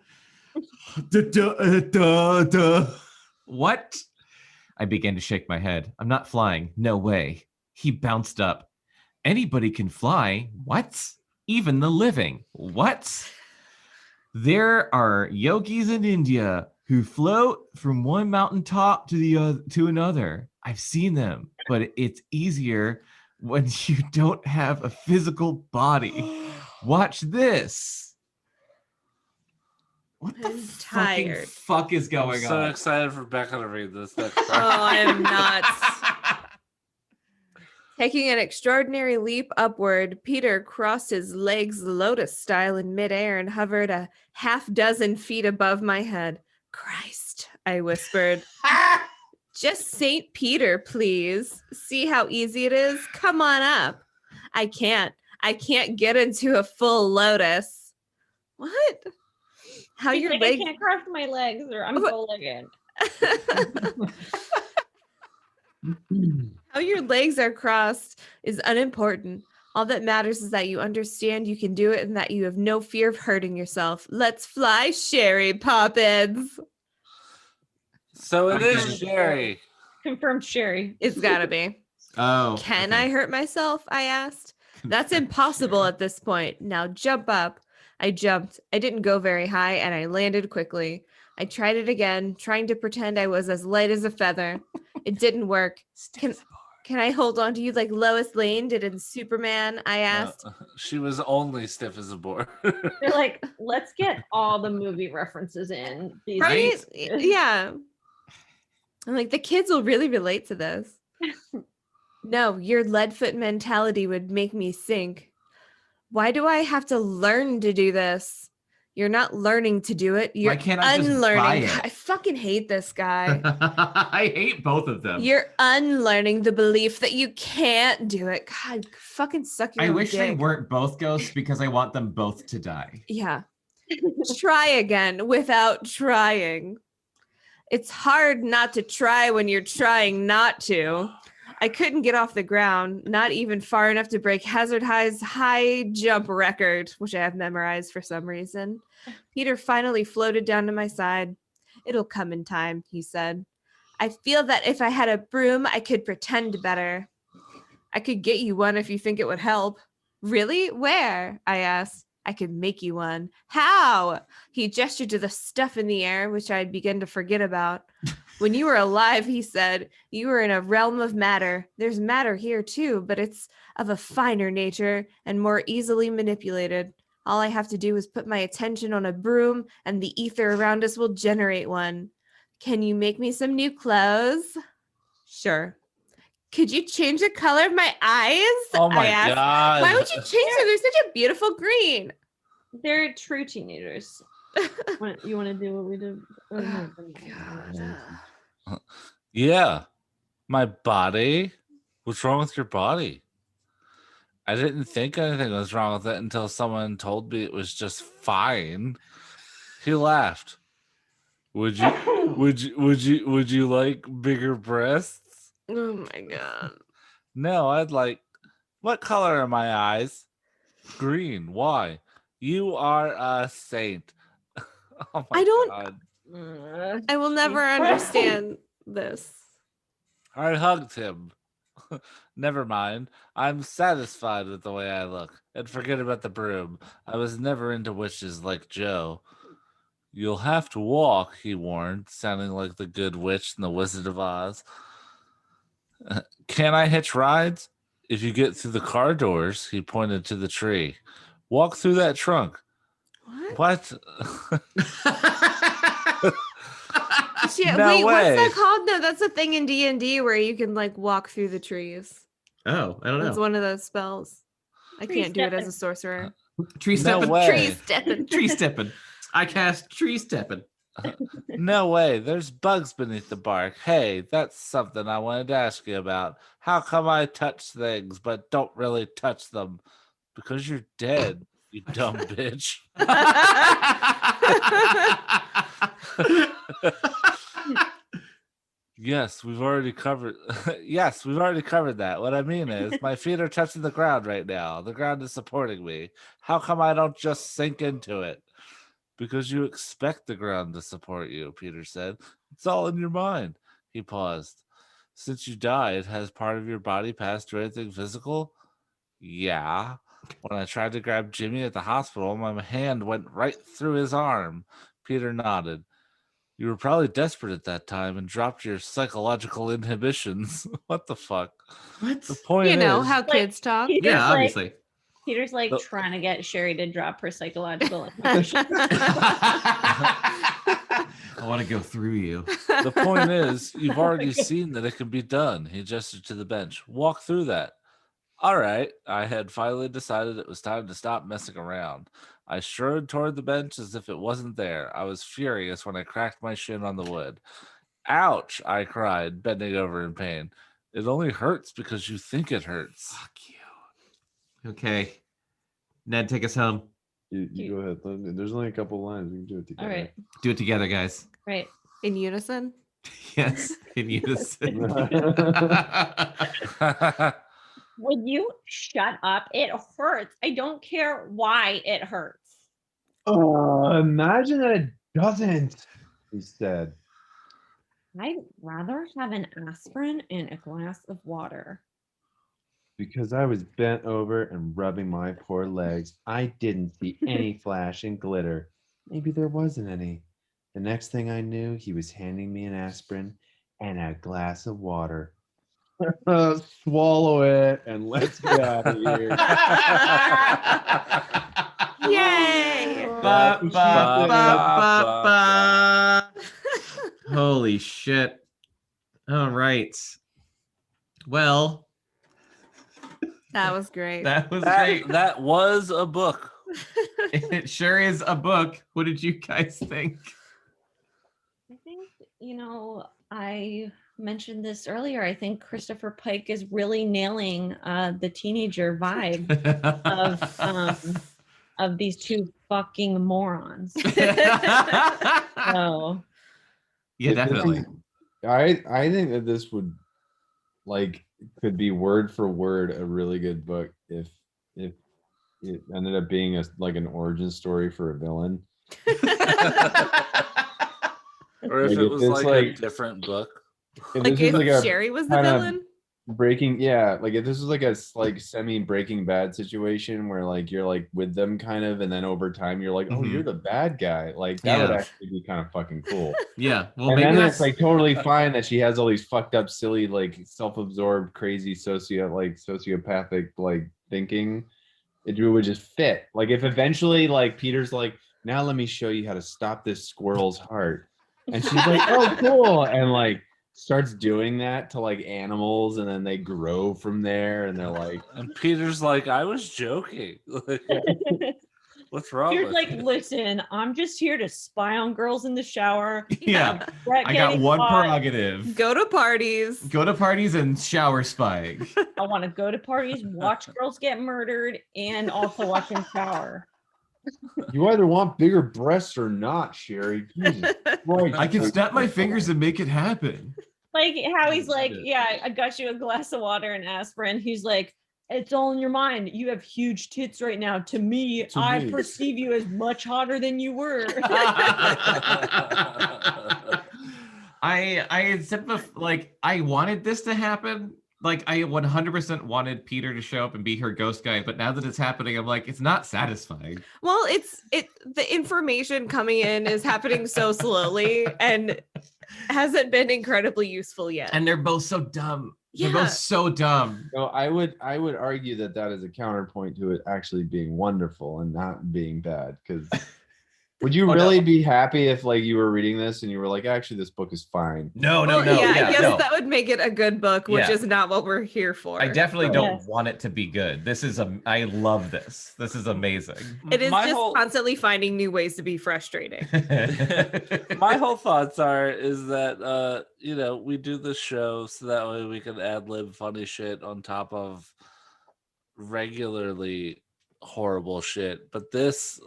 What? I began to shake my head. I'm not flying. No way. He bounced up. Anybody can fly. What? Even the living. What? There are yogis in India who float from one mountaintop to another. I've seen them, but it's easier when you don't have a physical body. Watch this. What the fucking fuck is going on? I'm so excited for Bekah to read this. Oh, I am nuts. Taking an extraordinary leap upward, Peter crossed his legs lotus style in midair and hovered a half-dozen feet above my head. Christ, I whispered. Just St. Peter, please. See how easy it is? Come on up. I can't get into a full lotus. What? How He's your like, legs? I can't cross my legs or I'm full-legged. How your legs are crossed is unimportant. All that matters is that you understand you can do it and that you have no fear of hurting yourself. Let's fly, Sherry Poppins. So it is Sherry. Confirmed Sherry. It's gotta be. Oh. Can okay. I hurt myself? I asked. That's impossible at this point. Now jump up. I jumped. I didn't go very high and I landed quickly. I tried it again, trying to pretend I was as light as a feather. It didn't work. Can I hold on to you like Lois Lane did in Superman? I asked. She was only stiff as a board. They're like, let's get all the movie references in. These Right? Yeah. I'm like, the kids will really relate to this. No, your leadfoot mentality would make me sink. Why do I have to learn to do this? You're not learning to do it. You're Why can't I just unlearning. buy it? I fucking hate this guy. I hate both of them. You're unlearning the belief that you can't do it. God, fucking suck your I own wish they dick. weren't both ghosts because I want them both to die. Yeah. Try again without trying. It's hard not to try when you're trying not to. I couldn't get off the ground, not even far enough to break Hazard High's high jump record, which I have memorized for some reason. Peter finally floated down to my side. It'll come in time, he said. I feel that if I had a broom, I could pretend better. I could get you one if you think it would help. Really? Where? I asked. I could make you one. How? He gestured to the stuff in the air, which I had begun to forget about. When you were alive, he said, you were in a realm of matter. There's matter here too, but it's of a finer nature and more easily manipulated. All I have to do is put my attention on a broom and the ether around us will generate one. Can you make me some new clothes? Sure. Could you change the color of my eyes? Oh my I asked. God. Why would you change them? They're such a beautiful green. They're true teenagers. You want to do what we did? Oh, no. God. Yeah. My body? What's wrong with your body? I didn't think anything was wrong with it until someone told me it was just fine. He laughed. Would you like bigger breasts? Oh my God. No, I'd like. What color are my eyes? Green. Why? You are a saint. Oh my I don't- God. I will never understand this. I hugged him. Never mind. I'm satisfied with the way I look. And forget about the broom. I was never into witches like Joe. You'll have to walk, he warned, sounding like the good witch in the Wizard of Oz. Can I hitch rides? If you get through the car doors, he pointed to the tree. Walk through that trunk. What? Yeah, No wait, way. what's that called? No, that's a thing in D&D where you can like walk through the trees. Oh, I don't That's know. one of those spells. I Tree can't do it as stepping. a sorcerer. Tree No stepping. way. Tree stepping. Tree stepping. I cast tree stepping. No way. There's bugs beneath the bark. Hey, that's something I wanted to ask you about. How come I touch things but don't really touch them? Because you're dead, you dumb bitch. Yes, we've already covered. Yes, we've already covered that. What I mean is, my feet are touching the ground right now. The ground is supporting me. How come I don't just sink into it? Because you expect the ground to support you, Peter said. It's all in your mind. He paused. Since you died, has part of your body passed through anything physical? Yeah. When I tried to grab Jimmy at the hospital, my hand went right through his arm. Peter nodded. You were probably desperate at that time and dropped your psychological inhibitions. What the fuck? What? The point You know is, how kids talk. Peter's Yeah, like- obviously. Peter's like The- trying to get Sherry to drop her psychological inhibition. I want to go through you. the point is, you've already seen that it can be done. He gestured to the bench. Walk through that. All right. I had finally decided it was time to stop messing around. I strode toward the bench as if it wasn't there. I was furious when I cracked my shin on the wood. Ouch, I cried, bending over in pain. It only hurts because you think it hurts. Fuck you. Okay. Ned, take us home. You go ahead. There's only a couple lines. We can do it together. All right. Do it together, guys. Right. In unison? Yes, in unison. Would you shut up? It hurts. I don't care why it hurts. Oh, imagine that it doesn't, he said. I'd rather have an aspirin and a glass of water. Because I was bent over and rubbing my poor legs, I didn't see any flash and glitter. Maybe there wasn't any. The next thing I knew, he was handing me an aspirin and a glass of water. Swallow it and let's get out of here. Yay! Ba, That's ba, what ba, ba, ba. Holy shit. All right. Well, That was great. that was great. That was a book. It sure is a book. What did you guys think? I think, I mentioned this earlier. I think Christopher Pike is really nailing the teenager vibe of these two fucking morons. So Yeah, definitely. I think that this would could be word for word a really good book if it ended up being an origin story for a villain. Or if it was a different book. Like if Sherry was the villain? If this was a semi Breaking Bad situation where you're with them kind of, and then over time you're like, oh, you're the bad guy. That would actually be kind of fucking cool. Yeah. Well, And maybe then that's it's totally fine that she has all these fucked up, silly, self-absorbed, crazy sociopathic thinking. It would just fit. If eventually Peter's now let me show you how to stop this squirrel's heart. And she's like, oh, cool. And starts doing that to animals, and then they grow from there, and they're and Peter's like, I was joking. What's wrong? Peter's with like, you? listen, I'm just here to spy on girls in the shower. Yeah. I got one prerogative. Go to parties. Go to parties and shower spying. I want to go to parties, watch girls get murdered, and also watch them shower. you either want bigger breasts or not, Sherry. Jesus Christ. I can snap my fingers and make it happen. How he's like, yeah, I got you a glass of water and aspirin. He's like, it's all in your mind. You have huge tits right now. To me, I perceive you as much hotter than you were. I said I wanted this to happen. I 100% wanted Peter to show up and be her ghost guy, but now that it's happening, I'm it's not satisfying. Well, the information coming in is happening so slowly and hasn't been incredibly useful yet. And they're both so dumb. Yeah. They're both so dumb. No, I would argue that is a counterpoint to it actually being wonderful and not being bad. Because would you really be happy if you were reading this and you were actually this book is fine? No. Yeah, I guess that would make it a good book, which is not what we're here for. I definitely don't want it to be good. I love this. This is amazing. It is constantly finding new ways to be frustrating. My whole thoughts is that we do this show so that way we can ad-lib funny shit on top of regularly horrible shit. But this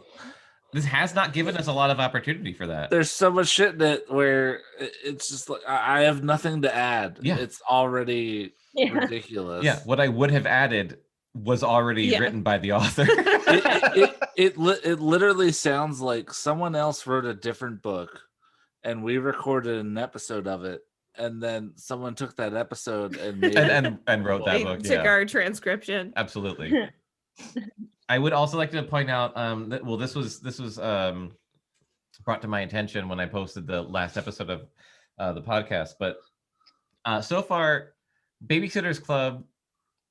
has not given us a lot of opportunity for that. There's so much shit in it where it's just I have nothing to add. Yeah. It's already ridiculous. Yeah, what I would have added was already written by the author. It literally sounds like someone else wrote a different book and we recorded an episode of it, and then someone took that episode and made and wrote that book. Took our transcription. Absolutely. I would also like to point out that this was brought to my attention when I posted the last episode of the podcast. But so far, Babysitter's Club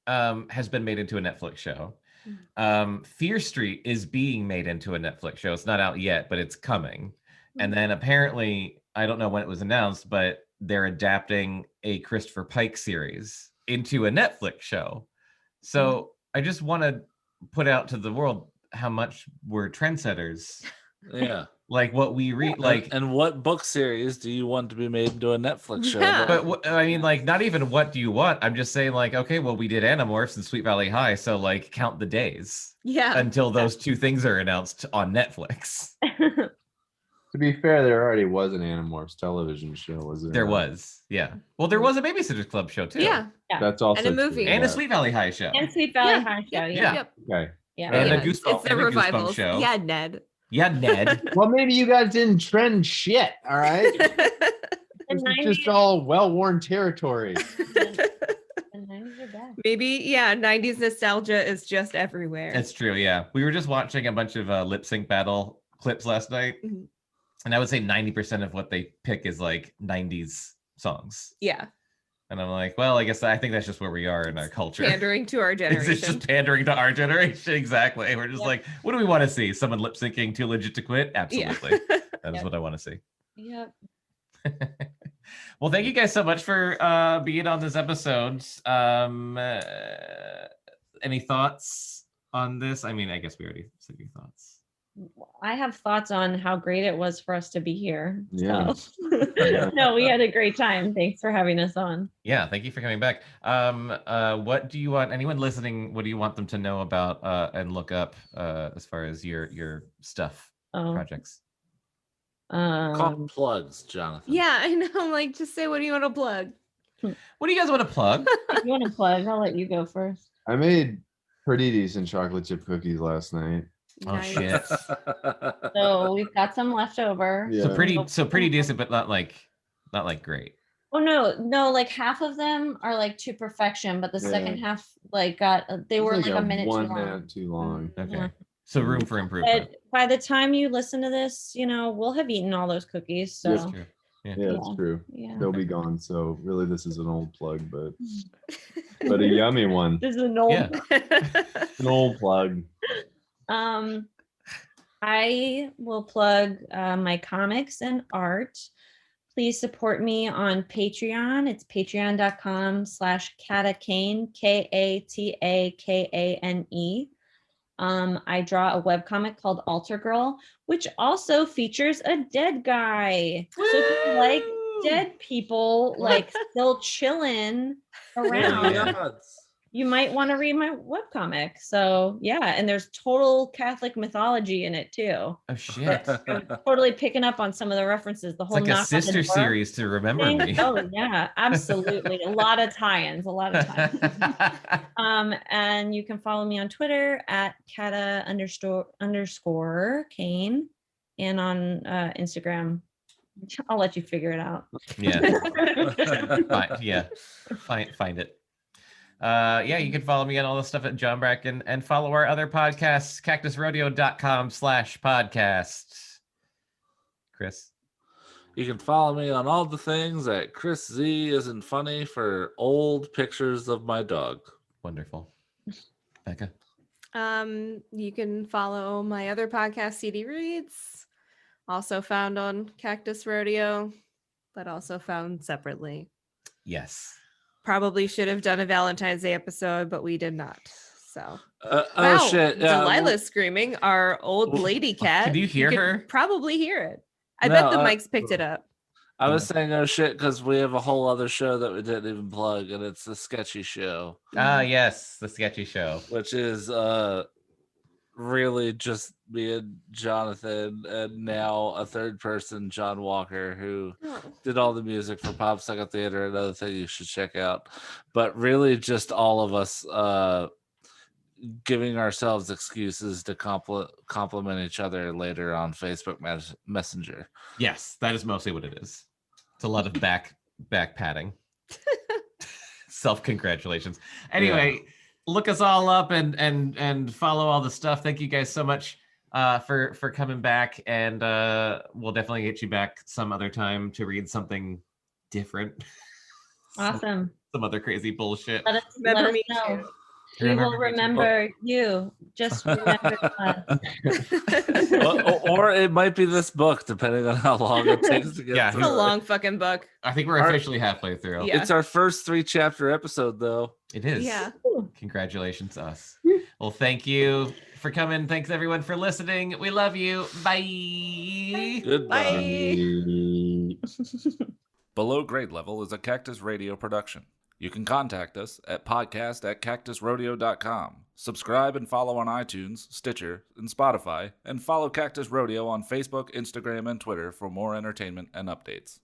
has been made into a Netflix show. Fear Street is being made into a Netflix show. It's not out yet, but it's coming. And then apparently, I don't know when it was announced, but they're adapting a Christopher Pike series into a Netflix show. So I just want to put out to the world how much we're trendsetters. Yeah. What we read, and what book series do you want to be made into a Netflix show? Yeah. But I mean, not even what do you want? I'm just saying, okay, well, we did Animorphs and Sweet Valley High, so count the days. Yeah. Until those two things are announced on Netflix. To be fair, there already was an Animorphs television show, was there? There was, yeah. Well, there was a Babysitter's Club show too. Yeah. That's also and a movie and a Sweet Valley High show. And Sweet Valley High show. Yeah. Yep. Okay. Yeah. And a It's Goosebumps, the and a revivals. Goosebumps show. Yeah, Ned. Yeah, Ned. Well, maybe you guys didn't trend shit. All right. This The is just 90s all well-worn territory. the 90s are back. Maybe, yeah, 90s nostalgia is just everywhere. It's true, yeah. We were just watching a bunch of lip sync battle clips last night, Mhm. and I would say 90% of what they pick is like 90s songs. Yeah, And I'm like, well, I think that's just where we are in our culture. pandering to our It's generation. just pandering to our generation. Exactly. We're just like, what do we want to see? Someone lip syncing Too Legit to Quit? Absolutely. That is Yep. what I want to see. Yep. Well, thank you guys so much for being on this episode. Any thoughts on this? I mean, I guess we already said your thoughts. I have thoughts on how great it was for us to be here. Yeah. So. No, we had a great time. Thanks for having us on. Yeah, thank you for coming back. What do you want anyone listening? What do you want them to know about and look up as far as your stuff projects? Call plugs, Jonathan. Yeah, I know. Like, just say, what do you want to plug? What do you guys want to plug? If you want to plug, I'll let you go first. I made pretty decent chocolate chip cookies last night. Oh shit! So we've got some left over. Yeah. So pretty decent, but not like great. Oh no, like half of them are like to perfection, but the second half like they were It's like a minute one too long. minute too long. Okay, Yeah. so room for improvement. But by the time you listen to this, we'll have eaten all those cookies. So That's true. Yeah, it's true. yeah. They'll be gone. So really, this is an old plug, but a yummy one. This is an old. Yeah. An old plug. I will plug my comics and art. Please support me on Patreon. It's patreon.com/Kata Kane, KATAKANE. I draw a webcomic called Altar Girl, which also features a dead guy. So if you like dead people, like still chilling around, you might want to read my webcomic. So yeah, and there's total Catholic mythology in it too. Oh shit! I'm totally picking up on some of the references. The It's whole like a knock on the sister door series to remember thing. me. Oh yeah, absolutely. A lot of tie-ins. And you can follow me on Twitter at @Kata__ Kane, and on Instagram. I'll let you figure it out. Find it. You can follow me on all the stuff at John Bracken and follow our other podcasts, cactusrodeo.com/podcast. Chris? You can follow me on all the things at Chris Z Isn't Funny for old pictures of my dog. Wonderful. Bekah? You can follow my other podcast, CD Reads, also found on Cactus Rodeo, but also found separately. Yes. Probably should have done a Valentine's Day episode, but we did not. So, Oh shit! Delilah's screaming. Our old lady cat. Can you hear her? Probably hear it. I bet the mics picked it up. I was saying oh shit because we have a whole other show that we didn't even plug, and it's the Sketchy Show. Yes, the Sketchy Show, which is really just me and Jonathan, and now a third person, John Walker, who did all the music for Popsicle Theater. Another thing you should check out, but really just all of us giving ourselves excuses to compliment each other later on Facebook Messenger. Yes, that is mostly what it is. It's a lot of back patting. Self-congratulations. Anyway, look us all up and follow all the stuff. Thank you guys so much for coming back, and we'll definitely get you back some other time to read something different. Awesome. Some other crazy bullshit. Let us know. We will remember you. Just remember us. or it might be this book, depending on how long it takes to get through. It's a long fucking book. I think we're officially halfway through. Yeah. It's our first 3-chapter episode, though. It is. Yeah. Congratulations, us. Well, thank you for coming. Thanks, everyone, for listening. We love you. Bye. Goodbye. Below Grade Level is a Cactus Radio production. You can contact us at podcast@cactusrodeo.com. Subscribe and follow on iTunes, Stitcher, and Spotify, and follow Cactus Rodeo on Facebook, Instagram, and Twitter for more entertainment and updates.